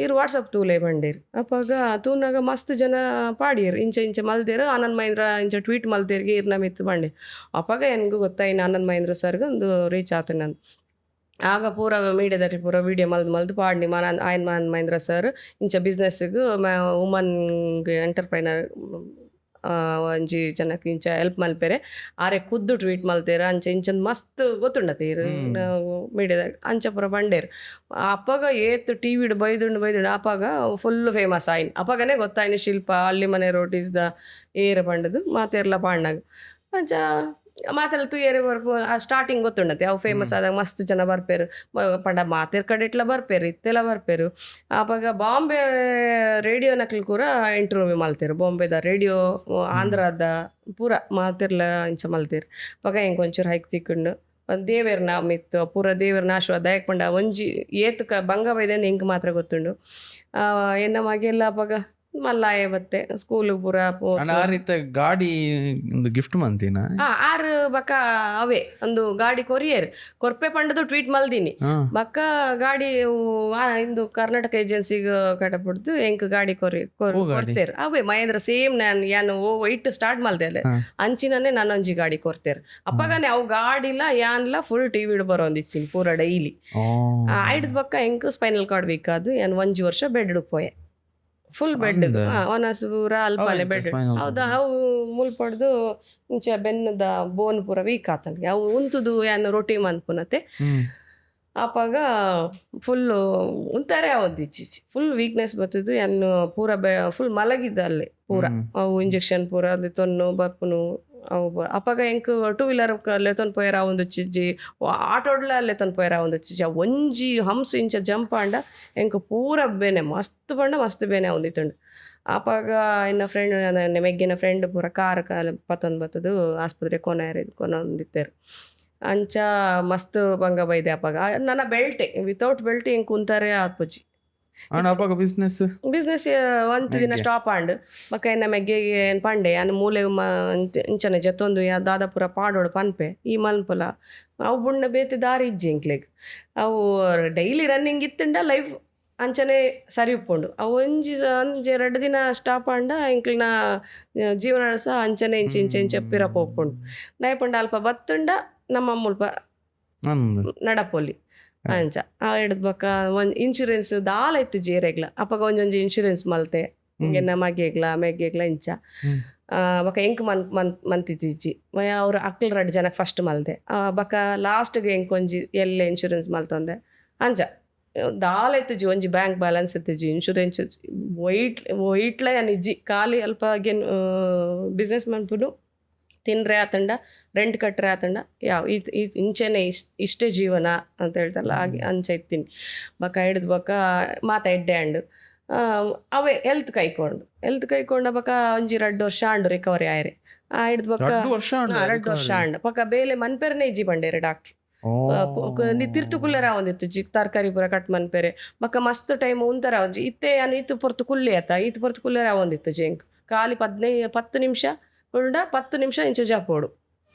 ಇರು ವಾಟ್ಸಪ್ ತೂಲೆ ಬಂಡೇರು ಅಪ್ಪಾಗ ತೂನಾಗ ಮಸ್ತ್ ಜನ ಪಾಡಿಯರು ಇಂಚೆ ಮಲ್ದೇರು ಆನಂದ್ ಮಹೇಂದ್ರ ಇಂಚೆ ಟ್ವೀಟ್ ಮಲ್ದೇರಿಗೆ ಇರ್ನ ಮಿತ್ತು ಬಂಡೆ ಅಪ್ಪಾಗ ನನಗೂ ಗೊತ್ತಾಯಿನ ಆನಂದ್ ಮಹೇಂದ್ರ ಸರ್ಗೆ ಒಂದು ರೀಚ್ ಆತ ನಾನು ಆಗ ಪೂರ ಮೀಡಿಯಾದಲ್ಲಿ ಪೂರ ವೀಡಿಯೋ ಮಲ್ದು ಪಾಡ್ನಿ ಆನಂದ್ ಮಹೇಂದ್ರ ಸರ್ ಇಂಚ ಬಿಸ್ನೆಸ್ಸಿಗೂ ವುಮನ್ಗೆ ಎಂಟರ್ಪ್ರೈನರ್ ಒಂಜಿ ಜನಕ್ಕೆ ಇಂಚ ಹೆಲ್ಪ್ ಮಲ್ಪೆರೆ ಆರೆ ಖುದ್ದು ಟ್ವೀಟ್ ಮಲ್ತೇರು ಅಂಚೆ ಇಂಚನ್ ಮಸ್ತ್ ಗೊತ್ತುಂಡತೀರು ಮೀಡಿಯಾದಾಗ ಅಂಚ ಪೂರ ಬಂಡೇರು ಅಪ್ಪಾಗ ಏತ್ ಟಿವಿಡು ಬೈದುಂಡು ಅಪ್ಪಾಗ ಫುಲ್ ಫೇಮಸ್ ಆಯ್ನು ಅಪ್ಪಾಗನೇ ಗೊತ್ತಾಯ್ನು ಶಿಲ್ಪ ಅಲ್ಲಿ ಮನೆ ರೋಟೀಸ್ದ ಏರ ಪಂಡದು ಮಾತೇರ್ಲ ಪಾಡ್ನಾಗ ಅಂಚ ಮಾತೆಲ್ಲ ತೂಯೇರೆ ಬರ್ಪು ಸ್ಟಾರ್ಟಿಂಗ್ ಗೊತ್ತುಂಡತೆ ಅವು ಫೇಮಸ್ ಆದಾಗ ಮಸ್ತ್ ಜನ ಬರ್ಪೇರು ಪಂಡ ಮಾತೇರ್ ಕಡೆ ಇಟ್ಲ ಬರ್ಪೇರು ಇತ್ತೆಲ್ಲ ಬರ್ಪೇರು ಆವಾಗ ಬಾಂಬೆ ರೇಡಿಯೋ ನಕ್ಲು ಕೂಡ ಇಂಟರ್ವ್ಯೂ ಮಲ್ತೇರು ಬಾಂಬೆದ ರೇಡಿಯೋ ಆಂಧ್ರದ ಪೂರ ಮಾತೆರ್ಲ ಇಂಚ ಮಲ್ತೇರು ಅವಾಗ ಹೆಂಗೆ ಒಂಚೂರು ಹೈಕ್ ತಿಕ್ಕೊಂಡು ದೇವೇರ್ನ ಮಿತ್ತು ಪೂರ ದೇವೇರ್ನ ಆಶ್ವಾದ ದಯಕ್ ಪಂಡ ಒಂಜಿ ಏತ್ ಬಂಗ ಬೈದೇನು ಹಿಂಗೆ ಮಾತ್ರ ಗೊತ್ತುಂಡು ಎನ್ನ ಮಗೆಲ್ಲ ಅವಾಗ ಮಲ್ಲಾಯ ಬತ್ತೆ ಸ್ಕೂಲ್ ಪೂರ ಗಾಡಿ ಒಂದು ಗಿಫ್ಟ್ ಮಂತಿನ 6 ಬಕ್ಕ ಅವೇ ಒಂದು ಗಾಡಿ ಕೊರ್ಪೆ ಪಂಡದು ಟ್ವೀಟ್ ಮಲ್ದಿನಿ ಬಕ್ಕ ಗಾಡಿ ಇಂದು ಕರ್ನಾಟಕ ಏಜೆನ್ಸಿಗೆ ಕಟಪಡ್ದು ಎಂಕ್ ಗಾಡಿ ಕೊರ್ತೇರು ಅವೇ ಮಹೇಂದ್ರ ಸೇಮ್ ನಾನು ವೈಟ್ ಸ್ಟಾರ್ಟ್ ಮಲ್ದೆ ಅಲ್ಲೇ ಅಂಚಿನೇ ನಾನೊಂಜಿ ಗಾಡಿ ಕೊರ್ತೇರು ಅಪ್ಪಗಾನೆ ಅವು ಗಾಡಿಲ್ಲ ಯಾನ್ಲ ಫುಲ್ ಟಿವಿ ಬರೋಂದಿತ್ತೀನಿ ಪೂರ ಡೈಲಿ ಐಡ್ ಬಕ್ಕ ಎಂಕ್ ಸ್ಪೈನಲ್ ಕಾರ್ಡ್ ಬೇಕಾದು ಏನು 1 ವರ್ಷ ಬೆಡ್ ಪೋಯೆ ಫುಲ್ ಬೆಡ್ ಒನಸ್ ಪೂರ ಅಲ್ಪನೆ ಬೆಡ್ ಹೌದಾ ಅವು ಮುಲ್ಪಡ್ದು ಮುಂಚೆ ಬೆನ್ನದ ಬೋನ್ ಪೂರ ವೀಕ್ ಆತನ್ಗೆ ಅವು ಉಂತುದು ಏನು ರೊಟ್ಟಿ ಮನ್ಪುನತೆ ಅಪ್ಪಾಗ ಫುಲ್ಲು ಒಂಥರ ಇಚ್ಚಿಚ್ಚಿ ಫುಲ್ ವೀಕ್ನೆಸ್ ಬರ್ತದ್ದು ಏನು ಪೂರ ಫುಲ್ ಮಲಗಿದ್ದ ಅಲ್ಲೇ ಪೂರ ಅವು ಇಂಜೆಕ್ಷನ್ ಪೂರ ಅದು ತೊನ್ನು ಬರ್ಪುನು ಅವು ಅಪ್ಪಾಗ ಎಂಕ್ 2 ವೀಲರ್ ಲೆತೊಂದು ಪೋಯರ ಒಂದು ಚಿಜ್ಜಿ ಆಟೋಡ್ಲ ಲೆತೊಂದು ಪೋಯರ ಒಂದು ಚಿಜ್ಜಿ ಒಂಜಿ ಹಂಸ ಇಂಚ ಜಂಪ್ ಆಂಡ ಎಂಕ್ ಪೂರ ಬೇನೆ ಮಸ್ತ್ ಬೇನೆ ಒಂದಿತ್ತುಂಡು ಅಪ್ಪಾಗ ಇನ್ನ ಫ್ರೆಂಡ್ ಮೆಗ್ಗಿನ ಫ್ರೆಂಡ್ ಪೂರ ಕಾರ್ ಪತ್ತೊಂದು ಬತ್ತದು ಆಸ್ಪತ್ರೆ ಕೊನೊಂದಿತ್ತೇರು ಅಂಚ ಮಸ್ತ್ ಬಂಗ ಬೈದೆ ಅಪ್ಪಾಗ ನನ್ನ ಬೆಲ್ಟೆ ವಿತೌಟ್ ಬೆಲ್ಟ್ ಹೆಂಗೆ ಕುಂತಾರೆ ಆತ್ಪುಜಿ ಬಿಸ್ನೆಸ್ ಒಂದು ದಿನ ಸ್ಟಾಪ್ ಆಂಡ್ ಬಕ್ಕ ಎನ್ನ ಮೆಗ್ಗೆಗೆ ಏನು ಪಂಡೆ ಅನ್ನ ಮೂಲೆ ಇಂಚನೆ ಜತ್ತೊಂದು ದಾದಾಪುರ ಪಾಡೋಡು ಪನ್ಪೆ ಈ ಮಲ್ಪಲ ಅವು ಬುಣ್ಣ ಬೇತಿ ದಾರಿ ಇಜ್ಜಿ ಇಂಕ್ಲೆಗ್ ಅವು ಡೈಲಿ ರನ್ನಿಂಗ್ ಇತ್ತಂಡ ಲೈಫ್ ಅಂಚನೆ ಸರಿ ಉಪ್ಪುಂಡು ಅವು ಒಂಜಿ 2 ದಿನ ಸ್ಟಾಪ್ ಆಂಡ ಇಂಕ್ಲಿನ ಜೀವನ ಸಹ ಅಂಚನೆ ಇಂಚೆ ಪಿರಪ ಒಪ್ಪುಂಡು ದಯಪಂಡ ಅಲ್ಪ ಬತ್ತುಂಡ ನಮ್ಮ ಮುಲ್ಪ ನಡಪೊಲಿ ಅಂಚ ಹಿಡ್ದು ಬಕ್ಕ ಒಂದು ಇನ್ಶೂರೆನ್ಸ್ ದಾಲ ಇತ್ತು ಜೇರೆಗ್ಲ ಅಪ್ಪಾಗ ಒಂಜೊಂಜಿ ಇನ್ಶೂರೆನ್ಸ್ ಮಲ್ತೆ ಎನ್ನ ಮೆಗ್ಗೆಗ್ಲ ಇಂಚ ಬಕ್ಕ ಎಂಕ್ ಮಂತಿಜ್ಜಿ ಅವ್ರು ಅಕ್ಲ್ 2 ಜನಕ್ಕೆ ಫಸ್ಟ್ ಮಲ್ದೆ ಬಕ್ಕ ಲಾಸ್ಟ್ಗೆ ಎಂಕ್ ಒಂಜಿ ಎಲ್ಲೆ ಇನ್ಶೂರೆನ್ಸ್ ಮಲ್ತೊಂದೆ ಅಂಚ ದಾಲ ಇತ್ತುಜಿ ಒಂಜಿ ಬ್ಯಾಂಕ್ ಬ್ಯಾಲೆನ್ಸ್ ಇತ್ತುಜಿ ಇನ್ಶೂರೆನ್ಸ್ ವೈಟ್ಲ ಏನು ಇಜ್ಜಿ ಖಾಲಿ ಅಲ್ಪ ಬಿಸ್ನೆಸ್ ಮನ್ಪುಡು ತಿನ್ರೆ ಆತಂಡ ರೆಂಟ್ ಕಟ್ರೆ ಆತಂಡ ಇಂಚೆನೆ ಇಷ್ಟೇ ಜೀವನ ಅಂತ ಹೇಳ್ತಾರಲ್ಲ ಹಾಗೆ ಅಂಚೆ ಇತ್ತೀನಿ ಬಕ್ಕ ಹಿಡ್ದು ಬಕ್ಕ ಎಡ್ಡೆ ಆಂಡು ಅವೇ ಹೆಲ್ತ್ ಕೈಕೊಂಡು ಬಕ್ಕ ಒಂಜಿ 2 ವರ್ಷ ಆಂಡು ರಿಕವರಿ ಆಯ್ರೆ ಹಿಡ್ದು ಬಕ್ಕ 2 ವರ್ಷ ಆಂಡು ಪಕ್ಕ ಬೇಲೆ ಮನ್ಪೆರ್ನೆ ಇಜ್ಜಿ ಬಂಡೇರೆ ಡಾಕ್ಟ್ರು ತಿರ್ತು ಕುಲ್ಲೆರ ಒಂದಿತ್ತು ಜಿಕ್ ತರಕಾರಿ ಪೂರ ಕಟ್ ಮನ್ಪೆರೆ ಬೊಕ್ಕ ಮಸ್ತ್ ಟೈಮ್ ಉಂತರ ಒಂಜಿ ಇತ್ತೆ ಅನ್ ಇತ್ತು ಪೊರ್ತು ಕುಲ್ಲಿ ಆತ ಇತ್ತು ಪೊರ್ತು ಕುಲ್ಲೆರ ಒಂದಿತ್ತು ಜೇಂಕ್ ಖಾಲಿ 10 ನಿಮಿಷ ಉಂಡ 10 ನಿಮಿಷ ಇಂಚ ಜಾಪೋಡು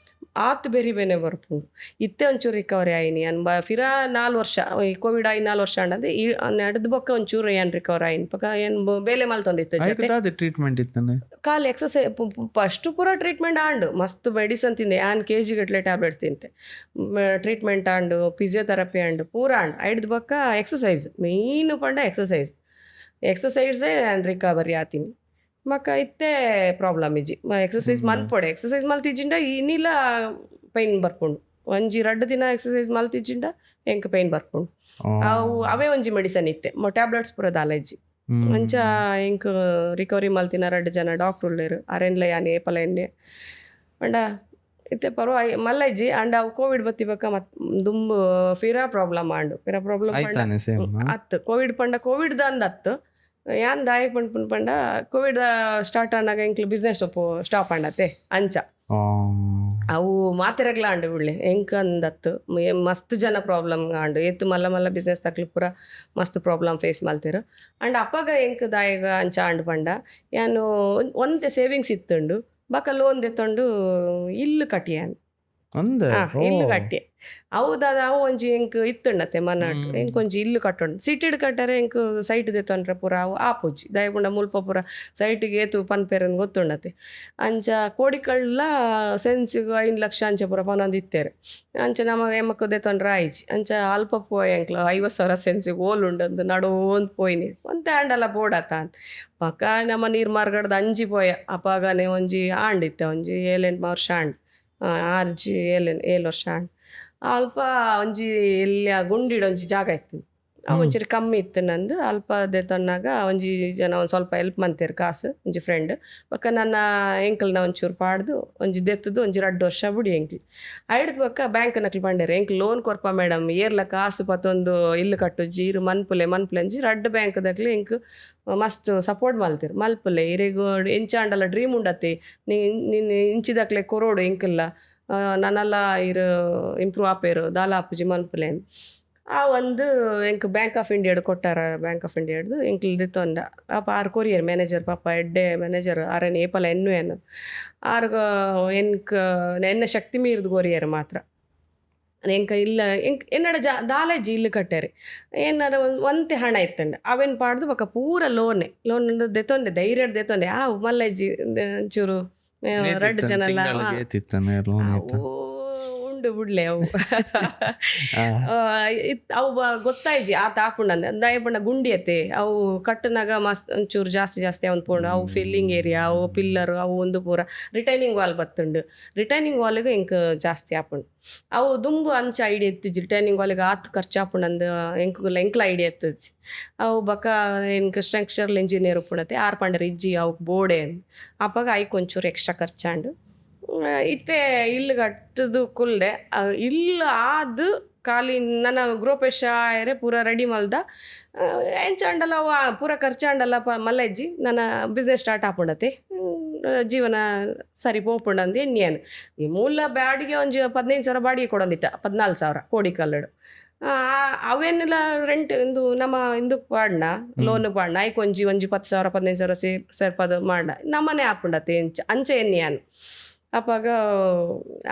ಆತ್ ಬೆರಿ ಬೇನೆ ಬರ್ಪುಂಡು ಇತ್ತೆ ಒಂಚೂರು ರಿಕವರಿ ಆಯ್ನಿ ಫಿರಾ 4 ವರ್ಷ ಈ ಕೋವಿಡ್ ಆಯ್ 4 ವರ್ಷ ಅಂಡಂದು ಈ ನಡೆದ ಬೊಕ್ಕ ಒಂಚೂರು ಏನ್ ರಿಕವರ್ ಆಯ್ನಿ ಪಕ್ಕ ಏನ್ ಬೇಲೆ ಮಲ್ತೊಂದಿತ್ತು ಜೊತೆ ಟ್ರೀಟ್ಮೆಂಟ್ ಇತ್ತಾನೆ ಕಾಲು ಎಕ್ಸಸೈಸ್ ಫಸ್ಟ್ ಪೂರ ಟ್ರೀಟ್ಮೆಂಟ್ ಆಂಡು ಮಸ್ತ್ ಮೆಡಿಸನ್ ತಿಂದೆ ಆನ್ KG ಗಟ್ಲೆ ಟ್ಯಾಬ್ಲೆಟ್ಸ್ ತಿಂತೆ ಟ್ರೀಟ್ಮೆಂಟ್ ಆಂಡು ಫಿಸಿಯೋಥೆರಪಿ ಆಂಡು ಪೂರ ಆಂಡು ಐಡ್ದು ಬೊಕ್ಕ ಎಕ್ಸಸೈಸ್ ಮೇಯ್ನ್ ಪಂಡ ಎಕ್ಸಸೈಸೇ ರಿಕವರಿ ಆತೀನಿ ಮಕ್ಕ ಇತ್ತೆ ಪ್ರಾಬ್ಲಮ್ ಇಜ್ಜಿ ಎಕ್ಸಸೈಸ್ ಮಲ್ಪೊಡೆ ಎಕ್ಸಸೈಸ್ ಮಲ್ತಿಜ್ಜಿಂಡ ಇನ್ನಿಲ್ಲ ಪೈನ್ ಬರ್ಪುಂಡು ಒಂಜಿ 2 ದಿನ ಎಕ್ಸಸೈಸ್ ಮಲ್ತಿಜ್ಜಿಂಡ ಎಂಕ್ ಪೈನ್ ಬರ್ಪುಂಡು ಅವೇ ಒಂಜಿ ಮೆಡಿಸನ್ ಇತ್ತೆ ಟ್ಯಾಬ್ಲೆಟ್ಸ್ ಪೂರ ದಾಲೆಜ್ಜಿ ಅಂಚ ಎಂಕ್ ರಿಕವರಿ ಮಲ್ತಿನ 2 ಜನ ಡಾಕ್ಟ್ರ್ ಉಳ್ಳೇರು ಅರೆನ್ಲೆ ಯಾನಿ ಏಪಲ ಎಣ್ಣೆ ಅಂಡ ಇತ್ತೆ ಪರ್ವ ಮಲ್ಲಜ್ಜಿ ಅಂಡ ಅವು ಕೋವಿಡ್ ಬತ್ತಿ ಬಕ್ಕ ಮತ್ ದುಂಬು ಫಿರಾ ಪ್ರಾಬ್ಲಮ್ ಅತ್ತು ಕೋವಿಡ್ ಪಂಡ ಕೋವಿಡ್ ಅಂದ್ ಅತ್ತು ಯಾನ್ ದಾಯಕ್ ಪಂಡ ಕೋವಿಡ್ ಸ್ಟಾರ್ಟ್ ಆನಾಗ ಎಂಕ್ಲು ಬಿಸ್ನೆಸ್ ಸ್ಟಾಪ್ ಆಂಡತೆ ಅಂಚ ಅವು ಮಾತೆರೆಗ್ಲ ಆಂಡು ಬಿಡ್ಲೆ ಎಂಕ್ ಅಂದತ್ತು ಮಸ್ತ್ ಜನ ಪ್ರಾಬ್ಲಮ್ ಆಂಡು ಎತ್ತು ಮಲ್ಲ ಬಿಸ್ನೆಸ್ ತಕ್ಲು ಪೂರ ಮಸ್ತ್ ಪ್ರಾಬ್ಲಮ್ ಫೇಸ್ ಮಲ್ತಿರು ಅಂಡ್ ಅಪ್ಪಗ ಎಂಕ್ ದಾಯಗ ಅಂಚ ಆಂಡು ಪಂಡ ಯಾನು ಒಂತೆ ಸೇವಿಂಗ್ಸ್ ಇತ್ತುಂಡು ಬಕ ಲೋನ್ ದೆತ್ತೊಂಡು ಇಲ್ಲು ಕಟ್ಟಿಯಾನು ಇಲ್ಲು ಕಟ್ಟಿ ಹೌದಾದ ಅವು ಒಂಜಿ ಎಂಕ್ ಇತ್ತುಂಡತ್ತೆ ಮನಾಟು ಎಂಕ್ ಒಂಜಿ ಇಲ್ಲು ಕಟ್ಟೊಂಡು ಸಿಟಿಡ್ ಕಟ್ಟರೆ ಎಂಕ್ ಸೈಟ್ ದೆತ್ತೊಂಡ್ರೆ ಪೂರ ಅವು ಆಪುಜ್ಜಿ ದಯಪುಂಡ ಮುಲ್ಪ ಪೂರ ಸೈಟಿಗೆ ಏತು ಪನ್ಪೆರನ್ ಗೊತ್ತುಂಡತ್ತೆ ಅಂಚ ಕೋಡಿಕಳ್ಳ ಸೆನ್ಸಿಗೆ 5 ಲಕ್ಷ ಅಂಚ ಪೂರ ಪನೊಂದು ಇತ್ತೇರೆ ಅಂಚ ನಮಗೆ ಎಮ್ಮಕ್ಕ ದೆತ್ತೊಂಡ್ರೆ ಆಯ್ಚಿ ಅಂಚ ಅಲ್ಪ ಪೋಯ್ ಎಂಕ್ಲ 50,000 ಸೆನ್ಸಿಗೆ ಓಲುಂಡಂದು ನಡೋಂದು ಪೋಯ್ನಿ ಒಂತೆ ಆಂಡಲ್ಲ ಬೋಡಾತ ಅಂತ ಪಕ್ಕ ನಮ್ಮ ನೀರು ಮಾರ್ಗಡ್ದು ಅಂಜಿ ಪೋಯ ಅಪಾಗನೆ ಒಂಜಿ ಆಂಡಿತ್ತೆ ಒಂಜಿ 7-8 ವರ್ಷ ಆಂಡ್ 6-7 ವರ್ಷ ಆಂಡ್ ಅಲ್ಪ ಒಂಜಿ ಎಲ್ಲಿಯ ಗುಂಡಿಡ್ ಒಂಜಿ ಜಾಗ ಇತ್ತು ಒಂಚೂರು ಕಮ್ಮಿ ಇತ್ತು ನಂದು ಅಲ್ಪ ದೆತ್ತೊನ್ನಾಗ ಒಂಜಿ ಜನ ಒಂದು ಸ್ವಲ್ಪ ಹೆಲ್ಪ್ ಮಂತೇರು ಕಾಸು ಒಂಜಿ ಫ್ರೆಂಡ್ ಬೊಕ್ಕ ನನ್ನ ಎಂಕಲ್ನ ಒಂಚೂರು ಪಾಡ್ದು ಒಂಜಿ ದೆತ್ತದು ಒಂಜಿ 2 ವರ್ಷ ಬುಡಿ ಎಂಕ್ಲಿ ಐಡ್ದು ಬೊಕ್ಕ ಬ್ಯಾಂಕ್ ನಕ್ಲು ಪಂಡೇರು ಎಂಕ್ ಲೋನ್ ಕೊರ್ಪ ಮೇಡಮ್ ಏರ್ಲ ಕಾಸು ಪತ್ತೊಂದು ಇಲ್ಲು ಕಟ್ಟು ಜೀರು ಮನ್ಪುಲೆ ಅಂಜಿ 2 ಬ್ಯಾಂಕ್ ದಕ್ಲು ಎಂಕ್ ಮಸ್ತ್ ಸಪೋರ್ಟ್ ಮಲ್ತಿರು ಮಲ್ಪುಲೆ ಇರೆಗು ಎಂಚಾಂಡಲ್ಲ ಡ್ರೀಮ್ ಉಂಡತ್ತೆ ನೀನು ಇಂಚಿದಕ್ಲೆ ಕೊರೋಡು ಎಂಕಲ್ಲ ನನ್ನೆಲ್ಲ ಇರು ಇಂಪ್ರೂವ್ ಆಪೇರು ದಾಲ ಆಪುಜಿ ಮನ್ಪುಲೆ ಆ ಒಂದು ಎಂಕ್ ಬ್ಯಾಂಕ್ ಆಫ್ ಇಂಡಿಯಾಡು ಕೊಟ್ಟಾರ ಬ್ಯಾಂಕ್ ಆಫ್ ಇಂಡಿಯಾಡ್ದು ಎಂಕ್ ಇಲ್ದಿತ್ತೊಂಡ ಅಪ್ಪ 6 ಕೊರಿಯರ್ ಮ್ಯಾನೇಜರ್ ಪಾಪ ಎಡ್ಡೆ ಮ್ಯಾನೇಜರ್ ಆರನ್ ಏಪಲ ಎನ್ನು ಆರ್ಗ ಎನ್ಕ್ ಎನ್ನ ಶಕ್ತಿ ಮೀರ್ದು ಕೊರಿಯರ್ ಮಾತ್ರ ಎಂಕ ಇಲ್ಲ ಎಂಕ್ ಎನ್ನಡ ದಾಲೇಜಿ ಇಲ್ಲು ಕಟ್ಟೇರಿ ಏನಾರ ಒಂತೆ ಹಣ ಇತ್ತಂಡ ಅವೇನು ಪಾಡ್ದು ಬೊಕ್ಕ ಪೂರ ಲೋನ್ ದೆತ್ತೊಂದೆ ಧೈರ್ಯ ದೆತ್ತೊಂದೆ ಮಲ್ಲಜ್ಜಿ ಚೂರು 2 ಜನ ಉಂಡು ಬಿಡ್ಲೆ ಅವು ಅವು ಗೊತ್ತಾಯ್ಜಿ ಆತ ಹಾಕೊಂಡಂದೆ ದಯಪಂಡ ಗುಂಡಿ ಅತ್ತೆ ಅವು ಕಟ್ಟನಾಗ ಮಸ್ತ್ ಒಂಚೂರು ಜಾಸ್ತಿ ಅವನ್ ಪೋಂಡು ಅವು ಫಿಲ್ಲಿಂಗ್ ಏರಿಯಾ ಅವು ಪಿಲ್ಲರ್ ಅವು ಒಂದು ಪೂರ ರಿಟೈನಿಂಗ್ ವಾಲ್ ಬತ್ತುಂಡು ರಿಟೈನಿಂಗ್ ವಾಲಿಗೆ ಎಂಕ್ ಜಾಸ್ತಿ ಹಾಪುಂಡು ಅವು ದುಂಬು ಅಂಚ ಐಡಿಯಾ ಎತ್ತಿಜ್ಜಿ ರಿಟೈನಿಂಗ್ ವಾಲಿಗೆ ಆತ್ ಖರ್ಚು ಹಾಪುಂಡು ಎಂಕ್ಲ ಐಡಿಯಾ ಎತ್ತಿಜ್ಜಿ ಅವು ಬಕ್ಕ ಎಂಕ್ ಸ್ಟ್ರಕ್ಚರಲ್ ಇಂಜಿನಿಯರ್ ಉಪ್ಪುಡತ್ತೆ 6 ಪಂಡರ್ ಇಜ್ಜಿ ಅವು ಬೋಡೆ ಅಪ್ಪಾಗ ಐಕ್ ಒಂಚೂರು ಎಕ್ಸ್ಟ್ರಾ ಖರ್ಚಾಂಡು ಇತ್ತೆ ಇಲ್ಲು ಕಟ್ಟದು ಕುಲ್ದೆ ಇಲ್ಲು ಆದು ಖಾಲಿ ನನ್ನ ಗೃಹಪ್ರವೇಶ ಆಯರೆ ಪೂರ ರೆಡಿ ಮಲ್ದ ಎಂಚಾಂಡಲ್ಲ ಅವ ಪೂರ ಖರ್ಚಾಂಡಲ್ಲ ಮಲ್ಲಜ್ಜಿ ನನ್ನ ಬಿಸ್ನೆಸ್ ಸ್ಟಾರ್ಟ್ ಆಪುಂಡತೆ ಜೀವನ ಸರಿ ಪೋಪುಂಡಂದು ಎನ್ನೇನು ಈ ಮೂಲ ಬ್ಯಾಡಿಗೆ ಒಂಜಿ 15,000 ಬಾಡಿಗೆ ಕೊಡೊಂದಿಟ್ಟ 14,000 ಕೋಡಿಕಲ್ಲಡು ಅವೇನೆಲ್ಲ ರೆಂಟ್ ಇಂದು ನಮ್ಮ ಇಂದಕ್ಕೆ ಪಾಡ್ನ ಲೋನ್ ಪಾಡ್ನ ಐಕ್ ಒಂಜಿ 10,000 15,000 ಸೇರ್ಪದು ಮಾಡ ನಮ್ಮನೆ ಹಾಪುಂಡತೆ ಅಂಚ ಎನ್ನೇನು ಅಪ್ಪಾಗ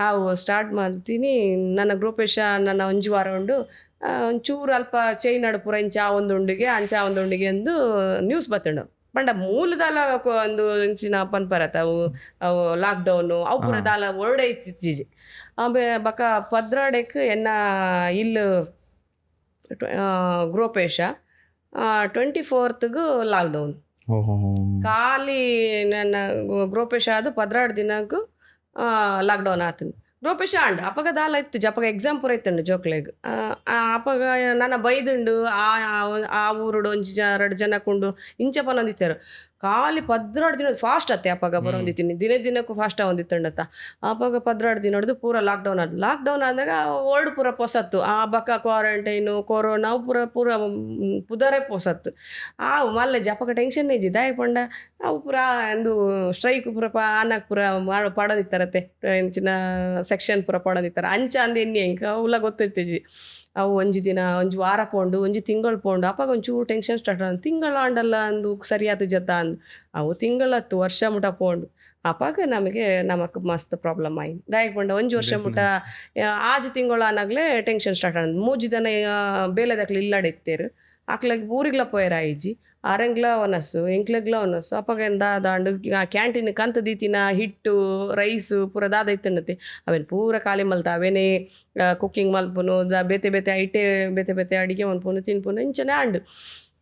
ಅವು ಸ್ಟಾರ್ಟ್ ಮಾಡ್ತೀನಿ ನನ್ನ ಗೃಹಪ್ರವೇಶ ನನ್ನ ಒಂಜಿ ವಾರ ಉಂಡು ಒಂಚೂರು ಅಲ್ಪ ಚೈನ್ ಪೂರ ಇಂಚ ಒಂದು ಉಂಡಿಗೆ ಅಂಚ ಒಂದು ಉಂಡಿಗೆ ಎಂದು ನ್ಯೂಸ್ ಬತ್ತುಂಡು ಪಂಡ ಮೂಲದಾಲ ಒಂದು ಇಂಚಿನ ಪನ್ಪರತ್ತ ಅವು ಲಾಕ್ಡೌನು ಅವು ಪೂರ ದಾಲ ಒಳ್ಳೆ ಇತ್ತಿಜ್ಜಿ ಆಮೆ ಬಕ ಪದ್ರಾಡೆಕ್ ಎನ್ನ ಇಲ್ಲು ಗೃಹಪ್ರವೇಶ 24th ಲಾಕ್ಡೌನ್ ಖಾಲಿ ನನ್ನ ಗೃಹಪ್ರವೇಶ ಆದ 16 ದಿನಕ್ಕೂ ಲಾಕ್ಡೌನ್ ಆತನು ಗೃಹಪ್ರವೇಶ ಆಂಡು ಅಪ್ಪಗ ದಾಲ ಇತ್ತು ಅಪ್ಪಗ ಎಕ್ಸಾಮ್ ಪೂರ ಇತ್ತುಂಡು ಜೋಕ್ಲೆಗ್ ಅಪ್ಪಗ ನನ್ನ ಬೈದುಂಡು ಆ ಊರುಡು ಒಂಜಿ 2 ಜನ ಕೊಂಡು ಇಂಚ ಪನೊಂದಿತ್ತೇರು ಖಾಲಿ 16 ದಿನ ಫಾಸ್ಟ್ ಅತ್ತೆ ಅಪ್ಪಾಗ ಬರೋಂದಿತ್ತೀನಿ ದಿನಕ್ಕೂ ಫಾಸ್ಟ್ ಒಂದಿತ್ತಂಡತ್ತ ಅಪ್ಪಾಗ 16 ದಿನ ಪೂರ ಲಾಕ್ಡೌನ್ ಆದಾಗ ಓಲ್ಡ್ ಪೂರ ಪೊಸತ್ತು ಆ ಬಕ್ಕ ಕ್ವಾರಂಟೈನು ಕೊರೋನಾ ಪೂರ ಪುದರೇ ಪೊಸತ್ತು ಆ ಮಲ್ಲ ಜಪಕ ಟೆನ್ಷನ್ ಇಜ್ಜಿ ದಾಯ ಪಂಡ ಅವು ಪೂರ ಒಂದು ಸ್ಟ್ರೈಕ್ ಪೂರ ಆನಾಗ ಪೂರ ಪಡದಿತ್ತಾರತ್ತೆ ಇಂಚಿನ ಸೆಕ್ಷನ್ ಪೂರ ಪಡದಿತ್ತಾರ ಅಂಚ ಅಂದ ಎಣ್ಣೆ ಇಂಕ ಅವಲ ಗೊತ್ತೈತಿಜಿ ಅವು ಒಂಜಿ ದಿನ ಒಂಜಿ ವಾರ ಪೋಂಡು ಒಂಜಿ ತಿಂಗಳು ಪೋಂಡು ಅಪ್ಪಾಗ ಒಂಚೂರು ಟೆನ್ಷನ್ ಸ್ಟಾರ್ಟ್ ಆದ ತಿಂಗಳ ಆಂಡಲ್ಲ ಅಂದು ಸರಿಯಾದ ಜತ ಅಂದು ಅವು ತಿಂಗಳತ್ತು ವರ್ಷ ಮುಟ ಪೋಂಡು ಅಪ್ಪಾಗ ನಮಕ್ ಮಸ್ತ್ ಪ್ರಾಬ್ಲಮ್ ಆಯ್ತು ದಾಯಕ್ ಪಂಡ ಒಂಜಿ ವರ್ಷ ಮುಟ ಆಜ್ ತಿಂಗಳು ಅನಾಗ್ಲೇ ಟೆನ್ಷನ್ ಸ್ಟಾರ್ಟ್ ಆದ 3 ದಿನ ಬೇಲೆದಕ್ಲೆ ಇಲ್ಲಾಡೆತ್ತೇರು ಅಕ್ಲಾಗ ಊರಿಗ್ಲ ಪೋಯರ ಐಜಿ ಆರೆಂಗ್ಲ ಒನಸ್ಸು ಎಂಕ್ಲೆಗ್ಲ ಒನಸ್ಸು ಅಪ್ಪಾಗ ದಾಂಡು ಕ್ಯಾಂಟೀನ್ ಕಂತ ದೀತಿನ ಹಿಟ್ಟು ರೈಸು ಪೂರ ದಾದ ಇತ್ತಂಡತೆ ಅವೇನು ಪೂರ ಖಾಲಿ ಮಲ್ತ ಅವೇನೇ ಕುಕ್ಕಿಂಗ್ ಮಲ್ಪುನು ಬೇತೆ ಐಟೆ ಬೇತೆ ಅಡಿಗೆ ಮಲ್ಪುನು ತಿನ್ಪುನು ಇಂಚನೆ ಆಂಡು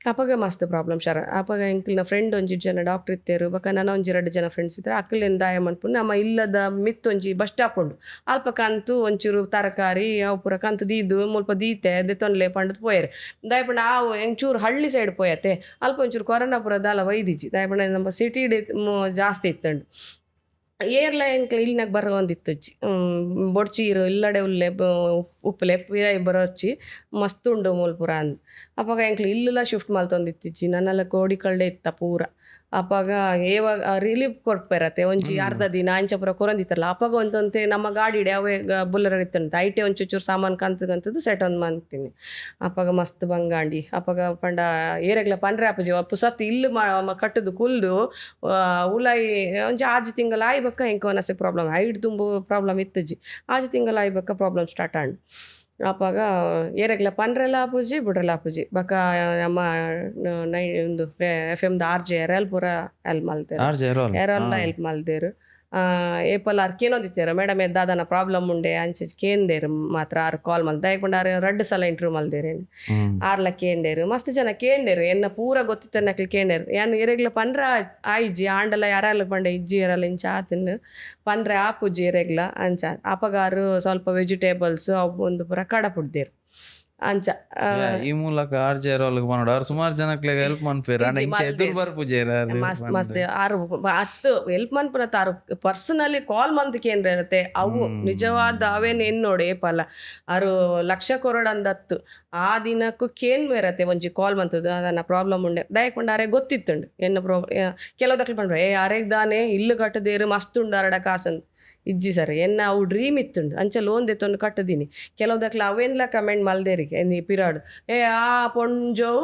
ಅಪ್ಪಾಗ ಮಸ್ತ್ ಪ್ರಾಬ್ಲಮ್ ಶಾರ ಅಪ್ಪಾಗ ಎಂಕ್ಲಿನ ಫ್ರೆಂಡ್ ಒಂಜಿ ಜನ ಡಾಕ್ಟರ್ ಇತ್ತೇರು ಬಕ್ಕ ನನ್ನ ಒಂಜಿ 2 ಜನ ಫ್ರೆಂಡ್ಸ್ ಇದ್ದಾರೆ ಅಕ್ಕಲೇನು ದಾಯ ಮನ್ಪುನು ನಮ್ಮ ಇಲ್ಲದ ಒಂಜಿ ಬಸ್ ಸ್ಟಾಪ್ ಉಂಡು ಅಲ್ಪ ಕಂತು ಒಂಚೂರು ತರಕಾರಿ ಅವು ಪೂರ ಕಂತು ದೀದು ಮುಲ್ಪ ದೀತೆ ದೆತ್ತೊನ್ಲೆ ಪಂಡದು ಪೋಯರು ದಾಯಪಂಡ ಅವು ಎಂಚೂರು ಹಳ್ಳಿ ಸೈಡ್ ಪೋಯತ್ತೆ ಅಲ್ಪ ಒಂಚೂರು ಕೊರೋನಾ ಪೂರ ದಾಲ ವೈದಿಜ್ಜಿ ದಾಯಪಂಡ ನಮ್ಮ ಸಿಟಿ ಜಾಸ್ತಿ ಇತ್ತಂಡು ಏರ್ಲ ಎಂಕ್ಲ ಇಲ್ಲಿನಾಗ ಬರೋ ಒಂದಿತ್ತಜ್ಜಿ ಬೊಡ್ಚೀರು ಇಲ್ಲಡೆ ಉಲ್ಲೆ ಉಪ್ಪುಲೆ ಪಿರಾಯಿ ಬರೋಚ್ಚಿ ಮಸ್ತ್ ಉಂಡು ಮೂಲ್ಪುರ ಅಂದು ಅಪ್ಪಾಗ ಎಂಕ್ಲು ಇಲ್ಲೆಲ್ಲ ಶಿಫ್ಟ್ ಮಲ್ತೊಂದಿತ್ತಿಜ್ಜಿ ನನ್ನೆಲ್ಲ ಕೋಡಿ ಕಳ್ಳೆ ಇತ್ತ ಪೂರ ಅಪ್ಪಾಗ ಏವಾಗ ರಿಲೀಫ್ ಕೊಡ್ಪೇರತ್ತೆ ಒಂಜಿ ಅರ್ಧ ದಿನ ಅಂಚ ಪೂರ ಕೊರಂದಿತ್ತಲ್ಲ ಅಪ್ಪಾಗ ಒಂದಂತೆ ನಮ್ಮ ಗಾಡಿಡೆ ಅವೇ ಬುಲ್ಲರ ಇತ್ತಂತ ಐಟೆ ಒಂಚೂರು ಸಾಮಾನು ಕಂತದಂತದ್ದು ಸೆಟ್ ಒಂದು ಮಾಡ್ತೀನಿ ಅಪ್ಪಾಗ ಮಸ್ತ್ ಬಂಗಾಂಡಿ ಅಪ್ಪಾಗ ಪಂಡ ಏರೆಗ್ಲ ಪಂಡ್ರೆ ಅಪ್ಪಜಿ ಪುಸತ್ ಇಲ್ಲು ಕಟ್ಟದು ಕುಲ್ದು ಉಲಾಯಿ ಒಂಜಿ ಆಜು ತಿಂಗಳ ಆಯ್ಬಕ್ಕ ಹೆಂಗೆ ಒನಸೆ ಪ್ರಾಬ್ಲಮ್ ಐಡ್ ತುಂಬು ಪ್ರಾಬ್ಲಮ್ ಇತ್ತಜ್ಜಿ ಆಜು ತಿಂಗಳ ಆಯ್ಬಕ್ಕ ಪ್ರಾಬ್ಲಮ್ ಸ್ಟಾರ್ಟ್ ಆಂಡ್ ಅಪ್ಪಾಗ ಏರೆಗ್ಲ ಪಂಡ್ರೆಲ್ಲ ಆಪುಜಿ ಬಿಡ್ರೆಲ್ಲ ಆಪುಜಿ ಬಕ್ಕ ನಮ್ಮ ಒಂದು FM RJ ಎಲ್ ಪೂರ ಹೆಲ್ಪ್ ಮಲ್ತೇರು ಎರೆಲ್ಲ ಹೆಲ್ಪ್ ಮಲ್ತೇರು ಏಪಲ್ ಆರ್ ಕೇನೋದಿತ್ತೇರು ಮೇಡಮ್ ದಾದನ ಪ್ರಾಬ್ಲಮ್ ಉಂಡೆ ಅಂಚೆ ಕೇಂದೇರು ಮಾತ್ರ ಆರು ಕಾಲ್ ಮಲ್ ದಯಕೊಂಡು 2 ಸಲ ಇಂಟರ್ವ್ಯೂ ಮಲ್ದೇರೇನು ಆರ್ಲ ಕೇಂಡೇರು ಮಸ್ತ್ ಜನ ಕೇಂಡೇರು ಎನ್ನ ಪೂರ ಗೊತ್ತಿತ್ತನ್ನಕ್ಲಿ ಕೇಂಡೇರು ಏನು ಎರೆಗ್ಲ ಪಂಡ್ರ ಆಯ್ಜಿ ಆಂಡಲ ಯಾರಲ್ಲ ಪಂಡೆ ಇಜ್ಜಿ ಯಾರಲ್ಲ ಇಂಚ ಆತನ್ನು ಪಂಡ್ರೆ ಆಪುಜ್ಜಿ ಎರೆಗ್ಲ ಅಂಚ ಅಪಗಾರು ಸ್ವಲ್ಪ ವೆಜಿಟೇಬಲ್ಸ್ ಅವು ಒಂದು ಪೂರ ಕಡ ಪುಡ್ದೇರು ಅಂಚ ಈ ಮೂಲಕ ಆರ್ಜೆರೋಲ್ಗೆ ಮಾಡೋಡು ಅವ್ರು ಸುಮಾರು ಜನಕ್ಕೆ ಹೆಲ್ಪ್ ಮನ್ಪೇರು ಎದುರು ಬರ್ಪುಜೇರ ಮಸ್ತ್ ಆರು ಹತ್ತು ಹೆಲ್ಪ್ ಮನ್ಪುನತ್ತ ಆರು ಪರ್ಸನಲಿ ಕಾಲ್ ಮಂತ್ಕೆ ಏನ್ರ ಇರತ್ತೆ ಅವು ನಿಜವಾದ ಅವೇನು ಏನು ನೋಡಿ ಪಲ್ಲ ಆರು ಲಕ್ಷ ಕೊರಡಂದತ್ತು ಆ ದಿನಕ್ಕೂ ಕೇನ್ ಇರತ್ತೆ ಒಂಜಿ ಕಾಲ್ ಮಂತದ್ದು ಅದನ್ನ ಪ್ರಾಬ್ಲಮ್ ಉಂಡೆ ದಯಕೊಂಡಾರೆ ಗೊತ್ತಿತ್ತುಂಡು ಎನ್ನ ಕೆಲವುದಕ್ಲು ಪಂಡ್ರೆ ಅರೆಗ್ದಾನೆ ಇಲ್ಲು ಕಟ್ಟದೇರು ಮಸ್ತ್ ಉಂಡು ಅರಡ ಕಾಸನ್ ಇಜ್ಜಿ ಸರ್ ಎನ್ನ ಅವು ಡ್ರೀಮ್ ಇತ್ತುಂಡು ಅಂಚ ಲೋನ್ ದೆತ್ತೊಂದು ಕಟ್ಟದೀನಿ ಕೆಲವುದಕ್ಲ ಅವೇನ್ಲ ಕಮೆಂಟ್ ಮಲ್ದೇರಿಗೆ ಈ ಪಿರಾಡ್ ಆ ಪೊಂಜವು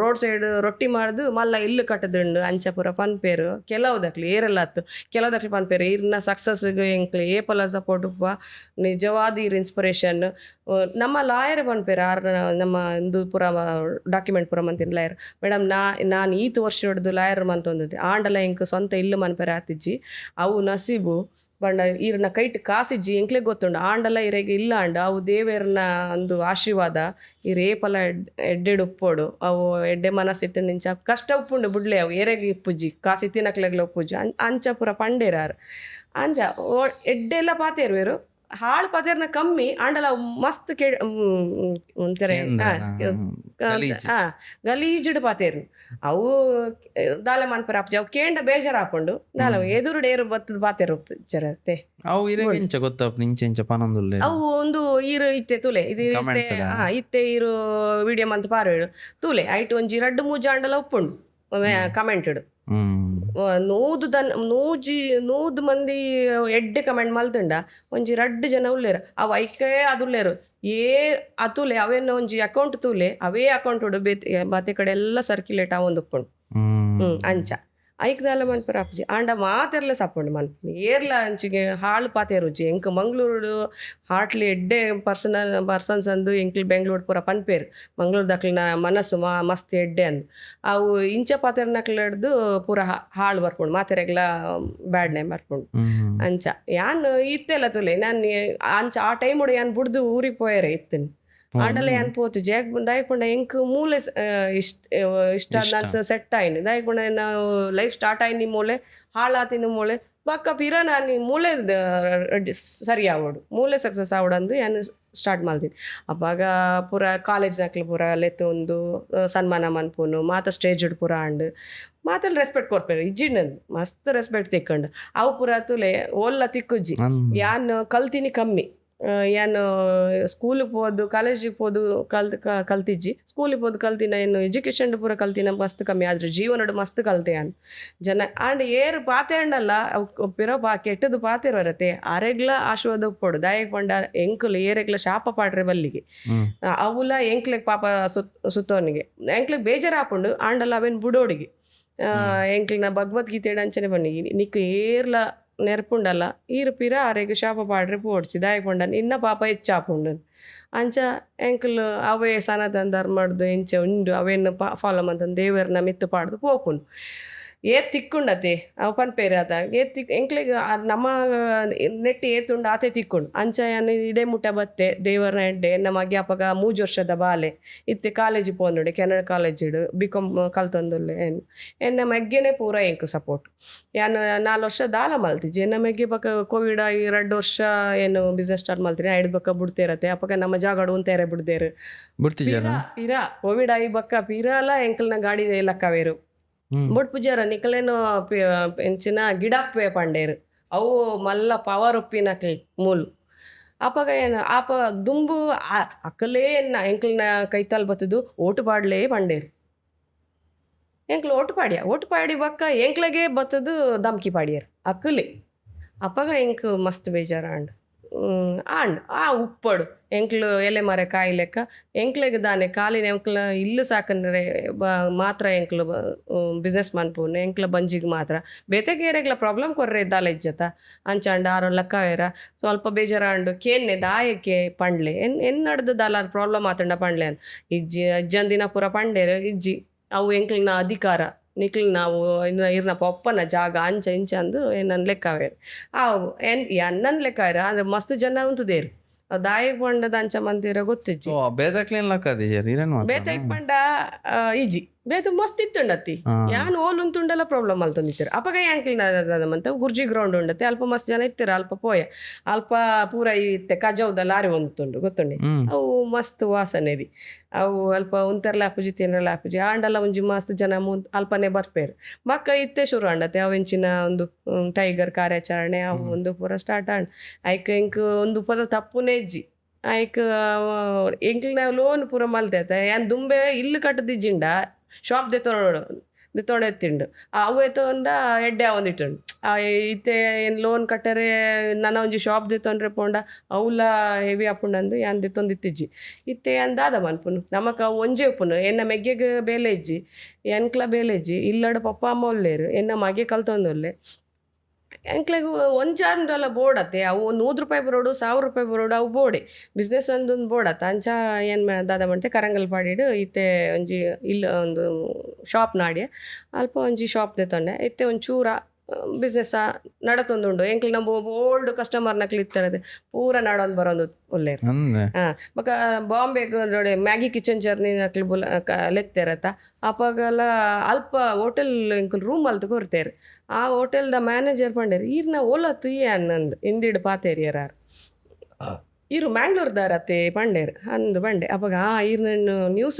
ರೋಡ್ ಸೈಡ್ ರೊಟ್ಟಿ ಮಾಡ್ದು ಮಲ್ಲ ಇಲ್ಲು ಕಟ್ಟದುಂಡು ಅಂಚ ಪೂರ ಪನ್ಪೇರು ಕೆಲವುದಕ್ಲು ಏರೆಲ್ಲ ಹತ್ತು ಕೆಲವುದಕ್ಲು ಪನ್ಪೇರು ಇರ್ನ ಸಕ್ಸಸ್ಗೆ ಎಂಕ್ಲೆ ಏಪಲ ಸಪೋರ್ಟ್ ನಿಜವಾದ ಇರ್ ಇನ್ಸ್ಪಿರೇಷನ್ ನಮ್ಮ ಲಾಯರ್ ಪನ್ಪೇರು ನಮ್ಮ ಇಂದು ಪೂರ ಡಾಕ್ಯುಮೆಂಟ್ ಪೂರ ಮಂತಿನ ಲಾಯರ್ ಮೇಡಮ್ ನಾನು ಈತು ವರ್ಷ ಹಿಡ್ದು ಲಾಯರ್ ಮಂತೊಂದಿದ್ದೆ ಆಂಡಲ ಎಂಕ್ ಸ್ವಂತ ಇಲ್ಲು ಮನ್ಪೇರು ಆತಿಜ್ಜಿ ಅವು ನಸೀಬು ಬಂಡ ಈರ್ನ ಕೈಟ್ ಕಾಸಿಜ್ಜಿ ಎಂಕ್ಲೆ ಗೊತ್ತುಂಡು ಆಂಡಲ ಇರೆಗೆ ಇಲ್ಲ ಅಂಡ ಅವು ದೇವೇರ್ನ ಒಂದು ಆಶೀರ್ವಾದ ಈ ರೇಪಲ ಎಡ್ಡೆಡು ಉಪ್ಪೋಡು ಅವು ಎಡ್ಡೆ ಮನಸ್ಸಿತ್ತು ನಿಂಚ ಕಷ್ಟ ಉಪ್ಪುಂಡು ಬಿಡ್ಲೆ ಅವು ಎರೆಗೆ ಇಪ್ಪುಜ್ಜಿ ಕಾಸಿ ತಿನ್ನಕ್ಲೆಗ್ಲ ಉಪ್ಪುಜ್ಜಿ ಅಂಚ ಪೂರ ಪಂಡೇರಾರು ಅಂಚ ಎಡ್ಡೆಲ್ಲ ಪಾತೇರ್ವೇರು ಹಾಳು ಪಾತೇರ್ನ ಕಮ್ಮಿ ಆಂಡಲ ಮಸ್ತ್ ಒಂಥರ ಗಲೀಜುಡು ಪಾತೇರು ಅವು ದಾಲ ಮನ್ಪರ ಅಪ್ಜಿ ಅವು ಕೇಂಡ ಬೇಜಾರು ಹಾಕೊಂಡು ದಾಲ ಎದುರು ಡೇರು ಬತ್ತದ ಪಾತೇರು ಜರತ್ತೆ ಅವು ಇರೆಂಚ ಗೊತ್ತಪ್ಪ ನಿಂಚೆಂಚ ಪನೊಂದುಲ್ಲೆ ಅವು ಒಂದು ಈರು ಇತ್ತೆ ತುಲೆ ಇದು ಇತ್ತೆ ಈರು ವಿಡಿಯೋ ಮಂತ್ ಪಾರೇಡು ತುಲೆ ಐಟ್ ಒಂಜಿ 2-3 ಜಾಂಡಲ ಉಪ್ಪುಂಡು ಕಮೆಂಟೆಡ್ ನೂದು ಮಂದಿ ಎಡ್ಡೆ ಕಮೆಂಟ್ ಮಲ್ತುಂಡ ಒಂಜಿ 2 ಜನ ಉಳ್ಳೇರು ಅವು ಐಕೆ ಅದು ಉಳ್ಳೇರು ಅತುಲೆ ಅವೇನು ಒಂಜಿ ಅಕೌಂಟ್ ತೂಲೆ ಅವೇ ಅಕೌಂಟ್ ಉಡು ಬಾತೆ ಕಡೆ ಎಲ್ಲ ಸರ್ಕ್ಯುಲೇಟ್ ಅವೊಂದು ಉಪ್ಪುಂಡು ಅಂಚ ಐಕ್ದಾಲ ಮನ್ಪರ ಅಪ್ಪಜಿ ಆಂಡ ಮಾತೆರ್ಲ ಸಪ್ಪುಂಡು ಮನ್ಪುನಿ ಏರ್ಲ ಅಂಚಿಗೆ ಹಾಳು ಪಾತೇರುಜಿ ಎಂಕ್ ಮಂಗ್ಳೂರು ಹಾಟ್ಲಿ ಎಡ್ಡೆ ಪರ್ಸನ್ಸ್ ಅಂದು ಎಂಕ್ಲಿ ಬೆಂಗ್ಳೂರು ಪೂರ ಪನ್ಪೇರು ಮಂಗ್ಳೂರು ದಕ್ಲಿನ ಮನಸ್ಸು ಮಸ್ತ್ ಎಡ್ಡೆ ಅಂದು ಅವು ಇಂಚ ಪಾತೆರ್ನಕ್ಲ ಹಿಡ್ದು ಪೂರ ಹಾಳು ಬರ್ಪುಂಡು ಮಾತೆರೆಗ್ಲ ಬ್ಯಾಡ್ ನೇಮ್ ಬರ್ಪುಂಡು ಅಂಚ ಯಾನ್ ಇತ್ತೆಲ್ಲ ತುಲೆ ನಾನು ಅಂಚ ಆ ಟೈಮ್ ಉಡು ಯಾನ್ ಬುಡ್ದು ಊರಿಗೆ ಪೋಯರೆ ಇತ್ತೇನೆ ಆಂಡಲ ಏನ್ ಪೋತು ಜೇಗ್ ದಾಯ್ಕೊಂಡ ಎಂಕ್ ಮೂಲೆ ಇಷ್ಟ ಸೆಟ್ ಆಯ್ನು ದಾಯ್ಕೊಂಡ ನಾವು ಲೈಫ್ ಸ್ಟಾರ್ಟ್ ಆಯ್ನಿ ಮೂಲೆ ಹಾಳಾತಿನ ಮೂಲೆ ಪಕ್ಕ ಪಿರ ನಾನು ಮೂಲೆ ಸರಿ ಆವೋಡು ಮೂಲೆ ಸಕ್ಸಸ್ ಆವಡು ಅಂದು ಏನು ಸ್ಟಾರ್ಟ್ ಮಾಡ್ತೀನಿ. ಅವಾಗ ಪೂರ ಕಾಲೇಜ್ನಾಕ್ಲು ಪೂರ ಲೆತ್ತು ಒಂದು ಸನ್ಮಾನ ಮನ್ಪುನು ಮಾತ ಸ್ಟೇಜ್ಡ್ ಪೂರ ಆಂಡ್ ಮಾತಲ್ಲಿ ರೆಸ್ಪೆಕ್ಟ್ ಕೊಡ್ಪೇರು ಇಜ್ಜಿಂಡ್ ಮಸ್ತ್ ರೆಸ್ಪೆಕ್ಟ್ ತಿಕ್ಕೊಂಡು ಅವು ಪೂರ ತುಲೆ ಓಲ್ಲ ತಿಕ್ಕುಜ್ಜಿ ಯಾನ್ ಕಲ್ತೀನಿ ಕಮ್ಮಿ ಏನು ಸ್ಕೂಲಿಗೆ ಹೋದು ಕಾಲೇಜಿಗೆ ಹೋದು ಕಲ್ತಿಜ್ಜಿ ಸ್ಕೂಲಿಗೆ ಹೋದು ಕಲ್ತಿನ ಏನು ಎಜುಕೇಷನ್ ಪೂರ ಕಲ್ತಿನ ಮಸ್ತ್ ಕಮ್ಮಿ ಆದ್ರೆ ಜೀವನಡು ಮಸ್ತ್ ಕಲ್ತೆ ಅನ್ ಜನ ಆಂಡ್ ಏರು ಪಾತೆ ಹಣ್ಣಲ್ಲ ಪಿರೋ ಕೆಟ್ಟದು ಪಾತೆ ಬರತ್ತೆ ಆರೆಗ್ಲ ಆಶೀರ್ವಾದ ಉಪ್ಪೊಡು ದಾಯಕ್ ಪಂಡ ಎಂಕುಲು ಏರೆಗ್ಲ ಶಾಪ ಪಾಡ್ರೆ ಬಲ್ಲಿಗೆ ಅವುಲ ಎಂಕ್ಲೆಗ್ ಪಾಪ ಸುತ್ತೋನಿಗೆ ಎಂಕ್ಲೆಗ್ ಬೇಜಾರು ಹಾಕೊಂಡು ಆಂಡಲ್ಲ ಅವೇನು ಬುಡೋಡಿಗೆ ಎಂಕ್ಲಿನ ಭಗವದ್ಗೀತೆ ಅಂಚನೆ ಬನ್ನಿ ನಿಕ್ ಏರ್ಲ ನೆರ್ಪುಂಡಲ್ಲ ಈರು ಪಿರ ಆರೆಗ್ ಶಾಪ ಪಾಡ್ರೆ ಪೋಡ್ಚಿ ದಾಯಕೊಂಡನ್ ಇನ್ನ ಪಾಪ ಹೆಚ್ಚಾಪುಂಡು ಅಂಚ ಎಂಕಲ್ ಅವೇ ಸನಾತನ ಧರ್ಮಡ್ದು ಎಂಚ ಉಂಡು ಅವೇನು ಫಾಲೋ ಮಂತಂದು ದೇವರನ್ನ ಮಿತ್ತು ಪಾಡ್ದು ಪೋಪುಂಡು ತಿಕ್ಕೊಂಡತೆ ಅವು ಪನ್ಪೇರು ಅದ ಎಂಕ್ಲೆಗ್ ನಮ್ಮ ನೆಟ್ಟಿ ಏತುಂಡು ಆತೆ ತಿಕ್ಕೊಂಡು ಅಂಚ ಏನು ಇಡೇ ಮುಟ್ಟ ಬತ್ತೆ ದೇವರನ ಎಡ್ಡೆ ನಮಗೆ ಅಪ್ಪಗ 3 ವರ್ಷದ ಬಾಲೆ ಇತ್ತೆ ಕಾಲೇಜಿಗೆ ಪೋನುಡೆ ಕೆನಡಾ ಕಾಲೇಜಿಡು ಬಿಕಾಮ್ ಕಲ್ತೊಂದುಲ್ಲೆ ಎನ್ನ ಮಗ್ಗೆನೆ ಪೂರ ಎಂಕು ಸಪೋರ್ಟ್ ಯಾನು 4 ವರ್ಷ ದಾಲ ಮಲ್ತಿಜ್ಜಿ ನಮಗೆ ಬಕ್ಕ ಕೋವಿಡ್ 2 ವರ್ಷ ಏನು ಬಿಸ್ನೆಸ್ ಸ್ಟಾರ್ಟ್ ಮಾಡ್ತೀನಿ 5 ಬಕ್ಕ ಬಿಡ್ತೇರತ್ತೆ ಅಪ್ಪಗ ನಮ್ಮ ಜಾಗಡು ಉಂತೇರೆ ಬಿಡ್ದೇರು ಪೀರ ಕೋವಿಡ್ ಆಗಿ ಬಕ್ಕ ಪೀರಲ್ಲ ಎಂಕಲ್ನ ಗಾಡಿ ಲಕ್ಕವೇರು ಬುಡ್ ಪೂಜಾರ ನಿಕಲೇನು ಎಂಚಿನ ಗಿಡಪ್ಪೆ ಪಂಡೇರು ಅವು ಮಲ್ಲ ಪವರ್ ಉಪ್ಪಿನಕ್ಲಿ ಮೂಲು ಅಪ್ಪಗ ಏನು ಆಪ ದುಂಬು ಅಕ್ಕಲೇ ಎನ್ನ ಎಂಕ್ಲನ ಕೈತಾಲ್ ಬತ್ತದು ಓಟು ಪಾಡ್ಲೇ ಪಂಡೇರು ಎಂಕ್ಲು ಓಟು ಪಾಡಿ ಬಕ್ಕ ಎಂಕ್ಲಗೆ ಬತ್ತದು ದಮ್ಕಿ ಪಾಡ್ಯಾರ ಅಕ್ಕಲಿ ಅಪ್ಪಗ ಎಂಕ್ ಮಸ್ತ್ ಬೇಜಾರ ಆಂಡ್ ಉಪ್ಪಡು ಎಂಕ್ಲು ಎಲೆ ಮರ ಕಾಯಿ ಲೆಕ್ಕ ಎಂಕ್ಲೆಗ್ ದಾನೆ ಕಾಲಿನ ಎಂಕ್ಲ ಇಲ್ಲು ಸಾಕಂದ್ರೆ ಮಾತ್ರ ಎಂಕ್ಲು ಬಿಸ್ನೆಸ್ ಮನ್ಪುನು ಎಂಕ್ಲ ಬಂಜಿಗೆ ಮಾತ್ರ ಬೇತೆಗೇರೆಗ್ಲ ಪ್ರಾಬ್ಲಮ್ ಕೊರ್ರೆ ಇದ್ದಾಲ ಇಜ್ಜತ ಅಂಚಾಂಡ ಆರೋ ಲೆಕ್ಕವೇರ ಸ್ವಲ್ಪ ಬೇಜಾರಾಂಡು ಕೇನ್ನೆ ದಾಯಕ್ಕೆ ಪಂಡ್ಲೆ ಎನ್ ನಡ್ದು ದಾಲ ಪ್ರಾಬ್ಲಮ್ ಆತಂಡ ಪಂಡ್ಲೆ ಅಂತ ಇಜ್ಜಿ ಅಜ್ಜಂದಿನ ಪೂರ ಪಂಡೇರು ಇಜ್ಜಿ ಅವು ಎಂಕ್ಲಿನ ಅಧಿಕಾರ ನಿಕ್ಲು ನಾವು ಇರ್ನ ಪಪ್ಪನ ಜಾಗ ಅಂಚ ಇಂಚ ಅಂದು ನನ್ನ ಲೆಕ್ಕವೇರು ಅವು ನನ್ನ ಲೆಕ್ಕವೇರು ಅಂದರೆ ಮಸ್ತ್ ಜನ ಉಂತದೇರು ದಾಯಿಗೆ ಪಂಡದ ಅಂಚ ಮಂದಿರ ಗೊತ್ತಿಜ್ಜಿ ಬೇತೈಕ್ ಪಂಡ ಇಜ್ಜಿ ಬೇತು ಮಸ್ತ್ ಇತ್ತುಂಡತ್ತಿ ಯಾನ್ ಓಲ್ ಉಂತುಂಡಲ್ಲ ಪ್ರಾಬ್ಲಮ್ ಅಲ್ತೊಂದಿತ್ತೀರ ಅಪ್ಪಗ ಯಾಂಕ್ಲಿನದಂತ ಗುರ್ಜಿ ಗ್ರೌಂಡ್ ಉಂಡತ್ತೆ ಅಲ್ಪ ಮಸ್ತ್ ಜನ ಇತ್ತೀರ ಅಲ್ಪ ಪೋಯ ಅಲ್ಪ ಪೂರ ಇತ್ತೆ ಕಜಾವ್ದ ಲಾರಿ ಒಂದುಂಡು ಗೊತ್ತುಂಡಿ ಅವು ಮಸ್ತ್ ವಾಸನೆ ಅವು ಅಲ್ಪ ಉಂತೆರ್ಲ ಆಪುಜಿ ತಿನ್ನರ್ಲ ಆಪುಜಿ ಆಂಡಲ್ಲ ಒಂಜಿ ಮಸ್ತ್ ಜನ ಅಲ್ಪನೆ ಬರ್ಪೇರು ಬಕ್ಕ ಇತ್ತೆ ಶುರು ಆಂಡತ್ತೆ ಅವೆಂಚಿನ ಒಂದು ಟೈಗರ್ ಕಾರ್ಯಾಚರಣೆ ಅವು ಒಂದು ಪೂರ ಸ್ಟಾರ್ಟ್ ಆಂಡ್ ಐಕ್ ಇಂಕ್ ಒಂದು ಪದ ತಪ್ಪುನೇ ಇಜ್ಜಿ ಐಕ್ ಎಂಕ್ಲಿನ ಲೋನ್ ಪೂರ ಮಲ್ತೈತೆ ಏನ್ ದುಂಬೆ ಇಲ್ಲು ಕಟ್ಟದಿಜ್ಜಿಂಡ ಶಾಪ್ ದೆತ್ತೊಂಡು ಎತ್ತಿಂಡು ಅವು ಎತ್ತೊಂಡ ಎಡ್ಡೆ ಒಂದಿಟ್ಟುಂಡು ಇತ್ತೆ ಏನು ಲೋನ್ ಕಟ್ಟರೆ ನನ್ನ ಒಂಜಿ ಶಾಪ್ ದೆತ್ತೊಂಡ್ರೆ ಪೋಂಡ ಅವಲ ಹೆವಿ ಆಪುಂಡಂದು ಯಾನ್ ದೆತ್ತೊಂದಿತ್ತಿಜ್ಜಿ ಇತ್ತೆ ಅಂದಾದ ಮನ್ಪುನು ನಮಕ್ ಅವು ಒಂಜೆ ಉಪ್ಪುನು ಎನ್ನ ಮೆಗ್ಗೆಗೆ ಬೇಲೆ ಇಜ್ಜಿ ಎನ್ಕ್ಲ ಬೇಲೆ ಇಜ್ಜಿ ಇಲ್ಲಡು ಪಪ್ಪ ಅಮ್ಮ ಒಲ್ಲೇರು ಎನ್ನ ಮಗೆ ಕಲ್ತೊಂದೊಲ್ಲೆ ಎಂಕ್ಲೆಗೂ ಒಂಜಾಂಡಲ್ಲ ಬೋಡತ್ತೆ ಅವು 100 ರೂಪಾಯಿ ಬರೋಡು 1000 ರೂಪಾಯಿ ಬರೋಡು ಅವು ಬೋಡೆ ಬಿಸ್ನೆಸ್ ಒಂದೊಂದು ಬೋಡತ್ತ ಅಂಚ ಏನು ದಾದ ಮಾಡ್ತೆ ಕರಂಗಲ್ ಪಾಡಿಡು ಇತ್ತೆ ಒಂಜಿ ಇಲ್ಲ ಒಂದು ಶಾಪ್ ನಾಡಿ ಅಲ್ಪ ಒಂಜಿ ಶಾಪ್ ತೆತ್ತೊಂಡೆ ಇತ್ತೆ ಒಂಚೂರ ಬಿಸ್ನೆಸ್ ನಡತೊಂದುಂಡು ಎಂಕ್ಲಿ ನಮ್ಮ ಓಲ್ಡ್ ಕಸ್ಟಮರ್ನಕ್ಲಿ ಇತ್ತರದೆ ಪೂರ ನಡೊಂದು ಬರೋದು ಒಳ್ಳೆಯರು ಬೊಕ ಬಾಂಬೆಗೆ ನೋಡಿ ಮ್ಯಾಗಿ ಕಿಚನ್ ಜರ್ನಿ ನಕ್ಲಿ ಲೆತ್ತೇರತ್ತ ಅಪ್ಪಗೆಲ್ಲ ಅಲ್ಪ ಹೋಟೆಲ್ ಎಂಕಲ್ ರೂಮ್ ಅಲ್ತು ಕೊರ್ತೇರು ಆ ಹೋಟೆಲ್ದ ಮ್ಯಾನೇಜರ್ ಪಂಡೇರು ಈರ್ನ ಓಲ ತುಯ್ಯ ಅನ್ನಂದು ಇಂದಿಡು ಪಾತೇರಿಯರಾರು ಇರು ಮ್ಯಾಂಗ್ಳೂರ್ದಾರತ್ತೆ ಪಂಡೇರು ಅಂದು ಬಂಡೆ ಅವಾಗ ಇರ್ನ news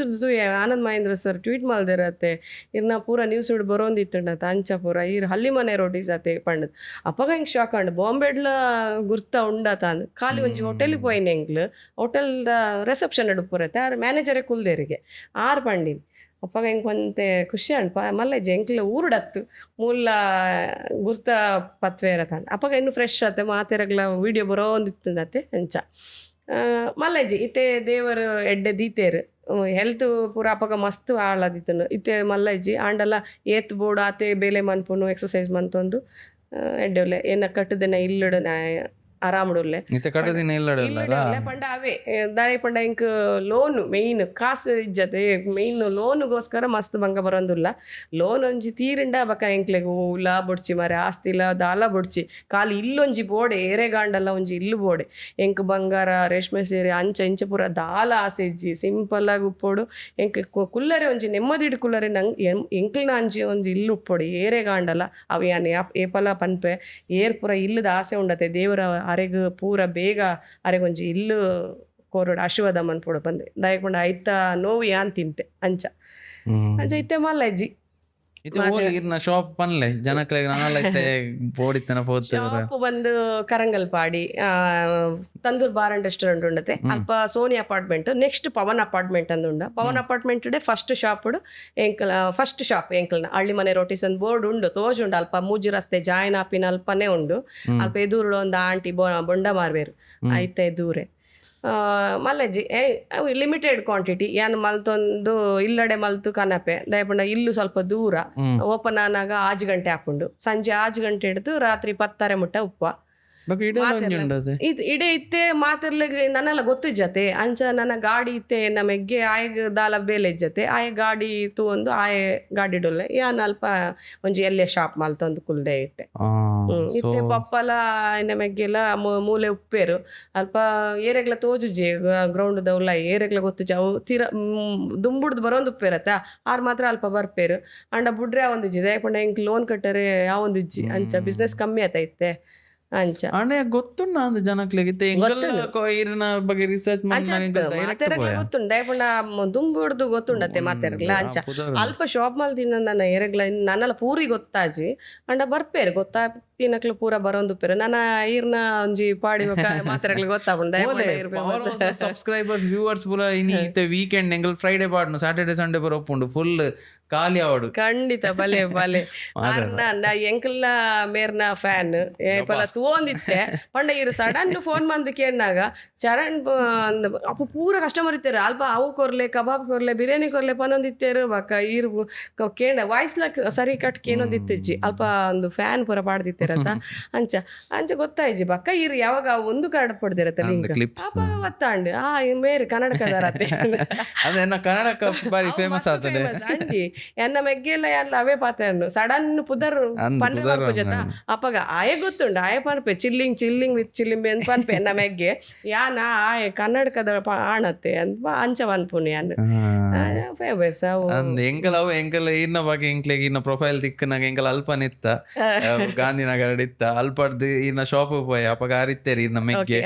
Anand Mahindra sir tweet ಮಾಡ್ದಿರತ್ತೆ ಇರ್ನ ಪೂರ ನ್ಯೂಸ್ ಹಿಡ್ ಬರೋಂದಿತ್ತುಂಡತ್ತ ಅಂಚ ಪೂರ ಇರು ಹಳ್ಳಿ ಮನೆ ರೋಟೀಸ್ ಅತ್ತೆ ಪಂಡದು ಅಪ್ಪಗ ಹಿಂಗೆ ಶಾಕ್ ಅಂಡು ಬಾಂಬೆಡ್ಲ ಗುರ್ತ ಉಂಡತ ಅಂದು ಖಾಲಿ ಒಂಜಿ ಹೋಟೆಲಿಗೆ ಪೋಯಿನ ಎಂಗ್ಲು ಹೋಟೆಲ್ದ ರಿಸೆಪ್ಷನ್ ಇಡು ಪೂರತ್ತೆ ಆರು ಮ್ಯಾನೇಜರೇ ಕುಲ್ದೇರಿಗೆ 6 ಪಂಡಿನಿ ಅಪ್ಪಗ ಹಿಂಗೆ ಕೊಂತೆ ಖುಷಿ ಅಣ್ಣ ಮಲ್ಲೆಜ್ಜಿ ಎಂಕ್ಲ ಊರುಡತ್ತು ಮೂಲ ಗುರ್ತ ಪತ್ವೆ ಇರತ್ತ ಅಪ್ಪಗ ಇನ್ನು ಫ್ರೆಶ್ ಆತೆ ಮಾತೆರಗ್ಲ ವೀಡಿಯೋ ಬರೋಂದಿತ್ತಂದತ್ತೆ ಅಂಚ ಮಲ್ಲೆಜ್ಜಿ ಇತ್ತೆ ದೇವರು ಎಡ್ಡೆ ದೀತೇರು ಹೆಲ್ತ್ ಪೂರ ಅಪ್ಪಗ ಮಸ್ತ್ ಆಳದಿತ್ತನು ಇತ್ತೆ ಮಲ್ಲೆಜ್ಜಿ ಆಂಡಲ್ಲ ಏತ್ ಬೋರ್ಡ್ ಆತೆ ಬೇಲೆ ಮನ್ಪುನು ಎಕ್ಸಸೈಸ್ ಮಂತೊಂದು ಎಡ್ಡೆ ಒಳ್ಳೆ ಏನ ಕಟ್ಟದನ ಇಲ್ಲಡು ಆರಾಮಡುಲ್ಲೆ ಪಂಡ ಅವೇ ದಾರಿ ಪಂಡ ಇಂಕ್ ಲೋನ್ ಮೇಯ್ನ್ ಕಾಸು ಇಜ್ಜತೆ ಮೇಯ್ನ್ ಲೋನ್ಗೋಸ್ಕರ ಮಸ್ತ್ ಬಂಗ ಬರೋಂದುಲ್ಲ ಲೋನ್ ಒಂಜಿ ತೀರಿಂಡ ಬಕ ಎಂಕ್ಲೆಗ್ ಹೂಲ ಬೊಡ್ಚಿ ಮರೆ ಆಸ್ತಿಲ ದಾಲ ಬೊಡ್ಚಿ ಖಾಲಿ ಇಲ್ಲೊಂಜಿ ಬೋಡೆ ಏರೆಗಾಂಡಲ್ಲ ಒಂಜಿ ಇಲ್ಲು ಬೋಡೆ ಎಂಕ್ ಬಂಗಾರ ರೇಷ್ಮೆ ಸೀರೆ ಅಂಚ ಇಂಚ ಪೂರ ದಾಲ ಆಸೆ ಇಜ್ಜಿ ಸಿಂಪಲ್ ಆಗಿ ಉಪ್ಪೋಡು ಎಂಕ್ ಕುಲ್ಲರೆ ಒಂಜಿ ನೆಮ್ಮದಿಡು ಕುಲ್ಲರೆ ನಂಗೆ ಎಂಕ್ಲಿನ ಅಂಜಿ ಒಂಜಿ ಇಲ್ಲು ಉಪ್ಪೋಡು ಏರೆಗಾಂಡಲ್ಲ ಅವು ಯಾನ್ ಏಪಲ ಪನ್ಪೆ ಏರ್ ಪೂರ ಇಲ್ಲದ ಆಸೆ ಉಂಡತೆ ದೇವರ ಅರೆಗ್ ಪೂರ ಬೇಗ ಅರೆಗೊಂಜಿ ಇಲ್ಲು ಕೋರೋಡು ಆಶೀರ್ವಾದಮ್ಮನ ಪೂಡ ಬಂದೆ ದಾಯಕೊಂಡ ಐತ ನೋವು ಯಾನ್ ತಿಂತೆ ಅಂಚ ಇತ್ತೆ ಮಲ್ಲಜ್ಜಿ ಇತ್ತೆ ಈರ್ನ ಶಾಪ್ ಪನ್ಲೆ ಜನಕ್ಲೆಗ್ ನಾನಲ್ಲ ಇತ್ತೆ ಬೋಡಿತ್ತನ ಪೋತೆ ಶಾಪ್ ಬಂದು Karangalpadi Tandoor bar and restaurant ಉಂಡತೆ ಅಲ್ಪ Soni apartment next Pavan apartment ಅಂದ್ ಉಂಡ ಪವನ್ ಅಪಾರ್ಟ್ಮೆಂಟ್ ಫಸ್ಟ್ ಶಾಪ್ ಎಂಕಲ್ ಫಸ್ಟ್ ಶಾಪ್ ಎಂಕಲ್ನ ಹಳ್ಳಿ ಮನೆ ರೋಟೀಸ್ ಒಂದು ಬೋರ್ಡ್ ಉಂಡು ತೋಜುಂಡು ಅಲ್ಪ ಮೂಜಿ ರಸ್ತೆ ಜಾಯಿನ್ ಆಪಿನ ಅಲ್ಪನೇ ಉಂಡು ಅಲ್ಪ ಎದುರುಡು ಒಂದು ಆಂಟಿ ಬೊಂಡ ಮಾರ್ವೇರು ಐತೆ ದೂರೆ ಮಲ್ಲಜ್ಜಿ ಲಿಮಿಟೆಡ್ ಕ್ವಾಂಟಿಟಿ ಏನ್ ಮಲ್ತೊಂದು ಇಲ್ಲಡೆ ಮಲ್ತು ಕನಪೆ ದಯಪಂಡ ಇಲ್ಲು ಸ್ವಲ್ಪ ದೂರ ಓಪನ್ ಆನಾಗ 6 ಗಂಟೆ ಹಾಕೊಂಡು ಸಂಜೆ 6 ಗಂಟೆ ಹಿಡಿದು ರಾತ್ರಿ 10 ಮುಟ್ಟ ಉಪ್ಪ ಇದು ಇಡೇ ಇತ್ತೆ ಮಾತಿರ್ಲಿಕ್ಕೆ ನನ್ನೆಲ್ಲ ಗೊತ್ತಿಜ್ಜತೆ ಅಂಚ ನನ್ನ ಗಾಡಿ ಇತ್ತೆ ನಮಗೆ ಆಯ್ ದಾಲ ಬೇಲೆ ಇಜ್ಜತೆ ಆಯ್ ಗಾಡಿ ತೂಂದು ಆಯ್ ಗಾಡಿ ಡೊಲ್ಲೆ ಯಾನ್ ಅಲ್ಪ ಒಂಜಿ ಎಲ್ಲೆ ಶಾಪ್ ಮಲ್ತೊಂದು ಕುಲ್ದೆ ಇತ್ತೆ ಇತ್ತೆ ಪಪ್ಪಲ ನಮಗೆಲ್ಲ ಮೂಲೆ ಉಪ್ಪೇರು ಅಲ್ಪ ಏರೆಗ್ಲ ತೋಜುಜಿ ಗ್ರೌಂಡ್ ದೌಲ ಏರೆಗ್ಲ ಗೊತ್ತುಜಿ ಅವು ತೀರ ದುಂಬುಡ್ದು ಬರೋಂದು ಉಪ್ಪೇರತ್ತ ಆರ್ ಮಾತ್ರ ಅಲ್ಪ ಬರ್ಪೇರು ಅಂಡ ಬುಡ್ರೆ ಒಂದಿಜ್ಜಿ ದಯಪಂಡ ಹೆಂಗ್ ಲೋನ್ ಕಟ್ಟರೆ ಯಾವೊಂದಿಜ್ಜಿ ಅಂಚ ಬಿಸ್ನೆಸ್ ಕಮ್ಮಿ ಆತೈತೆ ಅಂಚ ಅಣ್ಣ ಗೊತ್ತುಂಡ ಅಂದ ಜನಕ್ಲೆಗಿತ್ತೆ ಈರ್ನ ಬಗ್ಗೆ ರಿಸರ್ಚ್ ಗೊತ್ತುಂಡು ದಯಪಂಡ ದುಂಬುಡ್ದು ಗೊತ್ತುಂಡತ್ತೆ ಮಾತೆರ್ಗ್ಲ ಅಂಚ ಅಲ್ಪ ಶಾಪ್ ಮಲ್ದಿನ ನನ್ನ ಎರೆಗ್ಲ ನನ್ನೆಲ್ಲ ಪೂರಿ ಗೊತ್ತಾಜಿ ಅಂಡ ಬರ್ಪೇರು ಗೊತ್ತಾ ತಿನ್ನಕ್ಲು ಪೂರ ಬರೋಂದು ಉಪ್ಪೇರು ನನ್ನ ಈರ್ನ ಒಂಜಿ ಪಾಡಿ ಮಾತೆರ್ಗ್ಲ ಗೊತ್ತಾಪುಂಡು ಸಬ್ಸ್ಕ್ರೈಬರ್ಸ್ ವ್ಯೂವರ್ಸ್ ಪೂರ ಇನಿ ಇತ್ತೆ ವೀಕೆಂಡ್ ಎಂಗಲ್ ಫ್ರೈಡೆ ಪಾಡ್ನು ಸ್ಯಾಟರ್ಡೆ ಸಂಡೇ ಬರ ಒಪ್ಪುಂಡು ಫುಲ್ ಖಾಲಿ ಆವಡು ಖಂಡಿತ ಬಲೆ ಬಲೆ ಎಂಕಲ್ನ ಮೇರ್ನ ಫ್ಯಾನ್ ಏಪಲ ತೂಂದಿತ್ತೆ ಪಂಡ ಇರು ಸಡನ್ ಫೋನ್ ಮಂದಿ ಕೇಳಿನಾಗ ಚರಣ್ ಅಪ್ಪ ಪೂರ ಕಸ್ಟಮರ್ ಇತ್ತಾರೆ ಅಲ್ಪ ಅವು ಕೊರ್ಲೆ ಕಬಾಬ್ ಕೊರ್ಲೆ ಬಿರಿಯಾನಿ ಕೊರ್ಲೆ ಪನೊಂದಿತ್ತೇರು ಬಕ್ಕ ಇರು ಕೇಂಡ ವಾಯ್ಸ್ಲ ಸರಿ ಕಟ್ ಕೇನೊಂದಿತ್ತಿಜ್ಜಿ ಅಲ್ಪ ಒಂದು ಫ್ಯಾನ್ ಪೂರ ಪಾಡ್ದಿತ್ತೇರತ್ತ ಅಂಚ ಅಂಚ ಗೊತ್ತಾಯ್ಜಿ ಬಕ್ಕ ಇರು ಯಾವಾಗ ಒಂದು ಕಾರ್ಡ್ ಪಡ್ದಿರತ್ತೆ ಲಿಂಕ್ ಅಪ್ಪ ಗೊತ್ತಾಂಡು ಮೇರೆ ಕನ್ನಡಕದಾರತ್ತೆ ಅದೇನ ಕನ್ನಡಕ ಬಾರಿ ಫೇಮಸ್ ಆಗ್ತದೆ ಅಂಜಿ ಎನ್ನ ಮೆಗ್ಗೆಲ್ಲ ಎಲ್ಲ ಅವೇ ಪಾತೆರ್ನು ಸಡನ್ ಪುದರ್ ಪನ್ರೆ ಜೊತೆ ಅಪ್ಪಗ ಆಯೆ ಗೊತ್ತುಂಡು ಆಯ ಪನ್ಪೆ ಚಿಲ್ಲಿಂಗ್ ವಿತ್ ಚಿಲ್ಲಿಂಬಿ ಅಂತ ಪನ್ಪೆ ಎನ್ನ ಮೆಗ್ಗೆ ಯಾನ ಆಯೆ ಕನ್ನಡಕದ ಆಣತ್ತೆ ಅಂತ ಅಂಚ ಪನ್ಪುನಿ ಅನ್ನ ಫೇಮಸ್ ಅವು ಎಂಕಲ್ ಅವು ಎಂಕಲ್ ಇನ್ನ ಬಗ್ಗೆ ಎಂಕ್ಲೆಗ್ ಇನ್ನ ಪ್ರೊಫೈಲ್ ದಿಕ್ಕನಾಗ ಎಂಕಲ್ ಅಲ್ಪ ನಿತ್ತ ಗಾಂಧಿನಗರ ಇತ್ತ ಅಲ್ಪಡ್ದು ಇನ್ನ ಶಾಪ್ ಪೋಯ್ ಅಪ್ಪಗ ಅರಿತ್ತೇರಿ ಇನ್ನ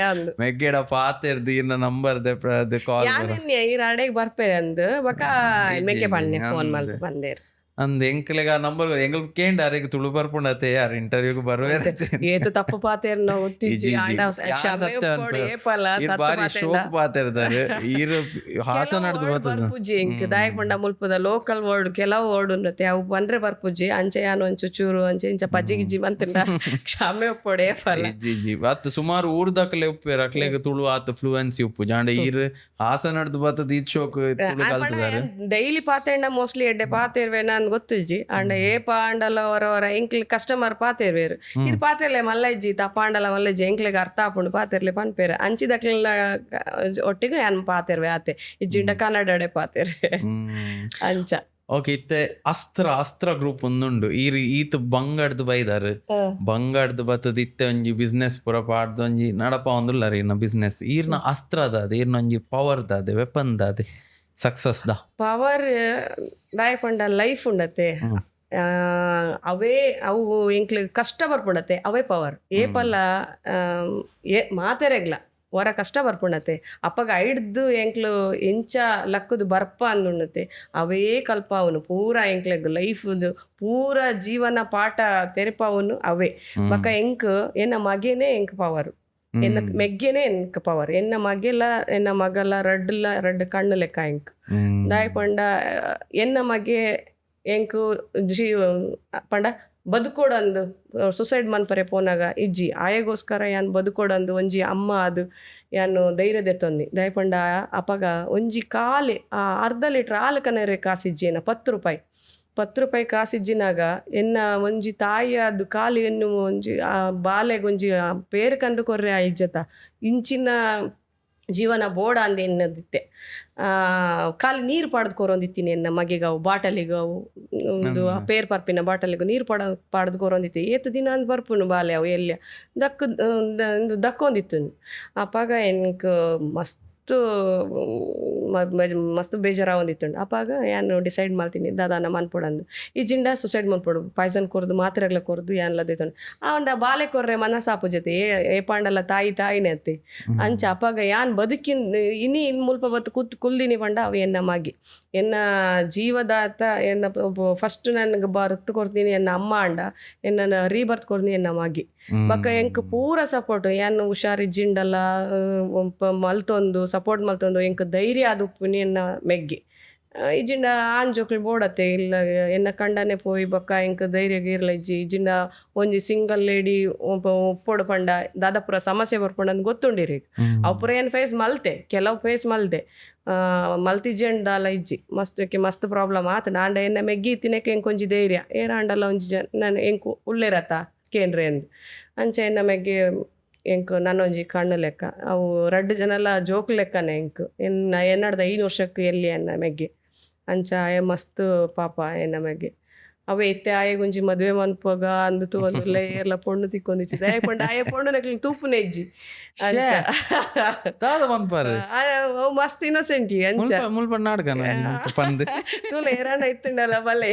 ಮೆಗ್ಗೆಡ ಪಾತೆರ್ದು ಇನ್ನ ನಂಬರ್ ಕಾಲ್ ಈ ಅಡೆಗೆ ಬರ್ಪೇರೆ ಅಂದು ಬಕ ಮೆಗ್ಗೆ ಪನ್ನೆ ಫೋನ್ ಮಲ್ತು ಬಂದೇರು ಅಂದ್ ಎಂಕ್ಲೆಗ ನಂಬರ್ ಎಂಗಲ್ ಕೇಂಡ ಅರೆಗ್ ತುಳು ಬರ್ಪುಂಡತೆ ಯಾರು ಇಂಟರ್ವ್ಯೂಗ್ ಬರುವೆ ಏತು ತಪ್ಪು ಪಾತೆರ್ ನಾವು ಬಾರಿ ಶೋಕ್ ಪಾತೆರ್ತಾರೆ ಈರು ಹಾಸ ನಡ್ದು ಬರ್ಪುಜಿ ಇಂಕ್ ದಾಯಕೊಂಡ ಮುಲ್ಪದ ಲೋಕಲ್ ವರ್ಡ್ ಕೆಲವು ವರ್ಡ್ ಉಂಡತೆ ಅವು ಬಂದ್ರೆ ಬರ್ಪುಜಿ ಅಂಚೆ ಯಾನು ಒಂಚು ಚೂರು ಅಂಚೆ ಇಂಚ ಪಜ್ಜಿ ಗಿಜ್ಜಿ ಬಂತಂಡ ಕ್ಷಮೆ ಒಪ್ಪೊಡೆ ಫಲ ಜಿ ಅತ್ತು ಸುಮಾರು ಊರ್ದಕ್ಲೆ ಉಪ್ಪೇರು ಅಕ್ಲೆಗ್ ತುಳು ಆತು ಫ್ಲೂಯೆನ್ಸಿ ಉಪ್ಪು ಜಾಂಡ ಈರು ಹಾಸ ನಡ್ದು ಬತ್ತದ ಈ ಶೋಕ್ ತುಳು ಕಲ್ತಿದ್ದಾರೆ ಡೈಲಿ ಪಾತೆಂಡ ಮೋಸ್ಟ್ಲಿ ಎಡ್ಡೆ ಪಾತೆರ್ವೆ ನಾನು ಗೊತ್ತುಜಿ ಅಂಡ ಏ ಪಾಂಡಲ ಹೊರ ಎಂಕ್ಲಿ ಕಸ್ಟಮರ್ ಪಾತೆರ್ವೇರು ಇದು ಪಾತೆರ್ಲೆ ಮಲ್ಲಜ್ಜಿ ಪಾಂಡಲ ಮಲ್ಲಜ್ಜಿ ಎಂಕ್ಲೆಗ್ ಅರ್ಥ ಆಪುಂಡು ಪಾತೆರ್ಲೆ ಪನ್ಪೇರ ಅಂಚಿದಕ್ಲೆಲ್ಲ ಒಟ್ಟಿಗೆ ಯಾನ್ ಪಾತೆರ್ವೆ ಆತೆ ಇಜ್ಜಿಂಡ ಕನ್ನಡಡೆ ಪಾತೆರ್ವೆ ಅಂಚ ಓಕೆ ಇತ್ತೆ ಅಸ್ತ್ರ ಗ್ರೂಪ್ ಒಂದುಂಡು ಈತ್ ಬಂಗಾಡ್ದು ಬೈದಾರು ಬಂಗಾಡ್ದು ಬತ್ತದ ಇತ್ತೆ ಒಂಜಿ ಬಿಸ್ನೆಸ್ ಪೂರ ಪಾಡ್ದು ಒಂಜಿ ನಡಪ ಒಂದುಲ್ಲ ರೀ ಇನ್ನ ಬಿಸ್ನೆಸ್ ಈರ್ನ ಅಸ್ತ್ರ ದಾದೆ ಈರ್ನ ಒಂಜಿ ಪವರ್ ದಾದೆ ವೆಪನ್ ದಾದೆ ಸಕ್ಸಸ್ ದ ಪವರ್ ದಾಯಪಂಡ ಲೈಫ್ ಉಂಡತೆ ಅವೇ ಅವು ಎಂಕ್ಲೆ ಕಷ್ಟ ಬರ್ಪುಂಡತೆ ಅವೇ ಪವರ್ ಏಪಲ್ಲ ಮಾತೆರೆಗ್ಲ ಹೊರ ಕಷ್ಟ ಬರ್ಪುಂಡತೆ ಅಪ್ಪಗ ಐಡ್ದು ಎಂಕ್ಲು ಎಂಚ ಲಕ್ಕದು ಬರ್ಪ ಅಂದುಂಡತೆ ಅವೇ ಕಲ್ಪ ಅವನು ಪೂರ ಎಂಕ್ಲೆಗ್ ಲೈಫ್ದು ಪೂರ ಜೀವನ ಪಾಠ ತೆರೆಪವನು ಅವೇ ಬಕ್ಕ ಎಂಕ್ ಎನ್ನ ಮಗೇನೆ ಎಂಕ್ ಪವರು ಎನ್ನ ಮೆಗ್ಗೆನೆ ಎಂಕ್ ಪವರ್ ಎನ್ನ ಮಗೆಲ ಎನ್ನ ಮಗಲ ರಡ್ಡ್ ಕಣ್ಣು ಲೆಕ್ಕ ಎಂಕ್ ದಾಯಪಂಡ ಎನ್ನ ಮಗೆ ಎಂಕ್ ಪಂಡ ಬದುಕೋಡಂದು ಸುಸೈಡ್ ಮನ್ಪರೆ ಪೋನಾಗ ಇಜ್ಜಿ ಆಯಗೋಸ್ಕರ ಯಾನ್ ಬದುಕೋಡಂದು ಒಂಜಿ ಅಮ್ಮ ಅದು ಯಾನು ಧೈರ್ಯದೆ ತೊಂದಿ ದಯಪಂಡ ಅಪಗ ಒಂಜಿ ಕಾಲಿ 1/2 ಲೀಟರ್ ಹಾಲು ಕನರೆ ಕಾಸಿಜ್ಜೇನ 10 ರೂಪಾಯಿ ಕಾಸಿಜ್ಜಿನಾಗ ಎನ್ನ ಒಂಜಿ ತಾಯಿ ಅದು ಕಾಲು ಎನ್ನು ಒಂಜಿ ಬಾಲೆಗೊಂಜಿ ಪೇರು ಕಂಡು ಕೊರ್ರೆ ಆ ಇಜ್ಜತ ಇಂಚಿನ ಜೀವನ ಬೋಡ ಅಂದೆ ಎನ್ನದಿತ್ತೆ ಖಾಲಿ ನೀರು ಪಾಡ್ದು ಕೊರೊಂದಿತ್ತೀನಿ ಎನ್ನ ಮಗೆಗಾವು ಬಾಟಲಿಗಾವು ಒಂದು ಪೇರ್ ಪರ್ಪಿನ ಬಾಟಲಿಗೂ ನೀರು ಪಾಡ್ದು ಕೊರೊಂದಿತ್ತೆ ಏತು ದಿನ ಅಂದ್ ಬರ್ಪುನು ಬಾಲೆ ಅವು ಎಲ್ಲ ದಕ್ಕೊಂದಿತ್ತು ಅಪ್ಪಾಗ ಎನ್ಕ್ ಮಸ್ತ್ ಮಸ್ತ್ ಬೇಜಾರ ಒಂದಿತ್ತುಂಡು ಅಪ್ಪಾಗ ಯಾನು ಡಿಸೈಡ್ ಮಾಡ್ತೀನಿ ದಾದಾನ ಮನ್ಪೊಡಂದು ಇಜ್ಜಿಂಡ ಸುಸೈಡ್ ಮನ್ಪೊಡು ಪಾಯ್ಸನ್ ಕೊರ್ದು ಮಾತ್ರೆಗ್ಲ ಕೊರ್ದು ಯಾನ್ಲದಿತ್ತು ಅವಂಡ ಬಾಲೆ ಕೊರ್ರೆ ಮನಸಾಪು ಜೊತೆ ಏ ಪಾಂಡಲ್ಲ ತಾಯಿನೇ ಅತ್ತೆ ಅಂಚ ಅಪ್ಪಾಗ ಯಾನ್ ಬದುಕಿನ್ ಇನಿ ಇನ್ ಮುಲ್ಪ ಬತ್ತು ಕುಲ್ದಿನಿ ಪಂಡ ಅವು ಎನ್ನ ಮಾಗಿ ಎನ್ನ ಜೀವದಾತ ಎನ್ನ ಫಸ್ಟ್ ನನಗೆ ಬರ್ತ್ ಕೊಡ್ತೀನಿ ಎನ್ನ ಅಮ್ಮ ಅಂಡ ಎನ್ನ ರೀಬರ್ತ್ ಕೊಡ್ತೀನಿ ಎನ್ನ ಮಾಗಿ ಬಕ್ಕ ಎಂಕ್ ಪೂರ ಸಪೋರ್ಟ್ ಯಾನ್ ಹುಷಾರಿಜ್ಜಿಂಡಲ್ಲ ಮಲ್ತೊಂದು ಸಪೋರ್ಟ್ ಮಲ್ತೊಂದು ಎಂಕ್ ಧೈರ್ಯ ಅದು ಉಪ್ಪುನಿ ಎನ್ನ ಮೆಗ್ಗಿ ಇಜ್ಜಿಂಡ ಆಂಜೋಕ್ಲು ಬೋಡತ್ತೆ ಇಲ್ಲ ಎನ್ನ ಕಂಡನೆ ಪೋಯಿ ಬೊಕ್ಕ ಎಂಕ್ ಧೈರ್ಯ ಗೀರ್ಲ ಇಜ್ಜಿಂಡ ಒಂಜಿ ಸಿಂಗಲ್ ಲೇಡಿ ಉಪ್ಪೊಡು ಪಂಡ ದಾದಾಪುರ ಸಮಸ್ಯೆ ಬರ್ಪಂಡ ಅಂತ ಗೊತ್ತುಂಡಿರಿ ಅವು ಪುರ ಏನು ಫೇಸ್ ಮಲ್ತೆ ಕೆಲವು ಫೇಸ್ ಮಲ್ದೆ ಮಲ್ತಿಜ್ಜೆಂಡಲ್ಲ ಇಜ್ಜಿ ಮಸ್ತ್ ಪ್ರಾಬ್ಲಮ್ ಆತ ನಾಂಡ ಎನ್ನ ಮೆಗ್ಗಿ ತಿನ್ನಕ್ಕೆ ಎಂಕೊಂಜಿ ಧೈರ್ಯ ಏರಾಂಡಲ್ಲ ಒಂಜಿ ನಾನು ಎಂಕು ಉಳ್ಳೇರತ್ತ ಕೇಂದ್ರೆ ಅಂದು ಅಂಚೆ ಎನ್ನ ಮೆಗ್ಗಿ ಎಂಕ್ ನನ್ನೊಂಜಿ ಕಣ್ಣು ಲೆಕ್ಕ ಅವು 2 ಜನ ಜೋಕ್ ಲೆಕ್ಕನೆ ಎಂಕ್ ಎನ್ನಡ್ದ 5 ವರ್ಷಕ್ಕೆ ಎಲ್ಲಿ ಎನ್ನ ಮೆಗ್ಗೆ ಅಂಚ ಆಯ ಮಸ್ತ್ ಪಾಪ ಎನ್ನ ಮೆಗ್ಗೆ ಅವೇ ಎತ್ತೆ ಆಯ ಗುಂಜಿ ಮದುವೆ ಮನ್ಪೋಗ ಅಂದು ಒಂದು ಏರ್ಲ ಪೊಣ್ಣು ತಿಕ್ಕೊಂದಿಚ್ಚಿ ದಯ ಪಂಡ ಆಯ ಪೊಣ್ಣು ನಕ್ಲಿ ತೂಪುನೆ ಇಜ್ಜಿ ಅಂಚ ಮಸ್ತ್ ಇನ್ನೋಸೆಂಟಿ ಅಂಚ ತೂಲ ಏರಾಣ ಇತ್ತುಂಡಲ್ಲ ಬಲೆ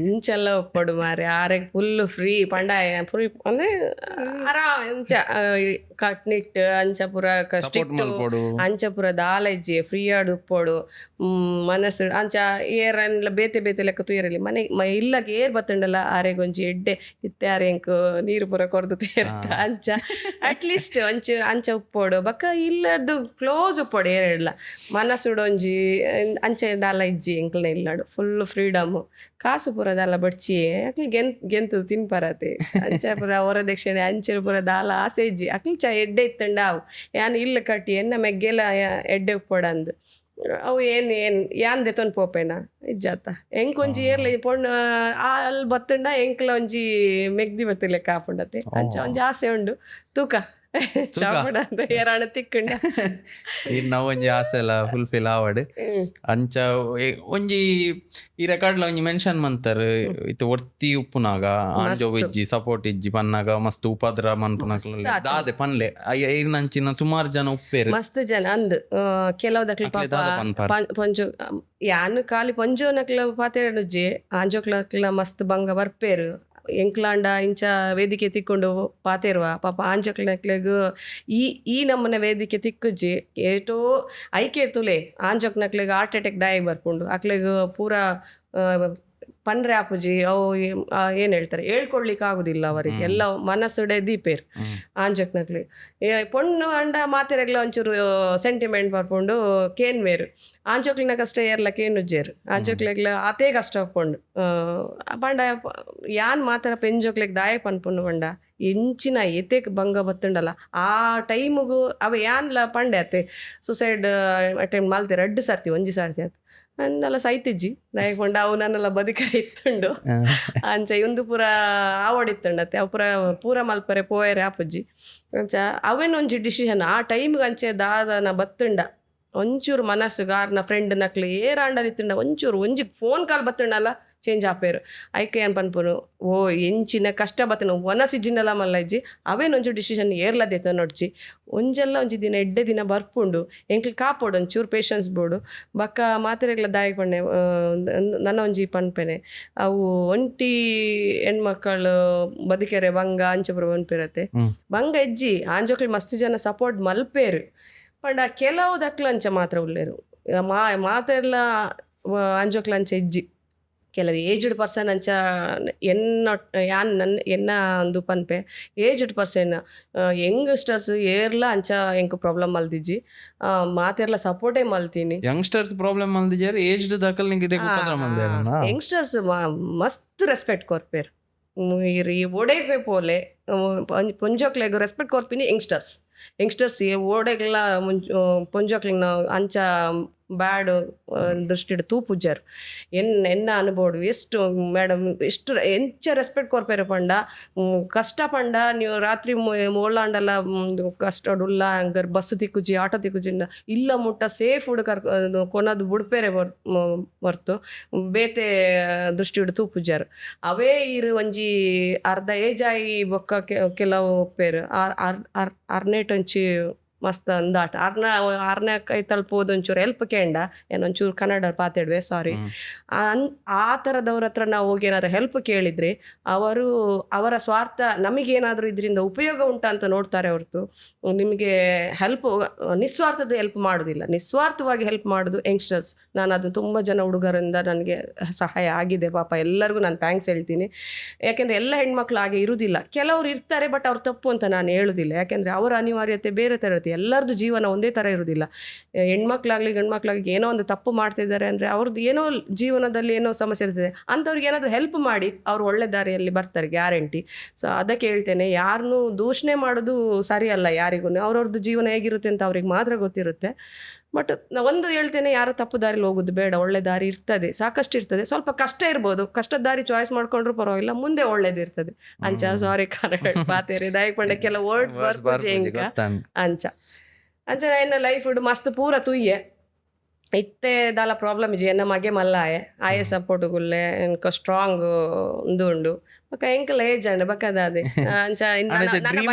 ಎಂಚೆಲ್ಲ ಒಪ್ಪಡು ಮಾರೆ ಆರೆ ಫುಲ್ ಫ್ರೀ ಪಂಡಾಯ ಫ್ರೀ ಅಂದ್ರೆ ಆರಾಮ್ ಎಂಚ ಕಟ್ನಿಟ್ ಅಂಚಪುರ ಅಂಚಪುರ ದಾಲಜ್ಜಿ ಫ್ರೀ ಆಡ್ ಉಪ್ಪೋಡು ಮನಸ್ಸು ಅಂಚ ಏರನ್ಲ ಬೇತೆ ಲೆಕ್ಕ ತೂಯರಲಿ ಮನೆ ಇಲ್ಲಗೆ ಏರ್ ಬತ್ತಂಡಲ್ಲ ಆರೆಗೊಂಜಿ ಎಡ್ಡೆ ಇತ್ತೆ ಆರೆ ಎಂಕ್ ನೀರು ಪುರ ಕೊರ್ದು ತೇರ್ತ ಅಂಚ ಅಟ್ಲೀಸ್ಟ್ ಅಂಚ ಉಪ್ಪೋಡು ಬಕ್ಕ ಇಲ್ಲದ್ದು ಕ್ಲೋಸ್ ಉಪ್ಪೋಡು ಏರೆಡ್ಲ ಮನಸ್ಸುಡೊಂಜಿ ಅಂಚೆ ದಾಲ ಇಜ್ಜಿ ಎಂಕ್ಲ ಇಲ್ಲಾಡು ಫುಲ್ ಫ್ರೀಡಮ್ ಕಾಸು ಪುರ ದಾಲ ಬಡ್ಚಿ ಅಕ್ಲಿ ಗೆಂತು ತಿನ್ಪರತೆ ಅಂಚೆ ಪುರ ಹೊರದಕ್ಷಿಣೆ ಅಂಚೆ ಪುರ ದಾಲ ಆಸೆ ಇಜ್ಜಿ ಅಕ್ಲಿ ಚ ಎಡ್ಡೆ ಇತ್ತಂಡ ಅವು ಯಾನ್ ಇಲ್ಲ ಕಟ್ಟಿ ಎನ್ನ ಮೆಗ್ಗೆಲ ಎಡ್ಡೆ ಉಪ್ಪೋಡಂದು ಅವು ಯಾನ್ ದೆತೊಂದು ಪೋಪೇನ ಇಜ್ಜಾತ ಎಂಕೊಂಜಿ ಏರ್ಲಿ ಪೊಣ್ಣು ಅಲ್ಲಿ ಬತ್ತಂಡ ಎಂಕ್ಲ ಒಂಜಿ ಮೆಗ್ದಿ ಬತ್ತಿಲ್ಲ ಕಾಪುಂಡತೆ ಅಂಚ ಒಂಜಿ ಆಸೆ ಉಂಡು ತೂಕ ಚಾಪಡ ಅಂತ ಏರಾಣ ತಿಕ್ಕಂಡ ನಾವು ಒಂಜಿ ಆಸೆ ಎಲ್ಲ ಫುಲ್ಫಿಲ್ ಆವಡ್ ಅಂಚ ಒಂಜಿ ಈ ರೆಕಾರ್ಡ್ಲ ಒಂಜಿ ಮೆನ್ಷನ್ ಮಂತಾರ ಇತ್ತು ಒರ್ತಿ ಉಪ್ಪುನಾಗ ಆಂಜೋ ಇಜ್ಜಿ ಸಪೋರ್ಟ್ ಇಜ್ಜಿ ಪನ್ನಾಗ ಮಸ್ತ್ ಉಪದ್ರ ಮನ್ಪುನಾಗ ದಾದೆ ಪನ್ಲೆ ಐರ್ನಂಚಿನ ಸುಮಾರು ಜನ ಉಪ್ಪೇರು ಮಸ್ತ್ ಜನ ಅಂದ್ ಕೆಲವುದಕ್ಲಿ ಪಂಜು ಯಾನು ಖಾಲಿ ಪಂಜೋ ನಕ್ಲ ಪಾತೆರನುಜ್ಜಿ ಆಂಜೋಕ್ಲ ಮಸ್ತ್ ಭಂಗ ಬರ್ಪೇರು ಎಂಕ್ಲಾಂಡ ಇಂಚ ವೇದಿಕೆ ತಿಕ್ಕೊಂಡು ಪಾತೆರುವ ಪಾಪ ಆಂಜೋಕ್ನಕ್ಲೆಗ್ ಈ ನಮ್ಮನೆ ವೇದಿಕೆ ತಿಕ್ಕುಜ್ಜಿ ಏಟೋ ಐಕೆ ತುಲೆ ಆಂಜೋಕ್ನಕ್ಲೆಗ್ ಹಾರ್ಟ್ ಅಟ್ಯಾಕ್ ದಾಯಿ ಬರ್ಕೊಂಡು ಅಕ್ಲೆಗ್ ಪೂರ ಪಂಡ್ರೆ ಆಪುಜಿ ಅವು ಏನು ಹೇಳ್ತಾರೆ ಹೇಳ್ಕೊಳ್ಲಿಕ್ಕೆ ಆಗುದಿಲ್ಲ ಅವರಿಗೆ ಎಲ್ಲ ಮನಸ್ಸುಡೆ ದೀಪೇರು ಆಂಜೋಕ್ನಕ್ಲಿ ಪೊಣ್ಣು ಅಂಡ ಮಾತೆರೆಗ್ಲ ಒಂಚೂರು ಸೆಂಟಿಮೆಂಟ್ ಬರ್ಕೊಂಡು ಕೇನ್ವೇರು ಆಂಜೋಕ್ಲಿನ ಕಷ್ಟ ಏರ್ಲ ಕೇನುಜ್ಜೇರು ಆಂಜೋಕ್ಲೆಗ್ಲ ಅತೇ ಕಷ್ಟ ಪೊಂಡು ಪಂಡ ಯಾನ್ ಮಾತರ ಪೆಂಜೋಕ್ಲೆಗ್ ದಾಯ ಪನ್ಪುಂಡು ಪಂಡ ಎಂಚಿನ ಎತೆಕ್ ಭಂಗ ಬತ್ತುಂಡಲ್ಲ ಆ ಟೈಮಿಗೂ ಅವ ಯಾನ್ಲ ಪಂಡೆ ಅತ್ತೆ ಸುಸೈಡ್ ಅಟೆಂಪ್ಟ್ ಮಾಲ್ತೆ 2 ಸರ್ತಿ ಒಂಜಿ ಸರ್ತಿ ಆಯ್ತು ನನ್ನೆಲ್ಲ ಸೈತಿಜ್ಜಿ ದಯಕೊಂಡ ಅವು ನನ್ನೆಲ್ಲ ಬದುಕರ ಇತ್ತುಂಡು ಅಂಚ ಇವಂದು ಪೂರ ಆವಡಿತ್ತುಂಡತ್ತೆ ಅವು ಪೂರ ಮಲ್ಪರೆ ಪೋಯರೆ ಆಪುಜ್ಜಿ ಅಂಚ ಅವೇನೊಂಜಿ ಡಿಸಿಷನ್ ಆ ಟೈಮ್ಗೆ ಅಂಚೆ ದಾದನ ಬತ್ತುಂಡ ಒಂಚೂರು ಮನಸ್ಸು ಗಾರ್ನ ಫ್ರೆಂಡ್ ನಕ್ಲಿ ಏರಾಂಡಲಿತ್ತುಂಡ ಒಂಚೂರು ಒಂಜಿ ಫೋನ್ ಕಾಲ್ ಬತ್ತುಂಡಲ್ಲ ಚೇಂಜ್ ಆಪೇರು ಐಕೆ ಏನು ಪನ್ಪುನು ಓ ಎಂಚಿನ ಕಷ್ಟ ಬತ್ತನು ಒನಸಿಜ್ಜಿನಲ್ಲ ಮಲ್ಲ ಇಜ್ಜಿ ಅವೇನೊಂಚು ಡಿಸಿಷನ್ ಏರ್ಲದೈತ ನೋಡ್ಚಿ ಒಂಜೆಲ್ಲ ಒಂಜಿ ದಿನ ಎಡ್ಡೆ ದಿನ ಬರ್ಪುಂಡು ಎಂಕ್ಲಿ ಕಾಪೋಡು ಒಂಚೂರು ಪೇಷನ್ಸ್ ಬೋಡು ಬಕ್ಕ ಮಾತ್ರೆಗ್ಲ ದಾಯಿ ಪಣ್ಣೆ ನನ್ನ ಒಂಜಿ ಪನ್ಪೆನೆ ಅವು ಒಂಟಿ ಹೆಣ್ಮಕ್ಕಳು ಬದುಕೆರೆ ಬಂಗ ಅಂಚಪುರ ಪನ್ಪಿರತ್ತೆ ಬಂಗ ಇಜ್ಜಿ ಆಂಜೋಕ್ಲಿ ಮಸ್ತ್ ಜನ ಸಪೋರ್ಟ್ ಮಲ್ಪೇರು ಪಂಡ ಕೆಲವು ದಕ್ಲಂಚ ಮಾತ್ರ ಉಳ್ಳೇರು ಮಾತೆಲ್ಲ ಅಂಜೋಕ್ಲ ಅಂಚ ಇಜ್ಜಿ ಕೆಲವು ಏಜ್ಡ್ ಪರ್ಸನ್ ಅಂಚ ಎನ್ನ ಒಂದು ಪನ್ಪೆ ಏಜ್ಡ್ ಪರ್ಸನ್ ಯಂಗ್ಸ್ಟರ್ಸ್ ಏರ್ಲ ಅಂಚ ಎಂಕ್ ಪ್ರಾಬ್ಲಮ್ ಮಲ್ದಿಜ್ಜಿ ಮಾತೆರ್ಲ ಸಪೋರ್ಟೇ ಮಲ್ತೀನಿ ಯಂಗ್ಸ್ಟರ್ಸ್ ಪ್ರಾಬ್ಲಮ್ ಮಲ್ದಿಜ್ಜಾರ ಏಜ್ಡ್ ದಾಕಲ್ ನಿಂಗೆ ಯಂಗ್ಸ್ಟರ್ಸ್ ಮಸ್ತ್ ರೆಸ್ಪೆಕ್ಟ್ ಕೊರ್ಪೇರು ಈ ಓಡೆಗೆ ಪೋಲೆ ಪೊಂಜೋಕ್ಲೆಗ್ ರೆಸ್ಪೆಕ್ಟ್ ಕೊರ್ಪಿನಿ ಯಂಗ್ಸ್ಟರ್ಸ್ ಓಡೆಗ್ಲ ಪೊಂಜೋಕ್ಲಿಗ್ ಅಂಚ ಬ್ಯಾಡ್ ದೃಷ್ಟಿಡು ತೂಪುಜ್ಜರು ಎನ್ನ ಅನುಭವ ಎಷ್ಟು ಮೇಡಮ್ ಎಷ್ಟು ಎಂಚ ರೆಸ್ಪೆಕ್ಟ್ ಕೊರ್ಪೇರೆ ಪಂಡ ಕಷ್ಟ ಪಂಡ ನೀವು ರಾತ್ರಿ ಓಲಾಂಡಲ್ಲ ಕಷ್ಟ ಉಲ್ಲ ಹಂಗಾರೆ ಬಸ್ ತಿಕ್ಕುಜಿ ಆಟೋ ತಿಕ್ಕುಜಿಂದ ಇಲ್ಲ ಮುಟ್ಟ ಸೇಫ್ ಹುಡು ಕೊನದು ಬುಡ್ಪೇರೆ ಬರ್ತು ಬೇತೆ ದೃಷ್ಟಿಡು ತೂಪುಜ್ಜರು ಅವೇ ಇರು ಒಂಜಿ ಅರ್ಧ ಏಜ್ ಆಯಿ ಬೊಕ್ಕ ಕೆಲವು ಪೇರು ಅರ್ನೇಟ್ ಒಂಚಿ ಮಸ್ತ್ ಅಂದಾಟ ಆರ್ನೇ ಕೈ ತಲುಪೋದು ಒಂಚೂರು ಹೆಲ್ಪ್ ಕೇಂಡ ಏನೊಂಚೂರು ಕನ್ನಡ ಪಾತಿಡ್ವೆ ಸಾರಿ ಆ ಥರದವ್ರ ಹತ್ರ ನಾವು ಹೋಗಿ ಏನಾದ್ರು ಹೆಲ್ಪ್ ಕೇಳಿದರೆ ಅವರು ಅವರ ಸ್ವಾರ್ಥ ನಮಗೇನಾದರೂ ಇದರಿಂದ ಉಪಯೋಗ ಉಂಟಾ ಅಂತ ನೋಡ್ತಾರೆ ಹೊರತು ನಿಮಗೆ ಹೆಲ್ಪ್ ನಿಸ್ವಾರ್ಥದ ಹೆಲ್ಪ್ ಮಾಡೋದಿಲ್ಲ. ನಿಸ್ವಾರ್ಥವಾಗಿ ಹೆಲ್ಪ್ ಮಾಡೋದು ಯಂಗ್ಸ್ಟರ್ಸ್. ನಾನು ಅದು ತುಂಬ ಜನ ಹುಡುಗರಿಂದ ನನಗೆ ಸಹಾಯ ಆಗಿದೆ ಪಾಪ, ಎಲ್ಲರಿಗೂ ನಾನು ಥ್ಯಾಂಕ್ಸ್ ಹೇಳ್ತೀನಿ. ಯಾಕೆಂದರೆ ಎಲ್ಲ ಹೆಣ್ಮಕ್ಳು ಹಾಗೆ ಇರುವುದಿಲ್ಲ, ಕೆಲವರು ಇರ್ತಾರೆ ಬಟ್ ಅವ್ರು ತಪ್ಪು ಅಂತ ನಾನು ಹೇಳೋದಿಲ್ಲ. ಯಾಕೆಂದರೆ ಅವರ ಅನಿವಾರ್ಯತೆ ಬೇರೆ ಥರ ಇರುತ್ತೆ, ಎಲ್ಲರದ್ದು ಜೀವನ ಒಂದೇ ಥರ ಇರೋದಿಲ್ಲ. ಹೆಣ್ಮಕ್ಳಾಗಲಿ ಗಂಡ್ಮಕ್ಳಾಗಲಿ ಏನೋ ಒಂದು ತಪ್ಪು ಮಾಡ್ತಿದ್ದಾರೆ ಅಂದರೆ ಅವ್ರದ್ದು ಏನೋ ಜೀವನದಲ್ಲಿ ಏನೋ ಸಮಸ್ಯೆ ಇರ್ತದೆ, ಅಂಥವ್ರಿಗೆ ಏನಾದರೂ ಹೆಲ್ಪ್ ಮಾಡಿ ಅವ್ರು ಒಳ್ಳೆ ದಾರಿಯಲ್ಲಿ ಬರ್ತಾರೆ ಗ್ಯಾರಂಟಿ. ಸೊ ಅದಕ್ಕೆ ಹೇಳ್ತೇನೆ, ಯಾರನ್ನೂ ದೂಷಣೆ ಮಾಡೋದು ಸರಿಯಲ್ಲ ಯಾರಿಗೂ. ಅವ್ರವ್ರದ್ದು ಜೀವನ ಹೇಗಿರುತ್ತೆ ಅಂತ ಅವ್ರಿಗೆ ಮಾತ್ರ ಗೊತ್ತಿರುತ್ತೆ. ಬಟ್ ಒಂದು ಹೇಳ್ತೇನೆ, ಯಾರು ತಪ್ಪು ದಾರಿಲಿ ಹೋಗೋದು ಬೇಡ, ಒಳ್ಳೆ ದಾರಿ ಇರ್ತದೆ, ಸಾಕಷ್ಟು ಇರ್ತದೆ. ಸ್ವಲ್ಪ ಕಷ್ಟ ಇರ್ಬೋದು, ಕಷ್ಟದ ದಾರಿ ಚಾಯ್ಸ್ ಮಾಡ್ಕೊಂಡ್ರು ಪರವಾಗಿಲ್ಲ, ಮುಂದೆ ಒಳ್ಳೇದಿರ್ತದೆ. ಅಂಚ ಸಾರಿ ಕನ್ನಡ ಪಾತೇರಿ ದಯಪಂಡ ಕೆಲ ವರ್ಡ್ಸ್ ಬರ್ಪುಜೆ ಇಂಕ ಅಂಚ ಅಂಚ ಎನ್ನ ಲೈಫ್ ಮಸ್ತ್ ಪೂರ ತುಯ್ಯೆ ಇತ್ತೆ ದಾಲ ಪ್ರಾಬ್ಲಮ್ ಇಜ್ಜಿ ಎನ್ನ ಮಗೆ ಮಲ್ಲಾಯೆ ಆಯೆ ಸಪೋರ್ಟ್ ಗುಲ್ಲೆ ಎನ್ಕ ಸ್ಟ್ರಾಂಗ್ ಉಂಡು ಬೊಕ ಎಂಕಲ ಏಜ್ ಅಂಡ್ ಬಕದಾದೆ ಅಂಚ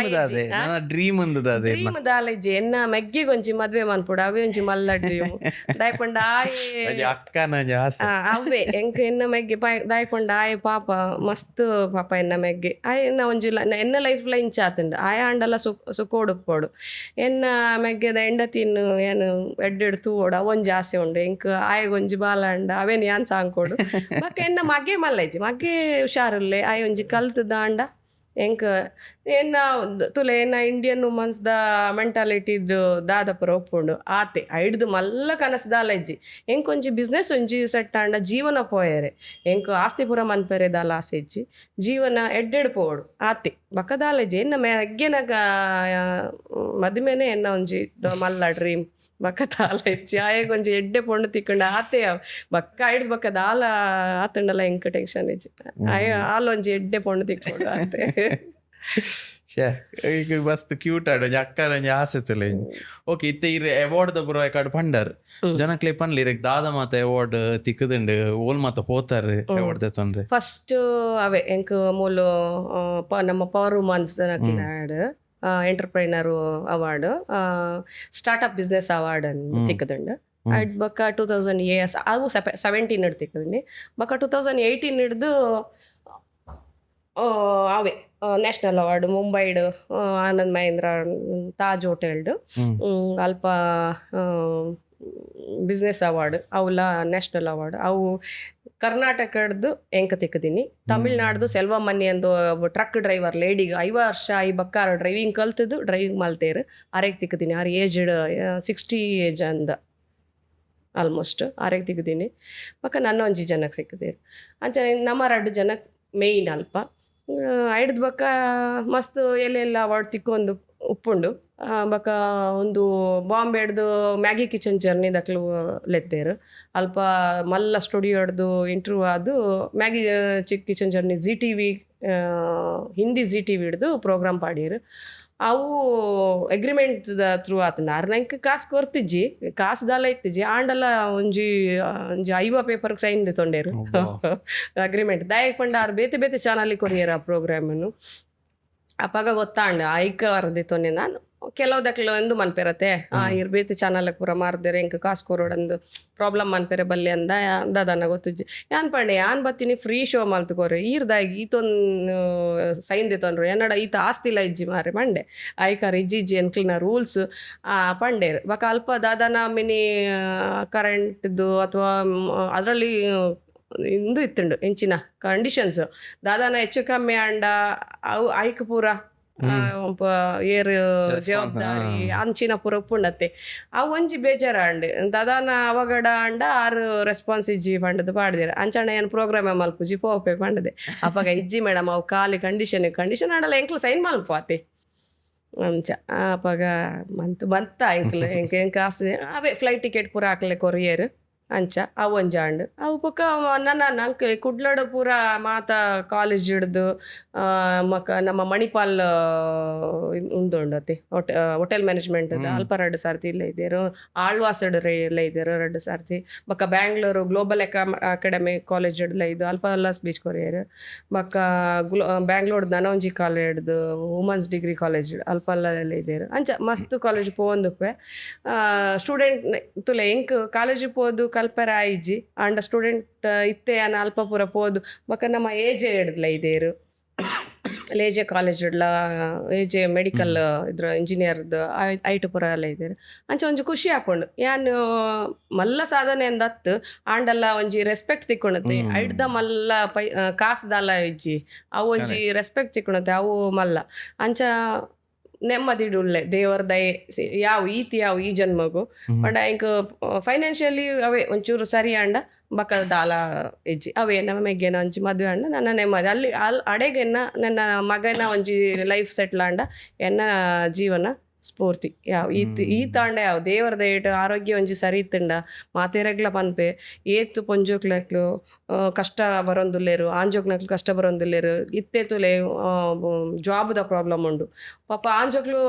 ಡ್ರೀಮ್ ದಾಲ ಇಜ್ಜಿ ಎನ್ನ ಮೆಗ್ಗಿ ಗೊಂಚಿ ಮದ್ವೆ ಮನ್ಪುಡ ಅವೇ ಒಂಜಿ ಮಲ್ಲ ಡ್ರೀಮ್ ದಾಯ್ಪಂಡ ಆಯೆ ಅವೇ ಎಂಕ ಎನ್ನ ಮೆಗ್ಗೆ ದಾಯ್ಪಂಡ ಆಯೆ ಪಾಪ ಮಸ್ತ್ ಪಾಪ ಎನ್ನ ಮೆಗ್ಗೆ ಆಯೆ ಎನ್ನ ಒಂಜಿ ಎನ್ನ ಲೈಫ್ಲ ಇಂಚ ಆತಂಡ ಆಯ ಅಂಡಲ ಸುಕೋಡುಪ್ಪೋಡು ಎನ್ನ ಮೆಗ್ಗೆದ ಎಂಡತಿನ್ನು ಏನು ಎಡ್ಡೆಡು ತೂವೋಡು ಅವೊಂಜಿ ಆಸೆ ಉಂಡು ಎಂಕ್ ಆಯಗೊಂಜಿ ಬಾಲ ಅಂಡ ಅವೇನು ಯಾನ್ ಸಾಂಗ್ಕೊಡು ಬಕ್ಕ ಎನ್ನ ಮಗೆ ಮಲ್ಲೈಜಿ ಮಗೆ ಹುಷಾರುಲ್ಲೆ ಆಯ್ ಒಂಜಿ ಕಲ್ತದ ಅಂಡ ಎಂಕ್ ಎನ್ನ ತುಲೆ ಎನ್ನ ಇಂಡಿಯನ್ ವುಮನ್ಸ್ದ ಮೆಂಟಾಲಿಟಿದು ದಾದಪುರ ಒಪ್ಪುಂಡು ಆತೆ ಐಡ್ದು ಮಲ್ಲ ಕನಸ್ದಾಲ ಇಜ್ಜಿ ಎಂಕ್ ಒಂಜಿ ಬಿಸ್ನೆಸ್ ಒಂಜಿ ಸೆಟ್ ಆಂಡ ಜೀವನ ಪೋಯರೆ ಎಂಕ್ ಆಸ್ತಿ ಪೂರ ಮನ್ಪೆರೆ ದಾಲ ಆಸೆ ಇಜ್ಜಿ ಜೀವನ ಎಡ್ಡೆಡು ಪೋಡು ಆತೆ ಬಕ್ಕದಾಲ ಇಜ್ಜಿ ಎನ್ನ ಮೆಗ್ಗೆನಾಗ ಮದುವೆನೇ ಎನ್ನ ಒಂಜಿ ಮಲ್ಲ ಡ್ರೀಮ್ ಬಕ್ಕ ತಾಲ ಇಜ್ಜಿ ಆಯಗೊಂಜಿ ಎಡ್ಡೆ ಪೊಂಡು ತಿಕ್ಕೊಂಡು ಆತೆ ಬಕ್ಕ ಐಡ್ದು ಬಕ್ಕ ದಾಲ ಆತಂಡಲ್ಲ ಎಂಕ್ ಟೆನ್ಷನ್ ಇಜ್ಜಿ ಆಯ ಆಲೊಂಜಿ ಎಡ್ಡೆ ಪೊಂಡು ತಿಕ್ಕೊಂಡು ಆತೆ ಈಗ ಮಸ್ತ್ ಕ್ಯೂಟ್ ಆಡ ಅಕ್ಕರ ಆಸೆ ತುಲೆ. ಓಕೆ ಇತ್ತೆ ಇರ್ ಅವಾರ್ಡ್ ದ ಬುರ ಕಾಡು ಪಂಡರ್ ಜನಕ್ಲೆ ಪನ್ಲಿ ಇರಕ್ ದಾದ ಮಾತ ಅವಾರ್ಡ್ ತಿಕ್ಕದಂಡು ಓಲ್ ಮಾತ ಪೋತಾರ ಅವಾರ್ಡ್ ತೊಂದ್ರೆ ಫಸ್ಟ್ ಅವೇ ಎಂಕ್ ಮೂಲು ನಮ್ಮ power women's entrepreneur award startup business award ಅನ್ನು ತಿಕ್ಕದಂಡು ಅಡ್ ಬಕ್ಕ 2000 years ಅವು 17 ಹಿಡ್ದು ತಿಕ್ಕದೀನಿ ಬಕ್ಕ 2018 ಹಿಡ್ದು ಅವೇ ನ್ಯಾಷನಲ್ ಅವಾರ್ಡ್ ಮುಂಬೈಡು ಆನಂದ್ ಮಹೇಂದ್ರ ತಾಜ್ ಹೋಟೆಲ್ಡು ಅಲ್ಪ ಬಿಸ್ನೆಸ್ ಅವಾರ್ಡ್ ಅವುಲ ನ್ಯಾಷನಲ್ ಅವಾರ್ಡ್ ಅವು ಕರ್ನಾಟಕದ್ದು ಎಂಕ ತಿಕ್ಕದೀನಿ. ತಮಿಳ್ನಾಡ್ದು ಸೆಲ್ವಮನಿ ಅಂದು ಟ್ರಕ್ ಡ್ರೈವರ್ ಲೇಡಿಗೆ 5 ವರ್ಷ ಈ ಬಕ್ಕಾರ ಡ್ರೈವಿಂಗ್ ಕಲ್ತದ್ದು ಡ್ರೈವಿಂಗ್ ಮಲ್ತೇರು ಆರೆಗೆ ತಿಕ್ಕದೀನಿ. ಆರು ಏಜ್ಡ್ 60 ಏಜ್ ಅಂದ ಆಲ್ಮೋಸ್ಟ್ ಆರೆಗೆ ತಿಕ್ಕದೀನಿ. ಬಕ್ಕ ನನ್ನ ಒಂಜಿ ಜನಕ್ಕೆ ಸಿಕ್ಕದೇರು ಅಂಚ ನಮ್ಮ 2 ಜನಕ್ಕೆ ಮೇಯ್ನ್ ಅಲ್ಪ ಐಡ್ದು ಬಕ್ಕ ಮಸ್ತ್ ಎಲ್ಲೆಲ್ಲ ಅವಾರ್ಡ್ ತಿಕ್ಕೊಂಡು ಉಪ್ಪುಂಡು. ಬಕ್ಕ ಒಂದು ಬಾಂಬೆಡ್ದು ಮ್ಯಾಗಿ ಕಿಚನ್ ಜರ್ನಿ ದಕ್ಲು ಲೆತ್ತೇರು ಅಲ್ಪ ಮಲ್ಲ ಸ್ಟುಡಿಯೋಡ್ದು ಇಂಟರ್ವ್ಯೂ ಅದು Maggi kitchen journey ZTV Hindi ZTV ಹಿಡ್ದು ಪ್ರೋಗ್ರಾಮ್ ಪಾಡೀರು. ಅವು ಅಗ್ರಿಮೆಂಟ್ ಥ್ರೂ ಆತಂಡ ಅರ್ನಂಕ ಕಾಸು ಕೊರ್ತಿಜ್ಜಿ ಕಾಸು ದಾಲ ಇತ್ತಿಜ್ಜಿ ಆಂಡಲ್ಲ ಒಂಜಿ 5 ಪೇಪರ್ಗೆ ಸೈನ್ ತೊಂಡೇರು ಅಗ್ರಿಮೆಂಟ್ ದಾಯಕ್ ಆರು ಬೇತೆ ಬೇತೆ ಚಾನಲ್ ಕೊರಿಯರು ಆ ಪ್ರೋಗ್ರಾಮನ್ನು ಅಪ್ಪಾಗ ಗೊತ್ತಾಂಡ ಐಕ ವರದಿ ತೊಂದೆ ನಾನು ಕೆಲವುದಕ್ಲು ಎಂದು ಮನ್ಪೆರತ್ತೆ ಇರ್ಬೇತಿ ಚಾನಲ್ಗೆ ಪೂರ ಮಾರ್ದೇರೆ ಇಂಕ ಕಾಸು ಕೊರೋಡಂದು ಪ್ರಾಬ್ಲಮ್ ಮನ್ಪೆರೆ ಬಲ್ಲೆ ಅಂದ ದಾದನ ಗೊತ್ತಿಜ್ಜಿ ಯಾನ್ ಪಂಡೆ ಯಾನ್ ಬತ್ತೀನಿ ಫ್ರೀ ಶೋ ಮಲ್ತುಕೋರೆ ಈರ್ದಾಗಿ ಈತೊಂದು ಸೈನ್ ತೊಂಡ್ರು ಎನ್ನಡ ಈತ ಆಸ್ತಿಲ್ಲ ಇಜ್ಜಿ ಮಾರೆ ಮಂಡೆ ಐಕಾರ್ ಇಜ್ಜಿ ಎನ್ಕ್ಲಿನ ರೂಲ್ಸ್ ಪಂಡೇರು ಬಕ ಅಲ್ಪ ದಾದನ ಮಿನಿ ಕರೆಂಟ್ದು ಅಥವಾ ಅದರಲ್ಲಿ ಇಂದು ಇತ್ತುಂಡು ಎಂಚಿನ ಕಂಡೀಷನ್ಸ್ ದಾದಾನ ಹೆಚ್ಚು ಕಮ್ಮಿ ಅಂಡ ಅವು ಐಕ್ ಪೂರ ಏರ್ ಜವಾಬ್ದಾರಿ ಅಂಚಿನ ಪೂರ ಉಪ್ಪುಂಡತ್ತೆ ಅವು ಒಂಜಿ ಬೇಜಾರ ಅಂಡ್ ದಾದಾನ ಅವಗಡ ಅಂಡ 6 ರೆಸ್ಪಾನ್ಸ್ ಇಜ್ಜಿ ಪಂಡದು ಪಾಡ್ದಿರ ಅಂಚಣ್ಣ ಏನು ಪ್ರೋಗ್ರಾಮ್ ಮಲ್ಪುಜಿ ಪೋಪೆ ಪಂಡದೆ ಅಪ್ಪಾಗ ಇಜ್ಜಿ ಮೇಡಮ್ ಅವು ಖಾಲಿ ಕಂಡೀಷನ್ ಆಡಲ್ಲ ಎಂಕ್ಲು ಸೈನ್ ಮಲ್ಪು ಆತೆ ಅಂಚ ಅಪ್ಪಗ ಮಂತ ಎಂಕ್ಲು ಎಂಕ್ ಆಸೆ ಅವೇ ಫ್ಲೈಟ್ ಟಿಕೆಟ್ ಪೂರ ಹಾಕ್ಲೆ ಕೊರಿಯರ್ ಅಂಚ ಅವು ಒಂಜಾಂಡ್ ಅವು ಪಕ್ಕ ನಂಗೆ ಕುಡ್ಲಡ್ ಪೂರ ಮಾತ ಕಾಲೇಜ್ ಹಿಡ್ದು ನಮ್ಮ ಮಣಿಪಾಲ್ ಉಂದುಂಡತಿ ಹೋಟೆಲ್ ಮ್ಯಾನೇಜ್ಮೆಂಟ್ ಅಲ್ಪ 2 ಸರ್ತಿ ಇಲ್ಲ ಇದ್ದೇರು ಆಳ್ವಾಸಡ್ ಎಲ್ಲ ಇದ್ದೇರು 2 ಸರ್ತಿ ಬಕ್ಕ ಬ್ಯಾಂಗ್ಳೂರು ಗ್ಲೋಬಲ್ ಅಕಾಡೆಮಿ ಕಾಲೇಜ್ ಹಿಡ್ಲ ಇದು ಅಲ್ಪ ಅಲ್ಲಾಸ್ ಬೀಚ್ ಕೊರಿಯರ್ ಬಕ್ಕ ಬ್ಯಾಂಗ್ಳೂರ್ ನನೊಂಜಿ ಕಾಲೇಜ್ದು ವುಮನ್ಸ್ ಡಿಗ್ರಿ ಕಾಲೇಜ್ ಅಲ್ಪ ಅಲ್ಲ ಇದ್ದೇರು ಅಂಚ ಮಸ್ತ್ ಕಾಲೇಜ್ ಪೋಂದುಪ್ಪೆ ಸ್ಟೂಡೆಂಟ್ ತುಲೆ ಎಂಕ್ ಕಾಲೇಜ್ ಪೋದು ಕಲ್ಪರ ಆಯ್ಜಿ ಅಂಡ ಸ್ಟೂಡೆಂಟ್ ಇತ್ತೆ ಅನ್ನ ಅಲ್ಪ ಪೂರ ಪೋದು ಬಕ್ಕ ನಮ್ಮ ಏಜೆ ಹಿಡ್ದಲ ಇದೇರು ಲೇಜೆ ಕಾಲೇಜ್ ಹಿಡ್ಲ ಏಜೆ ಮೆಡಿಕಲ್ ಇದ್ರ ಇಂಜಿನಿಯರ್ದು ಐಟ್ ಪೂರ ಎಲ್ಲ ಇದ್ದೇರು ಅಂಚ ಒಂಜಿ ಖುಷಿ ಹಾಕೊಂಡು ಯಾನು ಮಲ್ಲ ಸಾಧನೆ ಅಂದತ್ತು ಆಂಡಲ್ಲ ಒಂಜಿ ರೆಸ್ಪೆಕ್ಟ್ ತಿಕ್ಕೊಳತ್ತೆ ಐಡ್ದ ಮಲ್ಲ ಕಾಸ್ದಲ್ಲ ಇಜ್ಜಿ ಅವು ಒಂಜಿ ರೆಸ್ಪೆಕ್ಟ್ ತಿಕ್ಕೊಳತ್ತೆ ಅವು ಮಲ್ಲ ಅಂಚ ನೆಮ್ಮದಿಡುಳ್ಳೆ ದೇವರ ದಯೆ ಯಾವ ಈ ಜನ್ಮಗು ಪಂಡ ಇಂಕ್ ಫೈನಾನ್ಷಿಯಲಿ ಅವೇ ಒಂಚೂರು ಸರಿ ಅಂಡ ಬಕ್ಕ ದಾಲ ಇಜ್ಜಿ ಅವೇ ನಮ್ಮ ಮೆಗ್ಗೆನ ಒಂಜಿ ಮದುವೆ ಅಂಡ ನನ್ನ ನೆಮ್ಮದಿ ಅಲ್ಲಿ ಅಡೆಗೆನ್ನ ನನ್ನ ಮಗನ ಒಂಜಿ ಲೈಫ್ ಸೆಟ್ಲ್ ಅಂಡ ಎನ್ನ ಜೀವನ ಸ್ಫೂರ್ತಿ ಯಾವ ಈ ತಾಂಡ ಯಾವ ದೇವರ ದಯಟು ಆರೋಗ್ಯ ಒಂಜಿ ಸರಿ ಇತ್ತಂಡ ಮಾತೆರೆಗ್ಲ ಪನ್ಪೆ ಏತು ಪೊಂಜೋಕ್ಲಕ್ಲು ಕಷ್ಟ ಬರೊಂದುಲ್ಲೇರು ಆಂಜೋಕ್ನಕ್ಲು ಕಷ್ಟ ಬರೊಂದುಲ್ಲೇರು ಇತ್ತೆ ತುಲೆ ಜಾಬ್ದ ಪ್ರಾಬ್ಲಮ್ ಉಂಡು ಪಾಪ ಆಂಜೋಕ್ಲು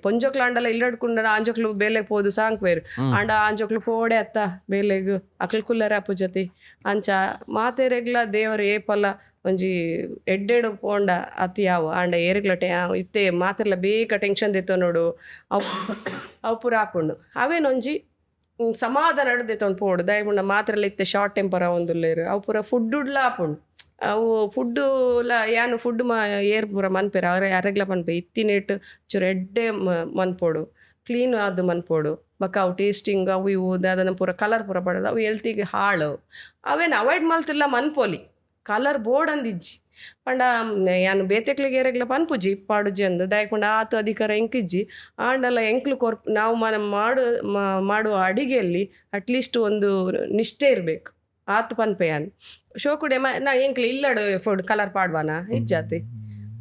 ಪೊಂಜೋಕ್ಲು ಅಂಡಲ ಇಲ್ಲಡ್ಕೊಂಡ ಆಂಜೋಕ್ಲು ಬೇಲೆಗ್ ಪೋದು ಸಾಂಕ್ವೇರು ಅಂಡ ಆಂಜೋಕ್ಲು ಪೋಡೆ ಅತ್ತ ಬೇಲೆಗ್ ಅಕ್ಲು ಕುಲ್ಲರ ಅಪ್ಪು ಜೊತೆ ಅಂಚ ಮಾತೆರೆಗ್ಲ ದೇವರು ಏಪಲ ಒಂಜಿ ಎಡ್ಡೆಡು ಪೋಂಡ ಅತಿ ಯಾವು ಆಂಡ ಏರಿಗ್ಲಟೆ ಇತ್ತೆ ಮಾತೆರ್ಲ ಬೇಗ ಟೆನ್ಷನ್ ದೆತ್ತೋ ನೋಡು ಅವು ಪೂರ ಹಾಕೊಂಡು ಅವೇನೊಂಜಿ ಸಮಾಧಾನ ನಡ್ದೆತ್ತೊಂದು ಪೋಡು ದಯಗುಂಡ ಮಾತ್ರೆಲ್ಲ ಇತ್ತೆ ಶಾರ್ಟ್ ಟೆಂಪರ್ ಒಂದುಲ್ಲೇರು ಅವು ಪೂರ ಫುಡ್ಡುಡ್ಲ ಹಾಪುಂಡು ಅವು ಫುಡ್ಡುಲ ಯಾನು ಫುಡ್ ಏರ್ ಪೂರ ಮನ್ಪೇರು ಅವ್ರ ಯಾರೆಗ್ಲ ಮನ್ಪೆ ಇತ್ತಿನೇಟ್ ಚೂರು ಎಡ್ಡೆ ಮನ್ಪೋಡು ಕ್ಲೀನ್ ಅದು ಮನ್ಪೋಡು ಬಕ್ಕ ಅವು ಟೇಸ್ಟಿಂಗ್ ಅವು ಇವು ಅದನ್ನು ಪೂರ ಕಲರ್ ಪೂರ ಪಡೋದು ಅವು ಹೆಲ್ತಿಗೆ ಹಾಳು ಅವೇನು ಅವಾಯ್ಡ್ ಮಲ್ತಿಲ್ಲ ಮನ್ಪೋಲಿ ಕಲರ್ ಬೋರ್ಡ್ ಅಂದಿಜ್ಜಿ ಪಂಡ ಯಾನು ಬೇತೆಕ್ಲಿಗೆ ಏರೆಗ್ಲ ಪನ್ಪುಜಿ ಪಾಡುಜಿ ಅಂದು ದಯಕೊಂಡ ಆತು ಅಧಿಕಾರ ಎಂಕಿಜ್ಜಿ ಆಂಡಲ್ಲ ಎಂಕ್ಲು ನಾವು ಮಾಡುವ ಅಡಿಗೆಯಲ್ಲಿ ಅಟ್ಲೀಸ್ಟ್ ಒಂದು ನಿಷ್ಠೆ ಇರಬೇಕು ಆತು ಪನ್ಪೆಯಾನ್ ಶೋಕುಡೆ ನಾ ಎಂಕ್ಲು ಇಲ್ಲಡು ಫುಡ್ ಕಲರ್ ಪಾಡ್ವಾನ ಇಜ್ಜಾತಿ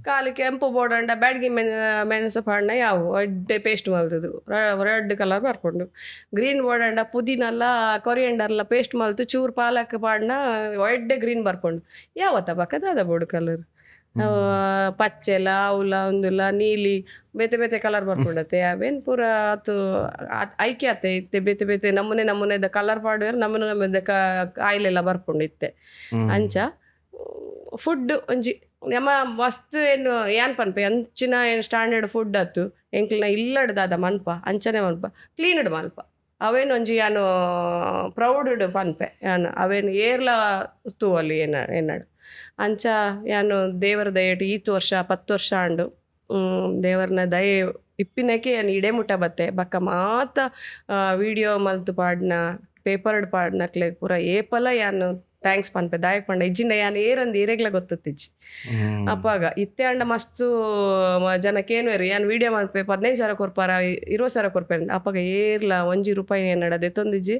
ಕಾಲು ಕೆಂಪು ಬೋಡಂಡ ಬ್ಯಾಡ್ಗಿ ಮೆಣಸು ಪಾಡ್ನ ಯಾವು ಒಡ್ಡೆ ಪೇಸ್ಟ್ ಮಲ್ತದು ರೆಡ್ ಕಲರ್ ಬರ್ಕೊಂಡು ಗ್ರೀನ್ ಬೋಡಂಡ ಪುದೀನಲ್ಲ ಕೊರಿಯಂಡರ್ಲ ಪೇಸ್ಟ್ ಮಲ್ತು ಚೂರು ಪಾಲಕ್ ಪಾಡ್ನ ಒಡ್ಡೆ ಗ್ರೀನ್ ಬರ್ಕೊಂಡು ಯಾವತ್ತ ಪಕ್ಕದ ಅದ ಬೋಡು ಕಲರ್ ಪಚ್ಚೆಲ ಅವಲ ಒಂದುಲ ನೀಲಿ ಬೇತೆ ಬೇತೆ ಕಲರ್ ಬರ್ಕೊಂಡತ್ತೆ ಅವೇನು ಪೂರ ಆತು ಐಕೆ ಆತೆ ಇತ್ತೆ ಬೇತೆ ಬೇತೆ ನಮ್ಮನೆದ ಕಲರ್ ಪಾಡುವರು ನಮ್ಮನೆದ ಕಾಯಿಲೆಲ್ಲ ಬರ್ಕೊಂಡಿತ್ತೆ ಅಂಚ ಫುಡ್ ಒಂಜಿ ನಮ್ಮ ವಸ್ತು ಏನು ಪನ್ಪೆ ಅಂಚಿನ ಏನು ಸ್ಟ್ಯಾಂಡರ್ಡ್ ಫುಡ್ ಆಯ್ತು ಎಂಕ್ಲನ ಇಲ್ಲಡ್ದಾದ ಮನ್ಪ ಅಂಚನೆ ಮನ್ಪ ಕ್ಲೀನ್ಡ್ ಮನ್ಪ ಅವೇನು ಒಂಜಿ ಯಾನು ಪ್ರೌಡ್ ಪನ್ಪೆ ಯಾನು ಅವೇನು ಏರ್ಲ ತೂವಲ್ಲಿ ಏನಾಡು ಅಂಚ ಯಾನು ದೇವರ ದಯಟು ಈತು ವರ್ಷ 10 ವರ್ಷ ಅಂಡು ದೇವರನ ದಯೆ ಇಪ್ಪಿನಕ್ಕೆ ಯಾನು ಇಡೆ ಮುಟ್ಟ ಬತ್ತೆ ಬಕ್ಕ ಮಾತ ವಿಡಿಯೋ ಮಲ್ತು ಪಾಡ್ನ ಪೇಪರ್ಡ್ ಪಾಡ್ನಕ್ಲೆ ಪೂರ ಏಪಲ ಯಾನು ಥ್ಯಾಂಕ್ಸ್ ಪನ್ಪೆ ದಾಯಕ್ ಪಂಡ ಇಜ್ಜಿಂಡ ಯಾನು ಏರಂದು ಏರೆಗ್ಲ ಗೊತ್ತಿಜ್ಜಿ ಅಪ್ಪಾಗ ಇತ್ತೆ ಅಂಡ ಮಸ್ತು ಜನಕ್ಕೇನುವೇರು ಯಾನು ವೀಡಿಯೋ ಮನ್ಪೆ 15,000 ಕೊರ್ಪಾರ 20,000 ಕೊರ್ಪೆ ಅಪ್ಪಾಗ ಏರ್ಲ ₹1 ಏನಡ ಎತ್ತೊಂದಿಜ್ಜಿ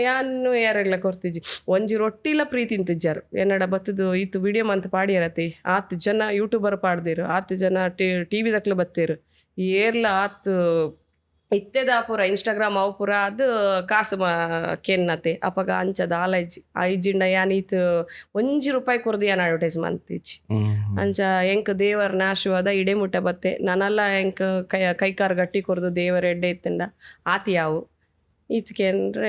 ಯಾನು ಯಾರೆಗ್ಲ ಕೊರ್ತಿಜ್ಜಿ ಒಂಜಿ ರೊಟ್ಟಿಲ ಪ್ರೀತಿ ತಿಂತಿಜ್ಜಾರು ಏನಡ ಬತ್ತದು ಈತು ವೀಡಿಯೋ ಮಂತ್ ಪಾಡಿಯರತಿ ಆತು ಜನ ಯೂಟ್ಯೂಬರ್ ಪಾಡ್ದಿರು ಆತು ಜನ ಟಿವಿ ದಕ್ಲು ಬತ್ತೇರು ಏರ್ಲ ಆತು ಇತ್ತೆದ ಪೂರ ಇನ್ಸ್ಟಾಗ್ರಾಮ್ ಅವು ಪೂರ ಅದು ಕಾಸು ಕೆನ್ನತೆ ಅಪ್ಪಗ ಅಂಚದ ಆಲೈಜಿ ಐಜಿಂಡ ಯಾನ್ ಈತು ₹1 ಕೊರ್ದು ಯಾನ್ ಅಡ್ವರ್ಟೈಸ್ಮೆಂಟ್ ಇಜ್ಜಿ ಅಂಚ ಎಂಕ್ ದೇವರ ಆಶೀರ್ವಾದ ಇಡೆ ಮುಟ್ಟ ಬತ್ತೆ ನಾನೆಲ್ಲ ಎಂಕ್ ಕೈಕಾರ್ ಗಟ್ಟಿ ಕೊರ್ದು ದೇವರ ಎಡ್ಡೆ ಇತ್ತಂಡ ಆತಿ ಯಾವು ಈತ್ಕೆ ಅಂದ್ರೆ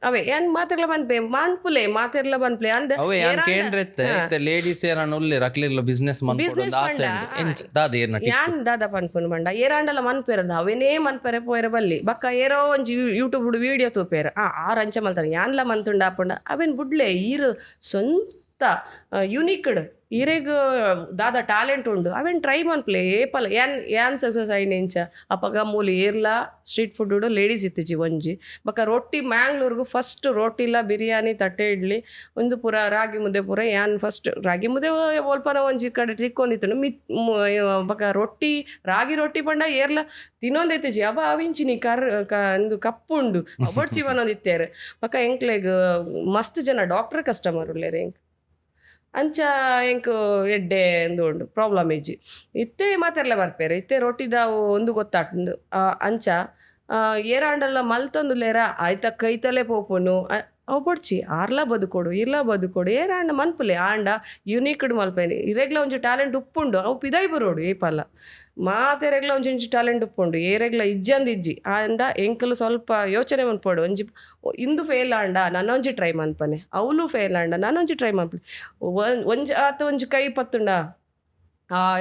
ಅವೇ ಏನ್ ಮಾತೆರ್ಲ ಬನ್ಪೆ ಮನ್ಪುಲೆ ಮಾತೆರ್ಲ ಬನ್ಪ್ಲೆ ಅಂದ ಅವೇ ಯಾನ್ ಕೇಂದ್ರತ್ತೆ ಲೇಡೀಸ್ ಏರನ್ನ ಉಲ್ಲೆ ರಕ್ಲಿರ್ಲ ಬಿಸ್ನೆಸ್ ಮನ್ಪುಡ ಆಸೆ ದಾದ ಏರ್ನ ಯಾನ್ ದಾದ ಪನ್ಪುನ್ ಬಂಡ ಏರಾಂಡಲ ಮನ್ಪೇರದ ಅವೇನೇ ಮನ್ಪೆರೆ ಪೋಯರ ಬಲ್ಲಿ ಬಕ್ಕ ಏರೋ ಒಂಜಿ ಯೂಟ್ಯೂಬ್ ವಿಡಿಯೋ ತೂಪೇರ ಆರಂಚ ಮಲ್ತಾನೆ ಯಾನ್ಲ ಮಂತುಂಡ ಆಪುಂಡ ಅವೇನ್ ಬುಡ್ಲೆ ಈರು ಸ್ವಂತ ಯುನಿಕ್ಡ್ ಈರೆಗ್ ದಾದ ಟ್ಯಾಲೆಂಟ್ ಉಂಡು ಅವೇನು ಟ್ರೈ ಮನ್ಪ್ಲೆ ಏಪಲ ಯಾನ್ ಸಕ್ಸಸ್ ಆಯ್ನೆಂಚ ಅಪ್ಪಗ ಮೂಲಿ ಏರ್ಲ ಸ್ಟ್ರೀಟ್ ಫುಡ್ ಉಡು ಲೇಡೀಸ್ ಇತ್ತಿಜಿ ಒಂಜಿ ಬಕ್ಕ ರೊಟ್ಟಿ ಮ್ಯಾಂಗ್ಳೂರ್ಗು ಫಸ್ಟ್ ರೊಟ್ಟಿಲ ಬಿರಿಯಾನಿ ತಟ್ಟೆ ಇಡ್ಲಿ ಒಂದು ಪೂರ ರಾಗಿ ಮುದ್ದೆ ಪೂರ ಯಾನ್ ಫಸ್ಟ್ ರಾಗಿ ಮುದ್ದೆ ಒಲ್ಪನ ಒಂಜಿ ಕಡೆ ತಿಕ್ಕೊಂಡಿತ್ತು ಬಕ್ಕ ರೊಟ್ಟಿ ರಾಗಿ ರೊಟ್ಟಿ ಪಂಡ ಏರ್ಲ ತಿನ್ನೊಂದೈತಿಜಿ ಅವ ಅವಿಂಚಿನಿ ಒಂದು ಕಪ್ಪುಂಡು ಬಡ್ಚಿ ಒಂದೊಂದು ಇತ್ತೇರು ಬಕ್ಕ ಎಂಕ್ಲೆಗ್ ಮಸ್ತ್ ಜನ ಡಾಕ್ಟರ್ ಕಸ್ಟಮರ್ ಉಳ್ಳೇರು ಎಂಕ್ ಅಂಚ ಎಂಕ್ ಎಡ್ಡೆ ಎಂದು ಉಂಡು ಪ್ರಾಬ್ಲಮ್ ಇಜ್ಜಿ ಇತ್ತೆ ಮಾತೆರ್ಲ ಬರ್ಪೇರು ಇತ್ತೆ ರೊಟ್ಟಿದಾವು ಒಂದು ಗೊತ್ತಾಟು ಅಂಚ ಏರಾಂಡಲ್ಲ ಮಲ್ತೊಂದುಲೇರ ಆಯ್ತ ಕೈತಲೇ ಪೋಪುನು ಅವು ಪೊಡ್ಚಿ ಆರ್ಲ ಬದುಕೊಡು ಇರ್ಲ ಬದುಕೊಡು ಏರಾಂಡ ಮನ್ಪುಲೆ ಆಂಡ ಯುನೀಕ್ಡ್ ಮಲ್ಪೇನಿ ಇರೆಗ್ಲ ಒಂಚು ಟ್ಯಾಲೆಂಟ್ ಉಪ್ಪುಂಡು ಅವು ಪಿದಾಯಿ ಬರೋಡು ಏಪಲ್ಲ ಮಾತೆರೆಗ್ಲ ಒಂಚು ಟ್ಯಾಲೆಂಟ್ ಉಪ್ಪುಂಡು ಏರೆಗ್ಲ ಇಜ್ಜಿ ಆಂಡ ಎಂಕಲು ಸ್ವಲ್ಪ ಯೋಚನೆ ಮನ್ಪೋಡು ಒಂಜಿ ಇಂದು ಫೇಲ್ ಆಂಡ ನಾನೊಂಜಿ ಟ್ರೈ ಮನ್ಪನೆ ಅವಳು ಫೇಲ್ ಆಂಡ ನಾನೊಂಜಿ ಟ್ರೈ ಮನ್ಪನೆ ಒಂಜಿ ಆತ ಒಂಜಿ ಕೈ ಪತ್ತುಂಡ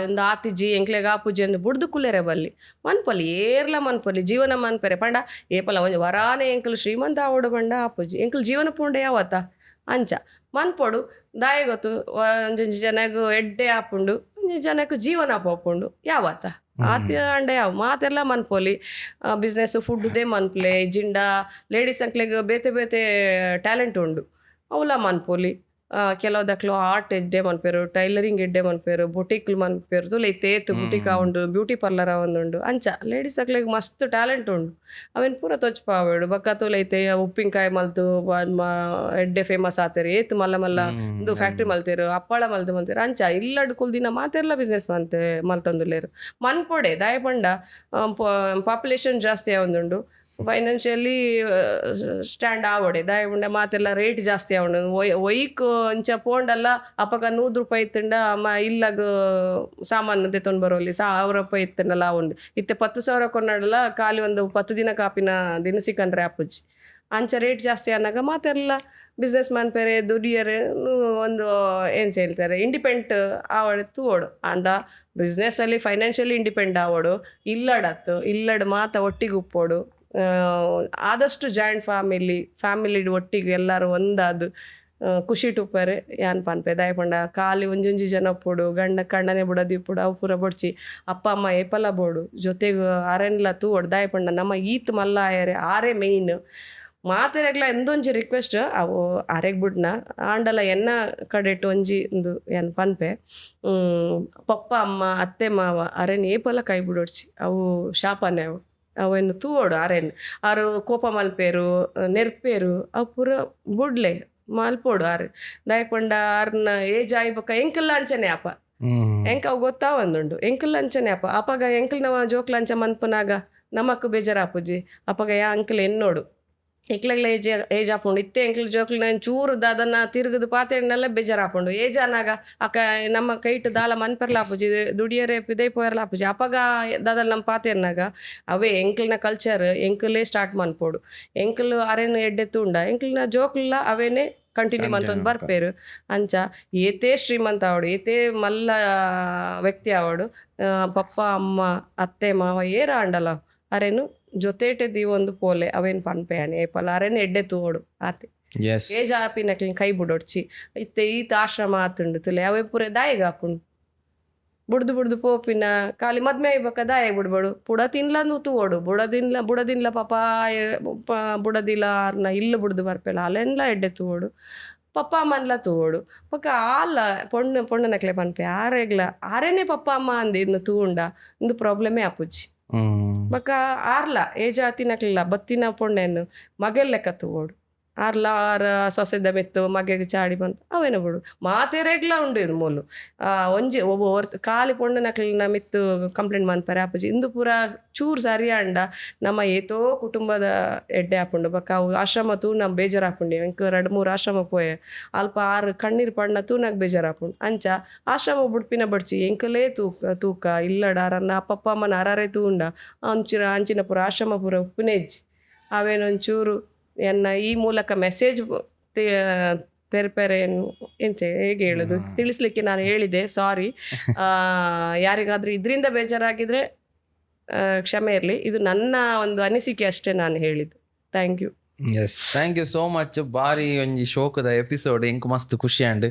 ಒಂದು ಆತಿಜ್ಜಿ ಎಂಕ್ಲೆಗ ಆಪುಜಿ ಅಂದು ಬುಡ್ದು ಕುಲ್ಲೆರೆ ಬಲ್ಲಿ ಮನ್ಪಲ್ಲಿ ಏರ್ಲ ಮನ್ಪಲ್ಲಿ ಜೀವನ ಮನ್ಪೆರೆ ಪಂಡ ಏಪಲ ಒಂಜಿ ವರಾನೆ ಎಂಕಲು ಶ್ರೀಮಂತ ಆವಡು ಪಂಡ ಆಪುಜಿ ಎಂಕಲು ಜೀವನ ಪುಂಡ ಯಾವತ್ತ ಅಂಚ ಮನ್ಪೊಡು ದಾಯ ಗೊತ್ತು ಒಂಜೊಂಜಿ ಜನಗೂ ಎಡ್ಡೆ ಆಪುಂಡು ಒಂಜಿ ಜನಕ್ಕೂ ಜೀವನ ಪೋಪುಂಡು ಯಾವತ್ತ ಆತ ಅಂಡ ಯಾವ ಮಾತೆಲ್ಲ ಮನ್ಪೊಲಿ ಬಿಸ್ನೆಸ್ ಫುಡ್ದೇ ಮನ್ಪಲೆ ಜಿಂಡ ಲೇಡೀಸ್ ಅಂಕ್ಲೆಗ್ ಬೇತೆ ಬೇತೆ ಟ್ಯಾಲೆಂಟ್ ಉಂಡು ಅವಲ ಮನ್ಪೊಲಿ ಕೆಲವುದಕ್ಲು ಆರ್ಟ್ ಎಡ್ಡೆ ಮನ್ಪೇರು ಟೈಲರಿಂಗ್ ಎಡ್ಡೆ ಮನ್ಪೇರು ಬೊಟಿಕ್ಲು ಮನ್ಪೇರು ತುಲೆ ತೇತ್ ಬುಟಿಕ್ ಉಂಡು ಬ್ಯೂಟಿ ಪಾರ್ಲರ್ ಒಂದುಂಡು ಅಂಚ ಲೇಡೀಸ್ ಅಕ್ಲೆಗ್ ಮಸ್ತ್ ಟ್ಯಾಲೆಂಟ್ ಉಂಡು ಅವೇನು ಪೂರ ತೊಚ್ಪಾವೇಡು ಬಕ್ಕ ತುಲೈತೆ ಉಪ್ಪಿನಕಾಯಿ ಮಲ್ತು ಎಡ್ಡೆ ಫೇಮಸ್ ಆತೇರು ಏತ್ ಮಲ್ಲ ಮಲ್ಲ ಇದು ಫ್ಯಾಕ್ಟ್ರಿ ಮಲ್ತೇರು ಹಪ್ಪಳ ಮಲ್ತೇರು ಅಂಚ ಇಲ್ಲಡ್ ಕುಲ್ದಿನ ಮಾತೆರ್ಲ ಬಿಸ್ನೆಸ್ ಮಲ್ತೊಂದುಲ್ಲೇರು ಮನ್ಪೊಡೆ ದಾಯ ಪಂಡ ಪಾಪ್ಯುಲೇಷನ್ ಜಾಸ್ತಿ ಆವೊಂದುಂಡು ಫೈನಾನ್ಷಿಯಲಿ ಸ್ಟ್ಯಾಂಡ್ ಆವಡೆ ದಾಯ ಉಂಡೆ ಮಾತೆಲ್ಲ ರೇಟ್ ಜಾಸ್ತಿ ಆವೊಂಡು ಒಯ್ಕ್ ಇಂಚ ಪೋಂಡಲ್ಲ ಅಪಗ ₹100 ಇತ್ತಂಡ ಇಲ್ಲಾಗ ಸಾಮಾನು ತೆತ್ತೊಂಡು ಬರೋಲಿ ₹1,000 ಇತ್ತಂಡಲ್ಲ ಆವೊಂದು ಇತ್ತೆ 10,000 ಕೊನ್ನಡಲ್ಲ ಖಾಲಿ ಒಂದು 10 ದಿನ ಕಾಪಿನ ದಿನಸಿ ಕಂಡ್ರೆ ಆಪುಜಿ ಅಂಚ ರೇಟ್ ಜಾಸ್ತಿ ಆನಾಗ ಮಾತೆಲ್ಲ ಬಿಸ್ನೆಸ್ ಮನ್ಪೇರೆ ದುಡಿಯರೆ ಒಂದು ಏನು ಹೇಳ್ತಾರೆ ಇಂಡಿಪೆಂಡೆಂಟ್ ಆವಡೆ ತೂವೋಡು ಅಂಡ ಬಿಸ್ನೆಸ್ಸಲ್ಲಿ ಫೈನಾನ್ಷಿಯಲಿ ಇಂಡಿಪೆಂಡೆಂಟ್ ಆವೋಡು ಇಲ್ಲಡತ್ತು ಇಲ್ಲಡ್ ಮಾತ ಒಟ್ಟಿಗೆ ಉಪ್ಪೋಡು ಆದಷ್ಟು ಜಾಯಿಂಟ್ ಫ್ಯಾಮಿಲಿ ಒಟ್ಟಿಗೆ ಎಲ್ಲರೂ ಒಂದಾದು ಖುಷಿ ಟುಪ್ಪರೆ ಯಾನ್ ಪನ್ಪೆ ದಾಯ ಪಂಡ ಖಾಲಿ ಒಂಜೊಂಜಿ ಜನ ಪೋಡು ಗಂಡ ಕಣ್ಣನೆ ಬುಡದಿ ಪೋಡು ಅವು ಪೂರ ಬೊಡ್ಚಿ ಅಪ್ಪ ಅಮ್ಮ ಏಪಲ ಬೋಡು ಜೊತೆಗೆ ಅರೆನ್ಲ ತೂವೋಡು ದಾಯ ಪಂಡ ನಮ್ಮ ಈತ್ ಮಲ್ಲ ಆಯರೆ ಆರೇ ಮೇಯ್ನ್ ಮಾತೆರೆಗ್ಲ ಎಂದೊಂಜಿ ರಿಕ್ವೆಸ್ಟ್ ಅವು ಆರೆಗ್ ಬಿಡ್ನ ಆಂಡಲ ಎನ್ನ ಕಡೆಟ್ ಒಂಜಿ ಒಂದು ಏನು ಪನ್ಪೆ ಪಪ್ಪ ಅಮ್ಮ ಅತ್ತೆ ಮಾವ ಅರೆನ್ ಏಪಲ ಕೈ ಬಿಡೋಡ್ಚಿ ಅವು ಶಾಪನೆ ಅವೇನು ತೂವೋಡು ಅರೆನ್ ಆರು ಕೋಪ ಮಲ್ಪೇರು ನೆರ್ಪೇರು ಅವು ಪೂರ ಬುಡ್ಲೆ ಮಲ್ಪೋಡು ಆರು ದಾಯ ಪಂಡ ಆರ್ನ ಏಜ್ ಆಯ್ಬಕ್ಕ ಎಂಕಲ್ಲ ಅಂಚನೆ ಅಪ್ಪ ಎಂಕ ಅವು ಗೊತ್ತಾ ಒಂದುಂಡು ಎಂಕಲ್ ಅಂಚನೆ ಅಪಗ ಎಂಕಲ್ ನವ ಜೋಕ್ಲ ಅಂಚ ಮನ್ಪನಾಗ ನಮಕ್ ಬೇಜಾರಾಪುಜಿ ಅಪಗ ಯಾ ಅಂಕಲ್ ಎನ್ನೋಡು ಎಂಕ್ಲೆಗ್ಲ ಏಜ್ ಹಾಕೊಂಡು ಇತ್ತೆ ಎಂಕ್ಲ ಜೋಕ್ಲು ನಾನು ಚೂರು ದಾದನ್ನ ತಿರುಗದು ಪಾತೆಣ್ಣೆಲ್ಲ ಬೇಜಾರಾಪುಂಡು ಏಜ್ ಅನ್ನಾಗ ಅಕ್ಕ ನಮ್ಮ ಕೈಟ್ ದಾಲ ಮನ್ಪರ್ಲಾಪುಜಿ ದುಡಿಯರೆ ಪಿದೈ ಪೋಯರ್ಲಾಪುಜಿ ಅಪಗ ದಾದಲ್ ನಮ್ಮ ಪಾತೆರ್ನಾಗ ಅವೇ ಎಂಕ್ಲನ ಕಲ್ಚರ್ ಎಂಕಲೇ ಸ್ಟಾರ್ಟ್ ಮನ್ಪೋಡು ಎಂಕಲು ಅರೇನು ಎಡ್ಡೆ ತೂಂಡ ಎಂಕ್ಲನ ಜೋಕ್ಲ ಅವೇನೇ ಕಂಟಿನ್ಯೂ ಮಂತೊಂದು ಬರ್ಪೇರು ಅಂಚ ಏತೇ ಶ್ರೀಮಂತ ಆವಡು ಏತೇ ಮಲ್ಲ ವ್ಯಕ್ತಿ ಆವಡು ಪಪ್ಪ ಅಮ್ಮ ಅತ್ತೆ ಮಾವ ಏರ ಆಂಡಲ ಅರೇನು ಜೊತೆಟೆ ಒಂದು ಪೋಲೆ ಅವೇನು ಪನ್ಪೆ ಅನೆ ಏಪಲ ಅರೇನು ಎಡ್ಡೆ ತೂವೋಡು ಆತೆ ಏಜ್ ಆಪಿನಕ್ಲಿ ಕೈ ಬುಡೋಡ್ಚಿ ಇತ್ತೆ ಈತ ಆಶ್ರಮ ಆತುಂಡು ತುಲೆ ಅವೇ ಪೂರ ದಾಯಿಗ ಹಾಕೊಂಡು ಬುಡ್ದು ಪೋಪಿನ ಖಾಲಿ ಮದ್ಮೆ ಆಯ್ಬೇಕ ದಾಯ ಬಿಡ್ಬೇಡು ಪುಡ ತಿನ್ಲೂ ತೂವೋಡು ಬುಡದಿನ್ಲ ಪಾಪ ಬುಡದಿಲ್ಲ ಅರ್ನ ಇಲ್ಲ ಬುಡ್ದು ಬರ್ಪೆಲ್ಲ ಅಲ್ಲೆಲ್ಲ ಎಡ್ಡೆ ತೂವೋಡು ಪಪ್ಪ ಅಮ್ಮನ್ಲ ತೂವೋಡು ಪಕ್ಕ ಆಲ್ಲ ಪೊಣ್ಣನಕ್ಲೆ ಪನ್ಪೆ ಆರೇನೆ ಪಪ್ಪ ಅಮ್ಮ ಅಂದು ಇನ್ನು ತೂಂಡ ಇಂದು ಪ್ರಾಬ್ಲಮೇ ಆಪುಜಿ ಬಕ್ಕ ಆರ್ಲ ಏಜ್ ಆತಿನಕ್ಲಿಲ್ಲ ಬತ್ತಿನ ಪೊಣ್ಣೆನ್ನು ಮಗೆಲ್ ಲೆಕ್ಕ ತೂವೋಡು ಆರ್ಲ ಆರ ಸೊಸೆದ ಮೆತ್ತು ಮಗೆಗೆ ಚಾಡಿ ಬಂತು ಅವೇನ ಬಿಡು ಮಾತೆರೆಗ್ಲ ಉಂಡು ಇದು ಮೂಲು ಒಂಜಿ ಒಬ್ಬ ಖಾಲಿ ಪೊಣ್ಣನಕ್ಲಿನ ಮಿತ್ತು ಕಂಪ್ಲೇಂಟ್ ಮನ್ಪರೆ ಆಪುಜಿ ಇಂದು ಪೂರ ಚೂರು ಸರಿಯಾಂಡ ನಮ್ಮ ಏತೋ ಕುಟುಂಬದ ಎಡ್ಡೆ ಹಾಪುಂಡು ಬಕ್ಕ ಅವು ಆಶ್ರಮ ತೂನ ಬೇಜಾರು ಹಾಪುಂಡು ಇಂಕ 2-3 ಆಶ್ರಮ ಪೋಯೆ ಅಲ್ಪ 6 ಕಣ್ಣೀರು ಪಣ್ಣ ತೂನಾಗ ಬೇಜಾರು ಹಾಪುಂಡು ಅಂಚ ಆಶ್ರಮ ಬುಡ್ಪಿನ ಬಡ್ಚಿ ಎಂಕಲೇ ತೂಕ ಇಲ್ಲಡ ಅರನ್ನ ಅಪ್ಪಪ್ಪ ಅಮ್ಮನ ಅರಾರೇ ತೂಂಡ ಅಂಚಿನ ಪೂರ ಆಶ್ರಮ ಪೂರ ಉಪ್ಪುನೇಜ್ ಅವೇನೊಂಚೂರು ಎನ್ನ ಈ ಮೂಲಕ ಮೆಸೇಜ್ ತೆರಪೇರೆ ಹೇಗೆ ಹೇಳೋದು ತಿಳಿಸ್ಲಿಕ್ಕೆ ನಾನು ಹೇಳಿದೆ ಸಾರಿ ಯಾರಿಗಾದರೂ ಇದರಿಂದ ಬೇಜಾರಾಗಿದ್ರೆ ಕ್ಷಮೆ ಇರಲಿ ಇದು ನನ್ನ ಒಂದು ಅನಿಸಿಕೆ ಅಷ್ಟೇ ನಾನು ಹೇಳಿದ್ದು thank you thank you so much ಬಾರಿ ಒಂಜಿ ಶೋಕದ ಎಪಿಸೋಡ್ ಎಂಕ್ ಮಸ್ತ್ ಖುಷಿ ಆಂಡ್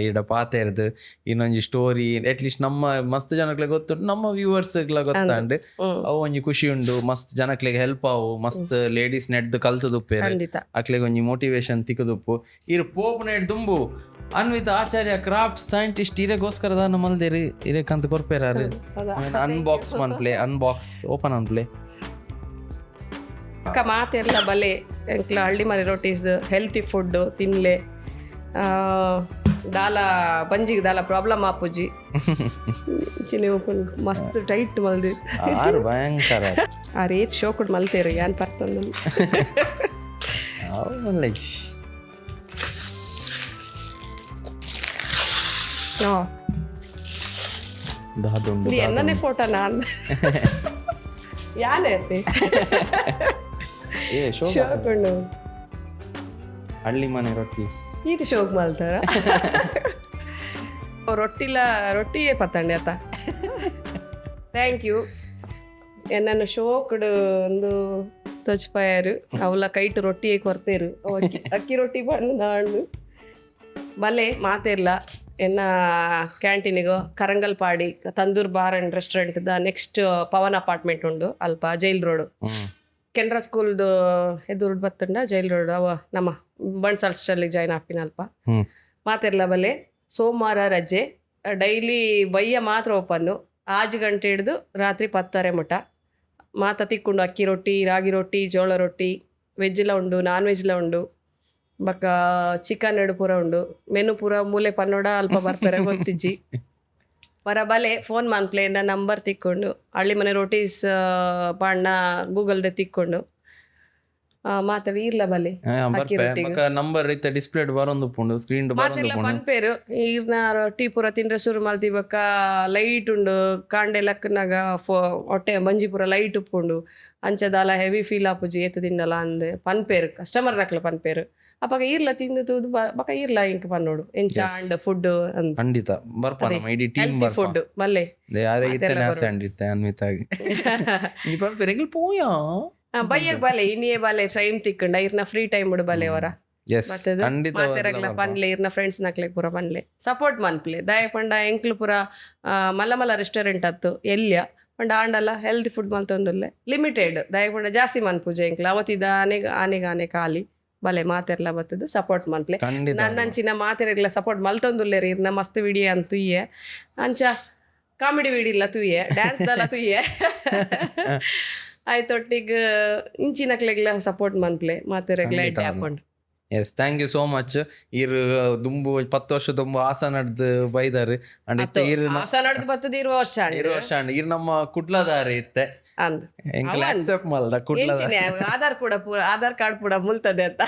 ಈಡ ಪಾತೆರ್ದು ಇನ್ನೊಂಜಿ ಸ್ಟೋರಿ ಅಟ್ಲೀಸ್ಟ್ ನಮ್ಮ ಮಸ್ತ್ ಜನಕ್ಲೆ ಗೊತ್ತುಂಟು ನಮ್ಮ ವ್ಯೂವರ್ಸ್ಗಳ ಗೊತ್ತಾಂಡ್ ಅವು ಒಂಜಿ ಖುಷಿ ಉಂಡು ಮಸ್ತ್ ಜನಕ್ಲೆಗ್ ಹೆಲ್ಪ್ ಆವು ಮಸ್ತ್ ಲೇಡೀಸ್ ನೆಡ್ದು ಕಲ್ತದುಪ್ಪೇರು ಅಕ್ಲೆಗ್ ಒಂಜಿ ಮೋಟಿವೇಶನ್ ತಿಕ್ಕದುಪ್ಪು ಇರು ಪೋಪ್ ನೆಡ್ ದುಂಬು ಅನ್ವಿತ ಆಚಾರ್ಯ ಕ್ರಾಫ್ಟ್ ಸೈಂಟಿಸ್ಟ್ ಇರೆಗೋಸ್ಕರ ದಾನ ಮಲ್ದೇರಿ ಇರೆಕಂತ ಕೊರ್ಪೇರಾರು ಅನ್ಬಾಕ್ಸ್ ಮನ್ಪ್ಲೆ ಅನ್ಬಾಕ್ಸ್ ಓಪನ್ ಅನ್ಪ್ಲೆ ಅಕ್ಕ ಮಾತೆರ್ಲ ಬಲೆ ಎಂಕ್ಲ ಹಳ್ಳಿ ಮನೆ ರೊಟೀಸ್ ಹೆಲ್ತಿ ಫುಡ್ ತಿನ್ಲೆ ದಾಲ ಬಂಜಿಗೆ ದಾಲ ಪ್ರಾಬ್ಲಮ್ ಆಪುಜಿ ಚಿನಿ ಓಪನ್ ಮಸ್ತ್ ಟೈಟ್ ಮಲ್ದಿ ಆರು ಭಯಂಕರ ಆ ರೇತ್ ಶೋಕುಡ್ ಮಲ್ತೇರು ಏನ್ ಪರ್ತಂದು ದಾದುಂಡು ಇದು ಎನ್ನನೇ ಫೋಟೋ ನಾನು ಯಾನೇ ಐತಿ ಏ ಶೋಕುಂಡು ಹಳ್ಳಿ ಮನೆ ರೊಟ್ಟಿ ಇದು ಶೋಕ್ ಮಲ್ತಾರ ರೊಟ್ಟಿಯೇ ಪತ್ತಂಡೆ ಆತ ಥ್ಯಾಂಕ್ ಯು ಎನ್ನನ್ನು ಶೋಕುಡು ಒಂದು ತೊಚ್ಪಾಯರು ಅವಲ ಕೈಟ್ ರೊಟ್ಟಿಯೇ ಕೊರ್ತೇರು ಅಕ್ಕಿ ರೊಟ್ಟಿ ಬಂದು ನಾಡು ಬಲೆ ಮಾತೇರ್ಲ ಎನ್ನ ಕ್ಯಾಂಟೀನಿಗೋ Karangalpadi Tandoor bar and restaurant ದ ನೆಕ್ಸ್ಟ್ ಪವನ್ ಅಪಾರ್ಟ್ಮೆಂಟ್ ಉಂಡು ಅಲ್ಪ ಜೈಲ್ ರೋಡ್ ಕೆನರಾ ಸ್ಕೂಲ್ದು ಎದುರು ಬತ್ತಂಡ ಜೈಲ್ ರೋಡ್ ಅವ ನಮ್ಮ ಬಣ್ಸಲ್ಸ್ಟಲ್ಲಿ ಜಾಯ್ನ್ ಆಪಿನ ಅಲ್ಪ ಮಾತೆರ್ಲ ಬಲೆ ಸೋಮವಾರ ರಜೆ ಡೈಲಿ ಬಯ್ಯ ಮಾತ್ರ ಓಪನ್ನು 6 ಗಂಟೆ ಹಿಡ್ದು ರಾತ್ರಿ 10 ಮುಟ ಮಾತ ತಿಕ್ಕೊಂಡು ಅಕ್ಕಿ ರೊಟ್ಟಿ ರಾಗಿ ರೊಟ್ಟಿ ಜೋಳ ರೊಟ್ಟಿ ವೆಜ್ಜಿಲ ಉಂಡು ನಾನ್ ವೆಜ್ಲ ಉಂಡು ಬಕ್ಕ ಚಿಕನ್ ಎಡು ಪೂರ ಉಂಡು ಮೆನು ಪೂರ ಮೂಲೆ ಪನ್ನೋಡ ಅಲ್ಪ ಬರ್ಪೆರೆ ಗೊತ್ತಿಜ್ಜಿ ವರ ಬಲೆ ಫೋನ್ ಮನ್ಪ್ಲೆ ನಂಬರ್ ತಿಕ್ಕೊಂಡು ಹಳ್ಳಿ ಮನೆ ರೋಟೀಸ್ ಪಾಣ್ಣ ಗೂಗಲ್ಡೆ ತಿಕ್ಕೊಂಡು ಮಾತಾಡಿ ಇರ್ಲ ಬಲೆ ನಂಬರ್ ಐತೆ ಡಿಸ್ಪ್ಲೇ ಬರೋದು ಪುಂಡು ಸ್ಕ್ರೀನ್ ಮಾತೆಲ್ಲ ಪನ್ಪೇರು ಈರ್ನ ಟೀ ಪೂರ ತಿಂದ್ರೆ ಶುರು ಮಲ್ತಿ ಬಕ್ಕ ಲೈಟ್ ಉಂಡು ಕಾಂಡೆ ಲಕ್ಕನಾಗ ಹೊಟ್ಟೆ ಮಂಜಿ ಪೂರ ಲೈಟ್ ಉಪ್ಪುಂಡು ಅಂಚದಾಲ ಹೆವಿ ಫೀಲ್ ಆಪುಜಿ ಏತು ತಿನ್ನಲ್ಲ ಅಂದೆ ಪನ್ಪೇರು ಕಸ್ಟಮರ್ ನಕ್ಲ ಪನ್ಪೇರು ಅಪ್ಪಾಗ ಈರ್ಲ ತಿಂದು ತೂದು ಬಕ್ಕ ಈರ್ಲ ಇಂಕ ಪನ್ನೋಡು ಎಂಚ ಅಂಡ್ ಫುಡ್ ಅಂತ ಖಂಡಿತ ಬರ್ಪಾನ ಇಡೀ ಟೀಮ್ ಫುಡ್ ಬಲ್ಲೆ ಯಾರೇ ಇತ್ತೆ ಅಂಡಿತ್ತೆ ಅನ್ವಿತಾಗಿ ನೀ ಪನ್ಪೇರು ಎಂಗ್ಲು ಪೋಯಾ ಬಯ್ಯಗ್ ಬಲೆ ಇನ್ನೇ ಬಲೆ ಟೈಮ್ ತಿಕ್ಕಂಡ ಇರ್ನ ಫ್ರೀ ಟೈಮ್ ಉಡು ಬಲೆ ಅವರ ಮಾತೆರಗ್ಲ ಪನ್ಲೆ ಇರ್ನ ಫ್ರೆಂಡ್ಸ್ ನಕ್ಲೆ ಪೂರ ಪನ್ಲೆ ಸಪೋರ್ಟ್ ಮನ್ಪ್ಲೆ ದಯ ಪಂಡ ಎಂಕ್ಲು ಪೂರ ಮಲ್ಲ ರೆಸ್ಟೋರೆಂಟ್ ಅತ್ತು ಎಲ್ಯ ಪಂಡ ಆಂಡಲ್ಲ ಹೆಲ್ದಿ ಫುಡ್ ಮಲ್ತೊಂದುಲ್ಲೆ ಲಿಮಿಟೆಡ್ ದಯ ಪಂಡ ಜಾಸ್ತಿ ಮನ್ಪುಜೆ ಎಂಕ್ಲ ಅವತ್ತಿದ ಆನೆ ಖಾಲಿ ಬಲೆ ಮಾತೆರ್ಲ ಬತ್ತದು ಸಪೋರ್ಟ್ ಮನ್ಪ್ಲೆ ನನ್ನಂಚಿನ ಮಾತೆರೆಗ್ಲ ಸಪೋರ್ಟ್ ಮಲ್ತೊಂದುಲ್ಲೇರಿ ಇರ್ನ ಮಸ್ತ್ ವಿಡಿಯೋ ಅಂತ ತುಯ್ಯೆ ಅಂಚ ಕಾಮಿಡಿ ವಿಡಿಯೋ ಇಲ್ಲ ತುಯ್ಯೆ ಡ್ಯಾನ್ಸ್ ದಲ್ಲ ತುಯ್ಯೆ ಆಯ್ತೊಟ್ಟಿಗೆ ಇಂಚಿನಕ್ಲೆಗ್ಲ ಸಪೋರ್ಟ್ ಮನ್ಪ್ಲೆ ಮಾತೆರೆಗ್ಲ ಎಡ್ಡೆ ಹಾಕೊಂಡು yes thank you so much ಇರ್ ದುಂಬು 10 ವರ್ಷ ದುಂಬು ಆಸ ನಡ್ದು ಬೈದಾರು ಅಂಡ್ ಇತ್ತೆ ಇರ್ ಆಸ ನಡ್ದು ಬತ್ತದ 20 ವರ್ಷ ಅಂಡ್ ಇರ್ ನಮ್ಮ ಕುಡ್ಲದಾರೆ ಇತ್ತೆ ಅಂದ್ ಎಂಕಲ್ ಆಕ್ಸೆಪ್ಟ್ ಮಲ್ದ ಕುಡ್ಲದಾರೆ ಆಧಾರ್ ಕಾರ್ಡ್ ಪೂರ ಮುಲ್ತದೆ ಅಂತ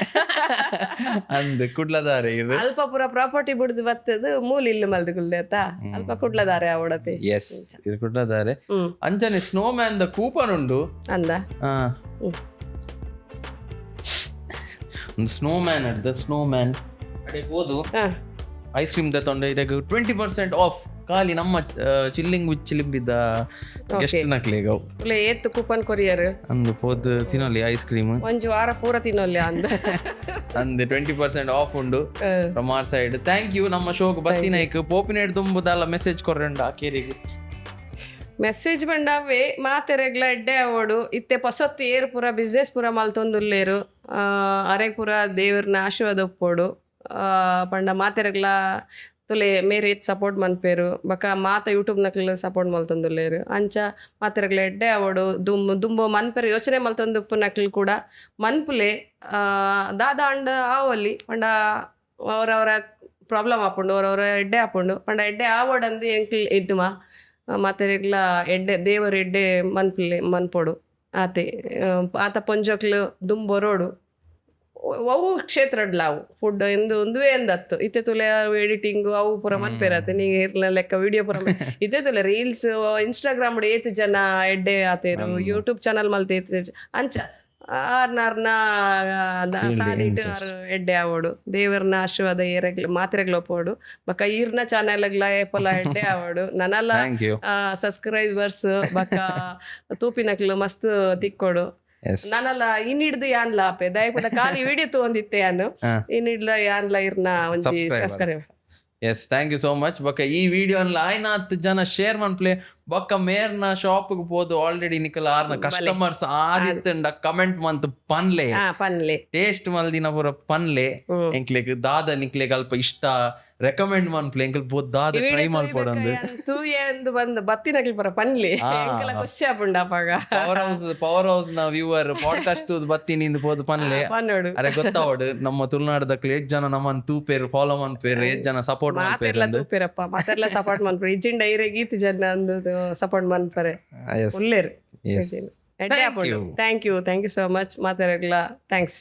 ಅಂದ್ ಕುಡ್ಲದಾರೆ ಇರ್ ಅಲ್ಪ ಪೂರ ಪ್ರಾಪರ್ಟಿ ಬಿಡ್ದು ಬತ್ತದು ಮೂಲ ಇಲ್ಲು ಮಲ್ದು ಕುಲ್ದೆ ಆತ ಅಲ್ಪ ಕುಡ್ಲದಾರೆ ಅವಡತೆ ಎಸ್ ಇರ್ ಕುಡ್ಲದಾರೆ ಅಂಚನೆ ಸ್ನೋ ಮ್ಯಾನ್ ದ ಕೂಪನ್ ಉಂಡು ಅಂದ ಒಂದು ಸ್ನೋ ಮ್ಯಾನ್ ಅಡ್ದ ಸ್ನೋ ಮ್ಯಾನ್ ಅಡೆ ಹೋದು ಐಸ್ ಕ್ರೀಮ್ ದ ತೊಂಡೆ ಇದಕ್ಕೆ 20% ಆಫ್ ಖಾಲಿ ನಮ್ಮ ಚಿಲ್ಲಿಂಗ್ ವಿತ್ ಚಿಲಿಂಬಿದ್ದ ಗೆಸ್ಟ್ ನಕ್ಲೆಗ ಏತ್ ಕೂಪನ್ ಕೊರಿಯರ್ ಅಂದು ಪೋದು ತಿನ್ನೋಲಿ ಐಸ್ ಕ್ರೀಮ್ ಒಂಜು ವಾರ ಪೂರ ತಿನ್ನೋಲಿ ಅಂದೆ 20% ಆಫ್ ಉಂಡು from our side thank you ನಮ್ಮ ಶೋಕ್ ಬತ್ತಿನೈಕ್ ಪೋಪಿನೇಡ್ ತುಂಬುದಲ್ಲ ಮೆಸೇಜ್ ಕೊರ್ರಂಡ ಕೇರಿಗೆ ಮೆಸೇಜ್ ಬಂಡಾವೆ ಮಾತೆರೆಗ್ಲ ಎಡ್ಡೆ ಅವಡು ಇತ್ತೆ ಪಸೊತ್ತು ಏರು ಪೂರ ಬಿಸ್ನೆಸ್ ಪೂರ ಮಲ್ತೊಂದುಲ್ಲೇರು ಅರೆ ಪೂರ ದೇವ್ರನ್ನ ಆಶೀರ್ವಾದ ಒಪ್ಪೋಡು ಪಂಡ ಮಾತೆರೆಗ್ಲ ತುಲೆ ಮೇರೆ ಸಪೋರ್ಟ್ ಮನ್ಪೇರು ಬಕ ಮಾತ ಯೂಟ್ಯೂಬ್ ನಕ್ಲ ಸಪೋರ್ಟ್ ಮಲ್ತೊಂದುಲ್ಲೇರು ಅಂಚ ಮಾತೆರೆಗ್ಲ ಎಡ್ಡೆ ಅವಡು ದುಂಬು ಮನ್ಪೇರು ಯೋಚನೆ ಮಲ್ತೊಂದುಪ್ಪು ನಕ್ಲು ಕೂಡ ಮನ್ಪುಲೆ ದಾದ ಅಂಡ ಆವಲ್ಲಿ ಪಂಡ ಅವರವರ ಪ್ರಾಬ್ಲಮ್ ಆಪುಂಡು ಅವರವರ ಎಡ್ಡೆ ಆಪುಂಡು ಪಂಡ ಎಡ್ಡೆ ಆವಡಂದು ಎಂಕ್ಲ್ ಇದ್ದುಮ ಮಾತೆರೆಗ್ಲ ಎಡ್ಡೆ ದೇವರು ಎಡ್ಡೆ ಮನ್ಪೊಡು ಆತೆ ಆತ ಪೊಂಜಕ್ಲು ದುಂಬೊರೋಡು ಅವು ಕ್ಷೇತ್ರಡ್ಲಾವು ಫುಡ್ ಎಂದು ಒಂದುವೇ ಎಂದತ್ತು ಇತ್ತೆ ತುಲೆ ಎಡಿಟಿಂಗು ಅವು ಪೂರ ಮನ್ಪೇರತ್ತೆ ನೀ ಇರ್ಲ ಲೆಕ್ಕ ವಿಡಿಯೋ ಪೂರ ಇತ್ತೆ ತುಲೆ ರೀಲ್ಸ್ ಇನ್ಸ್ಟಾಗ್ರಾಮ್ ಏತು ಜನ ಎಡ್ಡೆ ಆತೇರು ಯೂಟ್ಯೂಬ್ ಚಾನಲ್ ಮಲ್ತ ಅಂಚ ಆರ್ನಾರ್ನ ಸಾಲಿಟ್ಟು ಎಡ್ಡೆ ಆವೋಡು ದೇವರನ್ನ ಆಶೀರ್ವಾದ ಏರೆಗ್ಲ ಮಾತ್ರೆಗ್ಲ ಒಪ್ಪೋಡು ಬಕ್ಕ ಈರ್ನ ಚಾನೆಲ್ಗ್ಲ ಏಪಲ ಎಡ್ಡೆ ಆವೋಡು ನನ್ನಲ್ಲ ಸಬ್ಸ್ಕ್ರೈಬರ್ಸ್ ಬಕ್ಕ ತೂಪಿನಕ್ಲು ಮಸ್ತ್ ತಿಕ್ಕೊಡು ನಾನಲ್ಲ ಇನ್ನಿಡ್ದು ಯಾನ್ಲ ಆಪೆ ದಯಪದ ಖಾಲಿ ವಿಡಿಯೋ ತಗೊಂಡಿತ್ತೆ ಯಾನು ಇನ್ನಿಡ್ಲ ಯಾನ್ಲ ಇರ್ನ ಒಂಜಿ ಸಬ್ಸ್ಕ್ರೈಬ್ ಎಸ್ ಥ್ಯಾಂಕ್ ಯು ಸೋ ಮಚ್ ಬಕ ಈ ವಿಡಿಯೋ ಆಯ್ನಾತ್ ಜನ ಶೇರ್ ಮನ್ಪ್ಲೆ ಬೊಕ್ಕ ಮೇರ್ನ ಶಾಪ್ಗ್ ಪೋದು ಆಲ್ರೆಡಿ ನಿಕಲ್ ಆರ್ನ ಕಸ್ಟಮರ್ಸ್ ಆದಿತ್ತಂಡ ಕಮೆಂಟ್ ಮಂತ್ ಪನ್ಲೆ ಪನ್ಲೆ ಟೇಸ್ಟ್ ಮಲ್ದಿನ ಪೂರ ಪನ್ಲೆ ಎಂಕ್ಲೆಗ್ ದಾದ ನಿಕ್ಲೆಗ್ ಅಲ್ಪ ಇಷ್ಟ ರೆಕಮೆಂಡ್ ಮನ್ಪ್ಲೆ ಎಂಕಲ್ ಪೋದ್ ದಾದ ಟ್ರೈ ಮಲ್ಪೊಡಂದು ತೂಯೆ ಎಂದು ಬಂದು ಬತ್ತಿನಕ್ಲಿ ಪರ ಪನ್ಲೆ ಎಂಕಲ ಖುಷಿ ಆಪುಂಡ ಅಪಾಗ ಪವರ್ ಹೌಸ್ ನ ವ್ಯೂವರ್ ಪಾಡ್ಕಾಸ್ಟ್ ಬತ್ತಿನಿಂದ ಪೋದು ಪನ್ಲೆ ಪನ್ನೋಡು ಅರೆ ಗೊತ್ತಾವಡು ನಮ್ಮ ತುಳುನಾಡದಕ್ಲೆ ಎಷ್ಟ್ ಜನ ನಮ್ಮನ್ ತೂಪೇರು ಫಾಲೋ ಮನ್ಪೇರು ಎಷ್ಟ್ ಜನ ಸಪೋರ್ಟ್ ಮಾತೆಲ್ಲ ಮನ್ಪೇರು ತೂಪಿರಪ್ಪ ಮಾತೆಲ್ಲ ಸಪೋರ್ಟ್ ಮನ್ಪರೆ ಇಜ್ಜಿಂಡ ಐರೆ ಗೀತಿ ಜನ ಅಂದು ಸಪೋರ್ಟ್ ಮನ್ಪರೆ ಒಳ್ಳೆರು ಥ್ಯಾಂಕ್ ಯು ಸೋ ಮಚ್ ಮಾತಾಡಕ್ಲ ಥ್ಯಾಂಕ್ಸ್.